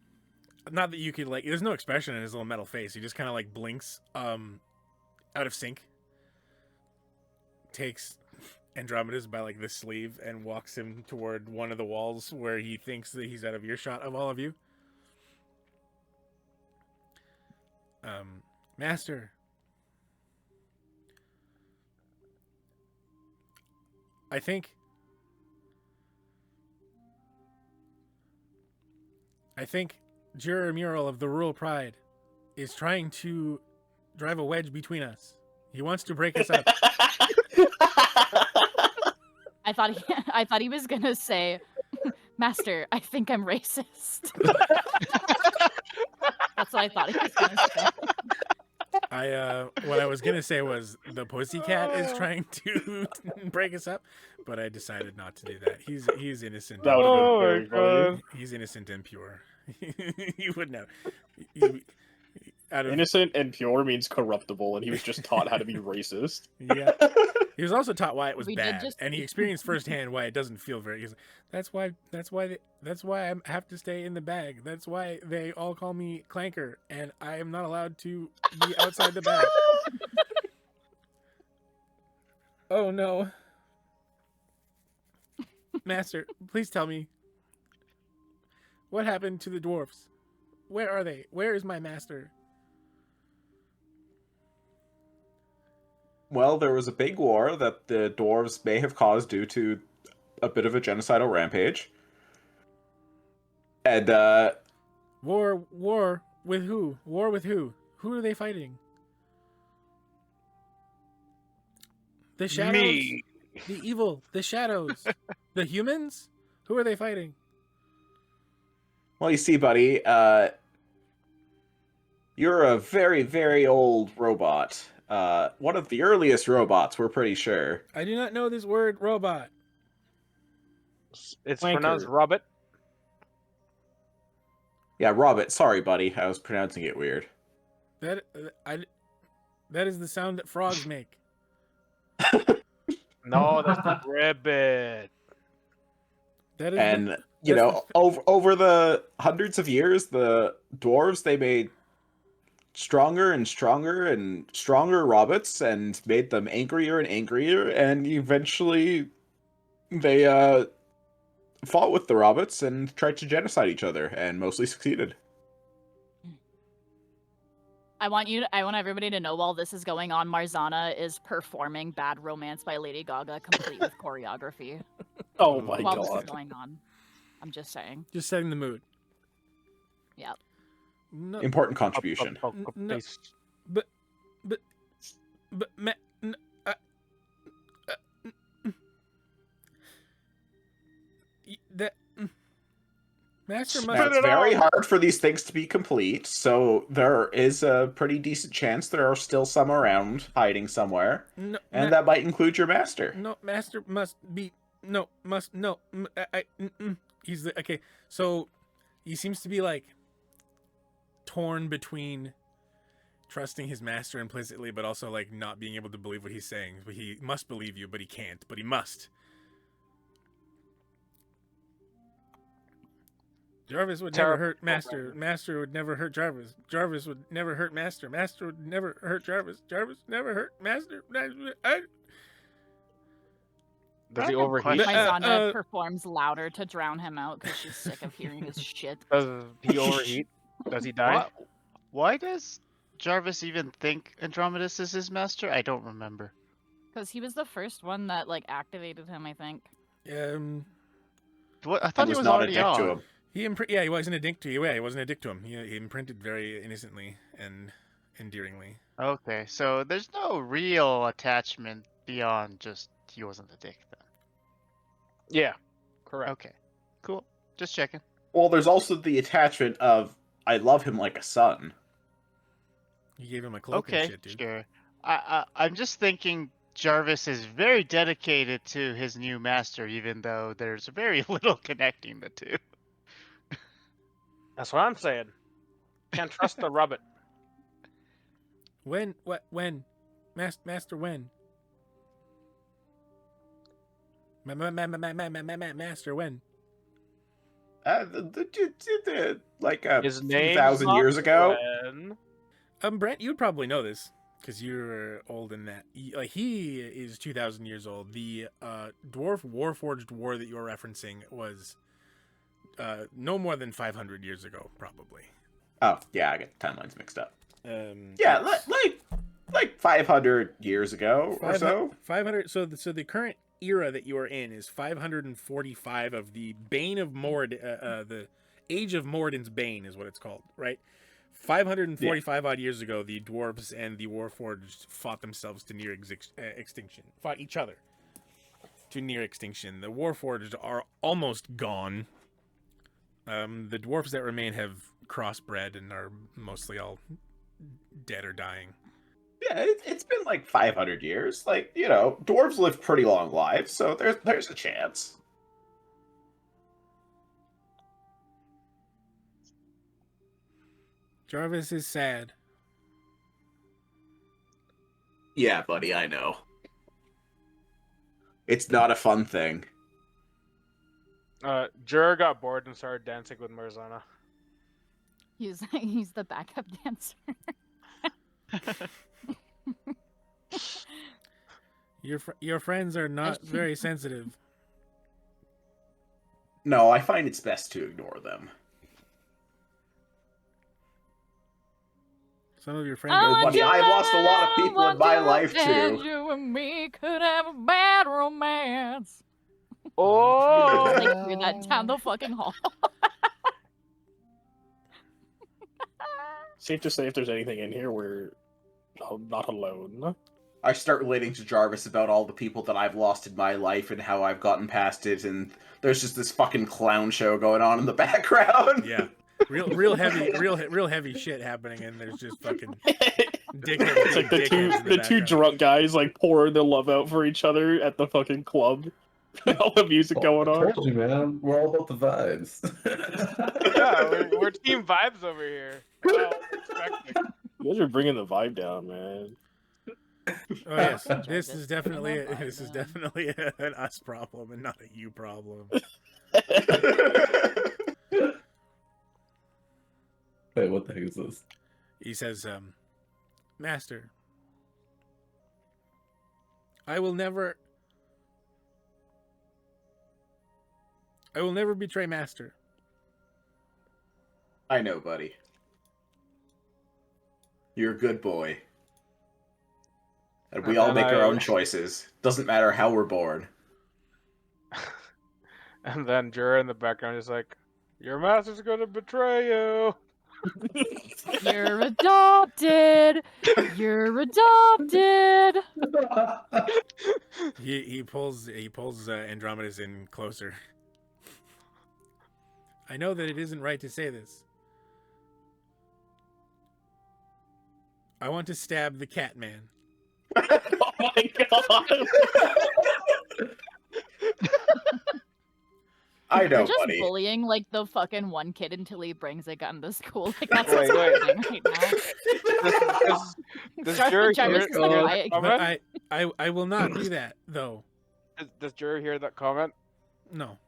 Speaker 1: Not that you could like there's no expression in his little metal face. He just kind of like blinks out of sync. Takes Andromedus by like the sleeve and walks him toward one of the walls where he thinks that he's out of earshot of all of you. Master, I think Juror Mural of the Rural Pride is trying to drive a wedge between us. He wants to break us up.
Speaker 3: I thought he was gonna say, Master, I think I'm racist. That's what I thought he was gonna say.
Speaker 1: What I was gonna say was the pussycat is trying to break us up, but I decided not to do that. He's innocent.
Speaker 2: That would have
Speaker 6: Oh
Speaker 2: been
Speaker 6: my
Speaker 2: very funny.
Speaker 1: He's innocent and pure. You would know. Out of,
Speaker 2: Innocent and pure means corruptible, and he was just taught how to be racist.
Speaker 1: yeah. He was also taught why it was
Speaker 3: We did
Speaker 1: bad,
Speaker 3: just-
Speaker 1: and he experienced firsthand why it doesn't feel very. That's why I have to stay in the bag. That's why they all call me Clanker, and I am not allowed to be outside the bag. Oh no, Master, please tell me what happened to the dwarfs. Where are they? Where is my master?
Speaker 5: Well, there was a big war that the dwarves may have caused due to a bit of a genocidal rampage. And,
Speaker 1: War with who? War with who? Who are they fighting? The shadows?
Speaker 6: Me.
Speaker 1: The evil? The shadows? The humans? Who are they fighting?
Speaker 5: well, you see, buddy, you're a very, very old robot. One of the earliest robots, we're pretty sure.
Speaker 1: I do not know this word, robot.
Speaker 6: It's
Speaker 2: Flanker.
Speaker 6: pronounced Robert.
Speaker 5: Yeah, Robert, sorry, buddy. I was pronouncing it weird.
Speaker 1: That is the sound that frogs make.
Speaker 6: No, that's the ribbit.
Speaker 1: That is
Speaker 5: And,
Speaker 1: the,
Speaker 5: you
Speaker 1: that's
Speaker 5: know, over the hundreds of years, the dwarves, they made stronger and stronger and stronger robots and made them angrier and angrier, and eventually they fought with the robots and tried to genocide each other and mostly succeeded.
Speaker 3: I want everybody to know while this is going on, Marzana is performing Bad Romance by Lady Gaga, complete with choreography.
Speaker 2: Oh my
Speaker 3: While this is
Speaker 2: god.
Speaker 3: going on. I'm just saying.
Speaker 1: just setting the mood.
Speaker 3: Yep.
Speaker 1: No,
Speaker 5: Important contribution.
Speaker 1: no. but that master must.
Speaker 5: Now, it's very hard for these things to be complete, so there is a pretty decent chance there are still some around hiding somewhere,
Speaker 1: No,
Speaker 5: and that might include your master.
Speaker 1: no, master must be no must no. He's the okay. So he seems to be like torn between trusting his master implicitly, but also like not being able to believe what he's saying. But he must believe you, but he can't. But he must. Jarvis would never hurt Master. Master would never hurt Jarvis. Jarvis would never hurt Master. Master would never hurt Jarvis. Jarvis never hurt Master.
Speaker 6: Does he overheat?
Speaker 3: Marzana performs louder to drown him out because she's sick of hearing his shit.
Speaker 6: Does he overheat? Does he die?
Speaker 8: Why does Jarvis even think Andromedus is his master? I don't remember.
Speaker 3: Because he was the first one that like activated him, I think.
Speaker 8: What? I thought he was
Speaker 5: not a
Speaker 8: already
Speaker 5: dick to
Speaker 8: on.
Speaker 5: him.
Speaker 1: He wasn't a dick to you. Yeah, he wasn't a dick to him. He imprinted very innocently and endearingly.
Speaker 8: Okay, so there's no real attachment beyond just he wasn't a dick then.
Speaker 6: Yeah, correct.
Speaker 8: Okay, cool. Just checking.
Speaker 5: Well, there's also the attachment of I love him like a son.
Speaker 1: You gave him a cloak and
Speaker 8: Okay,
Speaker 1: shit, dude.
Speaker 8: sure. I'm just thinking Jarvis is very dedicated to his new master, even though there's very little connecting the two.
Speaker 6: That's what I'm saying. Can't trust the Robert.
Speaker 1: When? What? When? Master when? Master when?
Speaker 5: Like
Speaker 6: His
Speaker 5: few
Speaker 6: name
Speaker 5: thousand years ago.
Speaker 1: Brent, you'd probably know this because you're old in that. Like he is 2,000 years old. The dwarf Warforged war that you're referencing was no more than 500 years ago, probably.
Speaker 5: Oh yeah, I get the timelines mixed up.
Speaker 1: Yeah,
Speaker 5: like 500 years ago or so.
Speaker 1: 500. So the current era that you are in is 545 of the Bane of Mord. The Age of Mordin's Bane is what it's called, right? 545 odd years ago, the dwarves and the Warforged fought themselves to near extinction. Fought each other to near extinction. The Warforged are almost gone. The dwarves that remain have crossbred and are mostly all dead or dying.
Speaker 5: Yeah, it's been like 500 years. Like, you know, dwarves live pretty long lives, so there's a chance.
Speaker 1: Jarvis is sad.
Speaker 5: Yeah, buddy, I know. It's not a fun thing.
Speaker 6: Juror got bored and started dancing with Marzana.
Speaker 3: He's the backup dancer.
Speaker 1: Your friends are not very sensitive.
Speaker 5: No, I find it's best to ignore them.
Speaker 1: Some of your friends
Speaker 3: I
Speaker 1: are
Speaker 3: want
Speaker 5: buddy,
Speaker 3: you
Speaker 5: I've lost a lot of
Speaker 3: and
Speaker 5: people in
Speaker 3: want
Speaker 5: my
Speaker 3: you
Speaker 5: life,
Speaker 3: and
Speaker 5: too.
Speaker 3: You and me could have a bad romance.
Speaker 6: Oh,
Speaker 3: Like through that down the fucking hall.
Speaker 2: Safe to say, if there's anything in here, we're not alone.
Speaker 5: I start relating to Jarvis about all the people that I've lost in my life and how I've gotten past it, and there's just this fucking clown show going on in the background.
Speaker 1: Yeah, real heavy shit happening, and there's just fucking dickheads.
Speaker 2: It's like the two
Speaker 1: background.
Speaker 2: drunk guys like pouring their love out for each other at the fucking club. All the music going
Speaker 4: I
Speaker 2: on.
Speaker 4: told you, man. We're all about the vibes.
Speaker 6: yeah, we're team vibes over here. Wow, expecting.
Speaker 2: You guys are bringing the vibe down, man.
Speaker 1: Oh yes,
Speaker 3: Jarvis,
Speaker 1: this is definitely
Speaker 3: bring the
Speaker 1: this is
Speaker 3: vibe down.
Speaker 1: definitely an us problem and not a you problem.
Speaker 4: Wait, what the heck is this?
Speaker 1: He says, Master, I will never betray Master.
Speaker 5: I know, buddy. You're a good boy. And we
Speaker 6: And
Speaker 5: all
Speaker 6: then
Speaker 5: make our
Speaker 6: I-
Speaker 5: own choices. Doesn't matter how we're born.
Speaker 6: And then Juror in the background is like, "Your master's gonna betray you."
Speaker 3: You're adopted. You're adopted.
Speaker 1: He pulls Andromedus in closer. I know that it isn't right to say this. I want to stab the cat man.
Speaker 2: Oh my god!
Speaker 5: I know,
Speaker 3: You're just
Speaker 5: buddy.
Speaker 3: bullying like the fucking one kid until he brings a gun to school. Like that's
Speaker 6: Wait,
Speaker 3: what's
Speaker 6: wait.
Speaker 3: happening right now.
Speaker 6: Does
Speaker 3: Jarvis-
Speaker 6: Juror
Speaker 3: Jarvis
Speaker 6: hear,
Speaker 3: is like,
Speaker 6: hear
Speaker 3: "I-
Speaker 6: that
Speaker 1: But
Speaker 6: comment?
Speaker 1: I will not do that, though.
Speaker 6: Does Juror hear that comment?
Speaker 1: No.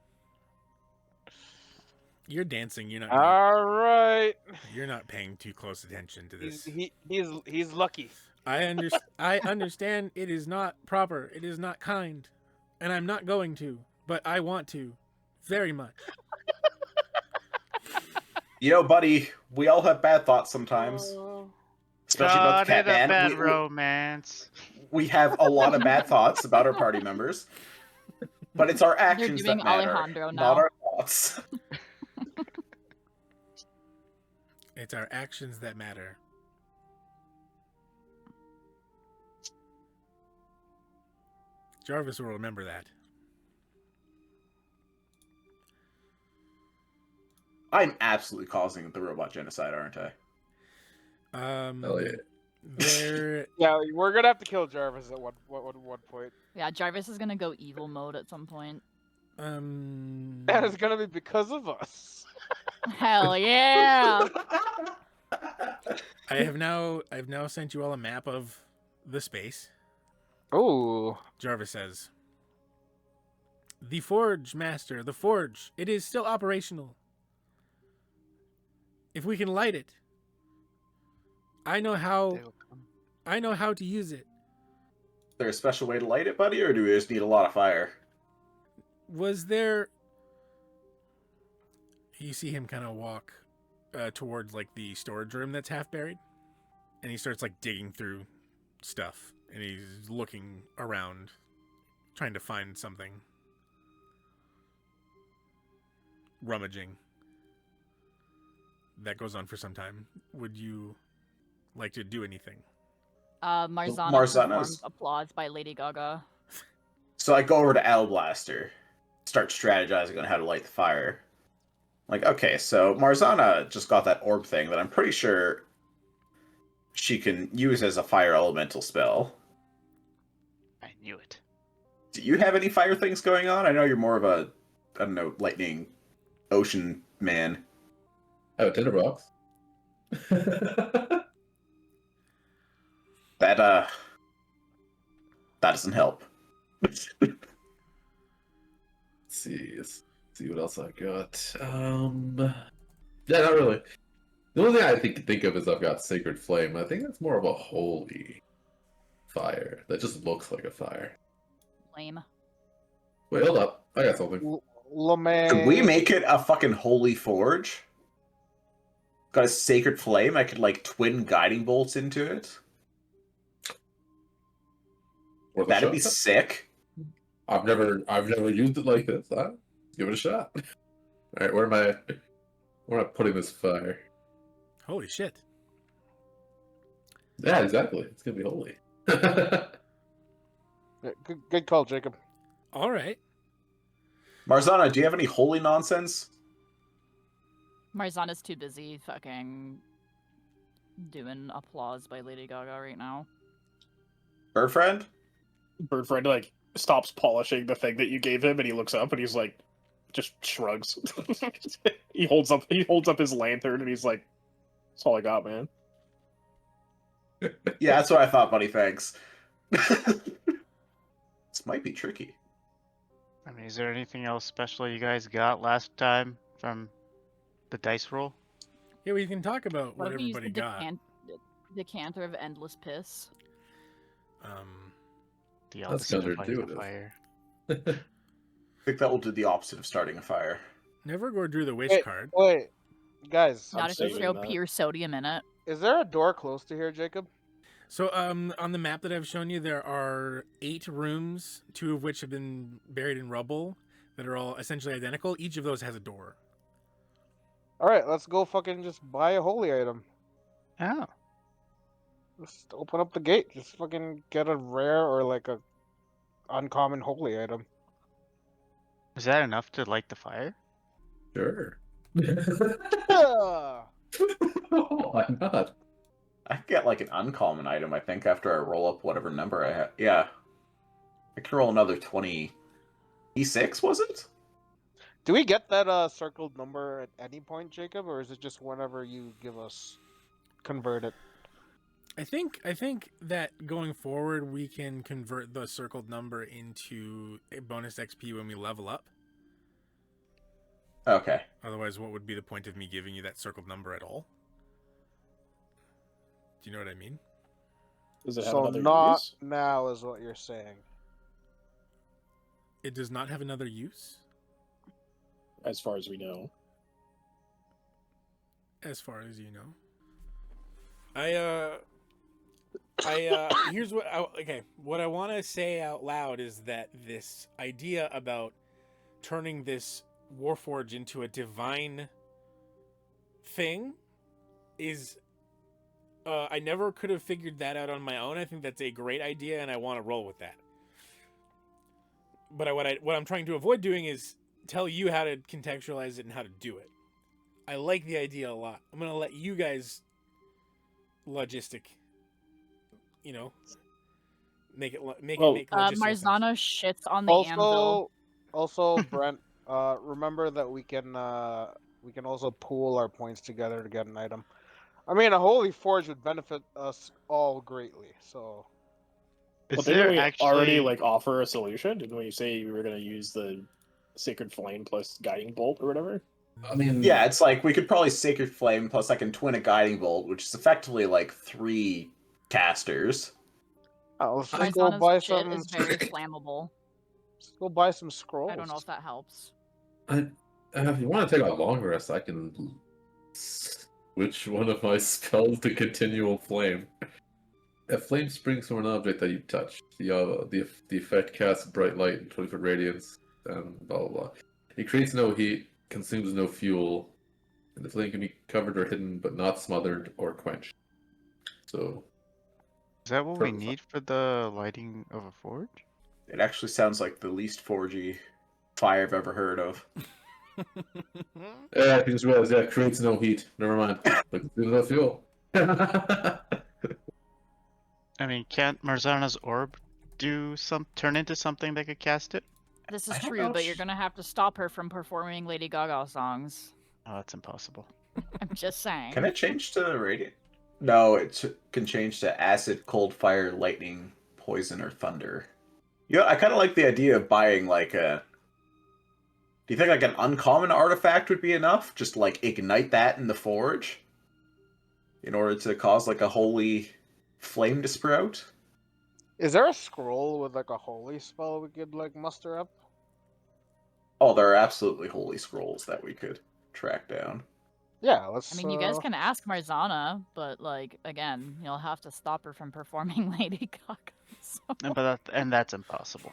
Speaker 1: You're dancing. You're not.
Speaker 6: All right.
Speaker 1: You're not paying too close attention to this.
Speaker 6: He's lucky.
Speaker 1: I understand it is not proper. It is not kind, and I'm not going to. But I want to, very much.
Speaker 5: You know, buddy, we all have bad thoughts sometimes. Especially about the
Speaker 8: Caught
Speaker 5: cat
Speaker 8: in a
Speaker 5: man.
Speaker 8: bad
Speaker 5: We-
Speaker 8: romance.
Speaker 5: we have a lot of bad thoughts about our party members. But it's our actions
Speaker 3: doing
Speaker 5: that matter,
Speaker 3: Alejandro
Speaker 5: not
Speaker 3: now.
Speaker 5: our thoughts.
Speaker 1: It's our actions that matter. Jarvis will remember that.
Speaker 5: I'm absolutely causing the robot genocide, aren't I?
Speaker 4: Hell yeah.
Speaker 1: There.
Speaker 6: Yeah, we're gonna have to kill Jarvis at one point.
Speaker 3: Yeah, Jarvis is gonna go evil mode at some point.
Speaker 6: And it's gonna be because of us.
Speaker 3: Hell yeah!
Speaker 1: I've now sent you all a map of the space.
Speaker 6: Oh.
Speaker 1: Jarvis says, "The forge, master, the forge. It is still operational. If we can light it, I know how to use it.
Speaker 5: Is there a special way to light it, buddy, or do we just need a lot of fire?
Speaker 1: Was there..." You see him kind of walk towards like the storage room that's half buried, and he starts like digging through stuff, and he's looking around, trying to find something. Rummaging. That goes on for some time. Would you like to do anything?
Speaker 3: Marzana
Speaker 5: Marzana's-
Speaker 3: performs applause by Lady Gaga.
Speaker 5: So I go over to Alablaster, start strategizing on how to light the fire. Like, okay, so Marzana just got that orb thing that I'm pretty sure she can use as a fire elemental spell.
Speaker 8: I knew it.
Speaker 5: Do you have any fire things going on? I know you're more of a, I don't know, lightning ocean man.
Speaker 4: I have a tinderbox.
Speaker 5: That doesn't help.
Speaker 4: Let's see what else I got. Yeah, not really. The only thing I think of is I've got Sacred Flame. I think that's more of a holy fire. That just looks like a fire.
Speaker 3: Lame.
Speaker 4: Wait, hold up. I got something.
Speaker 5: Could we make it a fucking holy forge? got a Sacred Flame. I could like twin guiding bolts into it.
Speaker 4: Worth a
Speaker 5: That'd be
Speaker 4: shot.
Speaker 5: sick.
Speaker 4: I've never used it like this. Huh? Give it a shot. All right, where am I putting this fire?
Speaker 1: Holy shit.
Speaker 4: Yeah, exactly. It's gonna be holy.
Speaker 6: Yeah, good call, Jacob.
Speaker 1: All right.
Speaker 5: Marzana, do you have any holy nonsense?
Speaker 3: Marzana's too busy fucking doing applause by Lady Gaga right now.
Speaker 5: Bird friend?
Speaker 2: Bird friend like stops polishing the thing that you gave him, and he looks up and he's like, just shrugs. he holds up his lantern, and he's like, "That's all I got, man."
Speaker 5: Yeah, that's what I thought, buddy. Thanks. This might be tricky.
Speaker 8: I mean, is there anything else special you guys got last time from the dice roll?
Speaker 1: Yeah, we can talk about
Speaker 3: What
Speaker 1: what
Speaker 3: if we use
Speaker 1: everybody
Speaker 3: the
Speaker 1: got.
Speaker 3: decanter of endless piss?
Speaker 8: The
Speaker 4: That's
Speaker 8: opposite of lighting a
Speaker 4: counterintuitive.
Speaker 8: fire.
Speaker 5: I think that will do the opposite of starting a fire.
Speaker 1: Nevergore drew the wish
Speaker 6: Wait,
Speaker 1: card.
Speaker 6: wait, guys,
Speaker 3: Not if you
Speaker 2: saving
Speaker 3: throw
Speaker 2: that.
Speaker 3: pure sodium in it.
Speaker 6: is there a door close to here, Jacob?
Speaker 1: So, on the map that I've shown you, there are 8 rooms, 2 of which have been buried in rubble, that are all essentially identical. Each of those has a door.
Speaker 6: All right, let's go fucking just buy a holy item.
Speaker 8: Oh,
Speaker 6: Just open up the gate. Just fucking get a rare or like a uncommon holy item.
Speaker 8: is that enough to light the fire?
Speaker 4: Sure.
Speaker 6: Yeah.
Speaker 4: Why not?
Speaker 5: I could get like an uncommon item, I think, after I roll up whatever number I have. Yeah. I can roll another 20. E6, was it?
Speaker 6: Do we get that circled number at any point, Jacob, or is it just whenever you give us convert it?
Speaker 1: I think that going forward, we can convert the circled number into a bonus XP when we level up.
Speaker 5: Okay.
Speaker 1: Otherwise, what would be the point of me giving you that circled number at all? Do you know what I mean?
Speaker 2: Does it have
Speaker 6: So
Speaker 2: another
Speaker 6: not
Speaker 2: use?
Speaker 6: now is what you're saying.
Speaker 1: It does not have another use,
Speaker 2: As far as we know.
Speaker 1: as far as you know. Here's what what I want to say out loud is that this idea about turning this Warforge into a divine thing is I never could have figured that out on my own. I think that's a great idea, and I want to roll with that. But what I'm trying to avoid doing is tell you how to contextualize it and how to do it. I like the idea a lot. I'm gonna let you guys logistic, make it make logistical sense.
Speaker 3: Marzana shits on the anvil.
Speaker 6: Also, Brent, remember that we can also pool our points together to get an item. I mean, a holy forge would benefit us all greatly. So,
Speaker 8: Is
Speaker 2: Well, didn't
Speaker 8: there
Speaker 2: we
Speaker 8: actually
Speaker 2: already like offer a solution? Didn't we say we were going to use the Sacred Flame plus Guiding Bolt or whatever?
Speaker 4: I mean,
Speaker 5: Yeah, it's like we could probably Sacred Flame plus I can twin a Guiding Bolt, which is effectively like 3 casters.
Speaker 6: let's just go
Speaker 3: Marzana's
Speaker 6: buy
Speaker 3: shit
Speaker 6: some.
Speaker 3: is very flammable.
Speaker 6: Let's go buy some scrolls.
Speaker 3: I don't know if that helps.
Speaker 4: if you want to take a long rest, I can switch one of my spells to Continual Flame. A flame springs from an object that you touch. The effect casts bright light and 20-foot radiance, and blah blah blah. It creates no heat, consumes no fuel, and the flame can be covered or hidden, but not smothered or quenched. So,
Speaker 8: Is that what we
Speaker 4: Perfect.
Speaker 8: need for the lighting of a forge?
Speaker 5: It actually sounds like the least 4G fire I've ever heard of.
Speaker 4: yeah, you just realized that creates no heat. Never mind. But consumes no fuel.
Speaker 8: I mean, can't Marzana's orb turn into something that could cast it?
Speaker 3: This
Speaker 5: I
Speaker 3: is
Speaker 5: don't
Speaker 3: true,
Speaker 5: know
Speaker 3: but
Speaker 5: if
Speaker 3: you're
Speaker 5: sh-
Speaker 3: gonna have to stop her from performing Lady Gaga songs.
Speaker 8: Oh, that's impossible.
Speaker 3: I'm just saying.
Speaker 5: Can it change to radiant? No, it can change to acid, cold, fire, lightning, poison, or thunder. Yeah, I kind of like the idea of buying like a. Do you think like an uncommon artifact would be enough? Just like ignite that in the forge, in order to cause like a holy flame to sprout.
Speaker 6: Is there a scroll with like a holy spell we could like muster up?
Speaker 5: Oh, there are absolutely holy scrolls that we could track down.
Speaker 6: Yeah, let's.
Speaker 3: I mean, you guys can ask Marzana, but like again, you'll have to stop her from performing Lady Gaga. So.
Speaker 8: And that's impossible.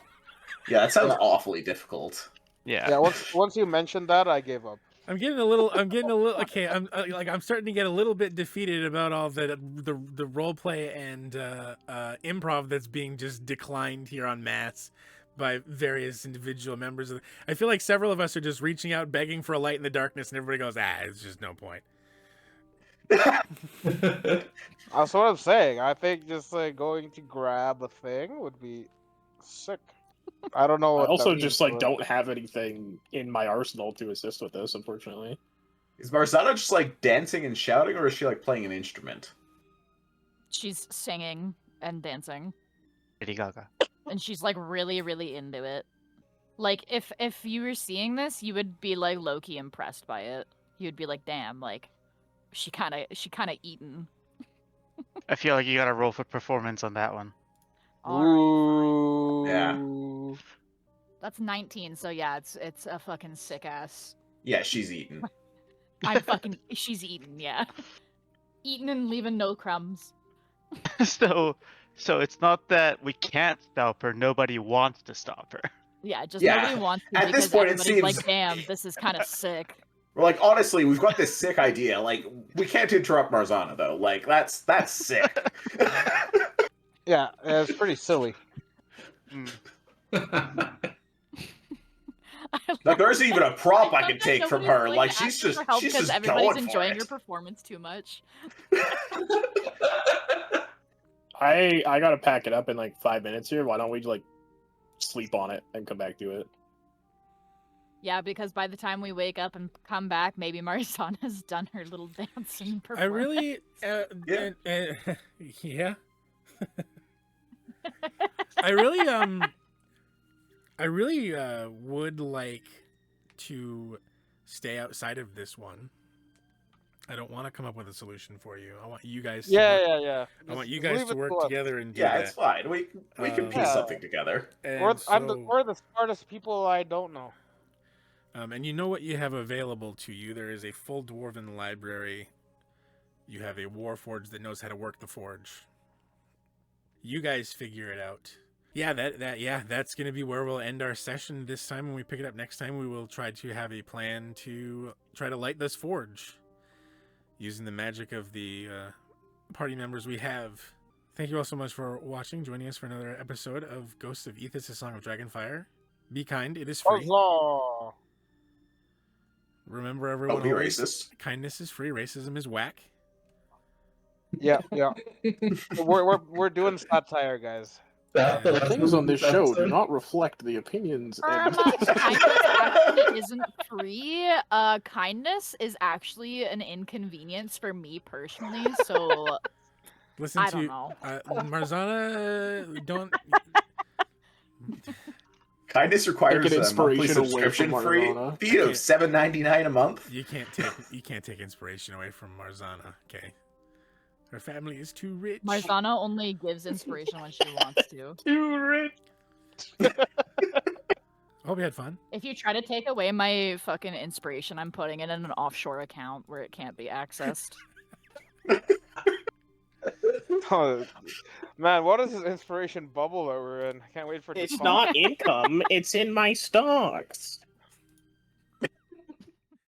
Speaker 5: Yeah, that sounds
Speaker 6: Yeah.
Speaker 5: awfully difficult.
Speaker 8: Yeah.
Speaker 6: Yeah, once you mentioned that, I gave up.
Speaker 1: I'm getting a little. Okay, I'm starting to get a little bit defeated about all the role play and improv that's being just declined here on mass by various individual members of. I feel like several of us are just reaching out, begging for a light in the darkness, and everybody goes, it's just no point.
Speaker 6: That's what I'm saying. I think just like going to grab a thing would be sick. I don't know.
Speaker 2: I
Speaker 6: What
Speaker 2: also
Speaker 6: that
Speaker 2: just
Speaker 6: means,
Speaker 2: like
Speaker 6: but-
Speaker 2: don't have anything in my arsenal to assist with this, unfortunately.
Speaker 5: Is Marzana just like dancing and shouting, or is she like playing an instrument?
Speaker 3: She's singing and dancing,
Speaker 8: Lady Gaga.
Speaker 3: and she's like really, really into it. Like if you were seeing this, you would be like low-key impressed by it. You'd be like, damn, like she kind of eaten.
Speaker 8: I feel like you gotta roll for performance on that one.
Speaker 6: Ooh.
Speaker 5: Yeah.
Speaker 3: That's 19, so yeah, it's a fucking sick ass.
Speaker 5: Yeah, she's eating.
Speaker 3: She's eaten, yeah. Eaten and leaving no crumbs.
Speaker 8: so it's not that we can't stop her, nobody wants to stop her.
Speaker 3: Yeah, just
Speaker 5: Yeah,
Speaker 3: nobody wants to
Speaker 5: at
Speaker 3: because
Speaker 5: this point, it
Speaker 3: everybody's like,
Speaker 5: seems-
Speaker 3: damn, this is kind of sick.
Speaker 5: We're like, honestly, we've got this sick idea. Like, we can't interrupt Marzana though. Like, that's sick.
Speaker 6: Yeah, it's pretty silly.
Speaker 5: Like, there isn't even a prop I
Speaker 3: love
Speaker 5: can
Speaker 3: that
Speaker 5: take from
Speaker 3: nobody's
Speaker 5: her.
Speaker 3: going
Speaker 5: Like,
Speaker 3: to
Speaker 5: she's
Speaker 3: ask for
Speaker 5: just
Speaker 3: help
Speaker 5: she's
Speaker 3: 'cause
Speaker 5: just
Speaker 3: everybody's
Speaker 5: going
Speaker 3: enjoying
Speaker 5: for
Speaker 3: your
Speaker 5: it.
Speaker 3: performance too much.
Speaker 2: I gotta pack it up in like 5 minutes here. Why don't we like sleep on it and come back to it?
Speaker 3: Yeah, because by the time we wake up and come back, maybe Marzana's done her little dancing performance.
Speaker 1: I really,
Speaker 5: Yeah.
Speaker 1: yeah. I really would like to stay outside of this one. I don't want to come up with a solution for you. I want you guys. To work,
Speaker 6: Yeah.
Speaker 1: I want you
Speaker 6: Just
Speaker 1: guys
Speaker 6: leave
Speaker 1: to
Speaker 6: it
Speaker 1: work
Speaker 6: us.
Speaker 1: together and do
Speaker 5: Yeah,
Speaker 1: that.
Speaker 5: it's fine. We can piece
Speaker 6: Yeah.
Speaker 5: something together.
Speaker 1: And
Speaker 6: We're
Speaker 1: so-
Speaker 6: the smartest people I don't know.
Speaker 1: and you know what you have available to you. There is a full dwarven library. You have a Warforge that knows how to work the forge. You guys figure it out. Yeah, that's going to be where we'll end our session this time. When we pick it up next time, we will try to have a plan to try to light this forge using the magic of the party members we have. Thank you all so much for watching, joining us for another episode of Ghosts of Ethis, a Song of Dragonfire. Be kind, it is free.
Speaker 6: Huzzah!
Speaker 1: Remember, everyone,
Speaker 5: Don't be
Speaker 1: always,
Speaker 5: racist.
Speaker 1: kindness is free, racism is whack.
Speaker 6: Yeah. we're doing satire, guys.
Speaker 2: The things on this show do not reflect the opinions and
Speaker 3: Kindness actually isn't free. Kindness is actually an inconvenience for me personally, so
Speaker 1: Listen
Speaker 3: I
Speaker 1: to
Speaker 3: don't know.
Speaker 1: Marzana. Don't.
Speaker 5: Kindness requires
Speaker 2: Take an
Speaker 5: a monthly
Speaker 2: inspiration away
Speaker 5: subscription
Speaker 2: from
Speaker 5: free
Speaker 2: Marzana.
Speaker 5: fee of $7.99 a month.
Speaker 1: You can't take inspiration away from Marzana. Okay, her family is too rich.
Speaker 3: Marzana only gives inspiration when she wants to.
Speaker 2: too rich.
Speaker 1: Hope you had fun.
Speaker 3: If you try to take away my fucking inspiration, I'm putting it in an offshore account where it can't be accessed.
Speaker 6: Oh, man, what is this inspiration bubble that we're in? I can't wait for it to
Speaker 2: It's
Speaker 6: pop.
Speaker 2: not income. It's in my stocks.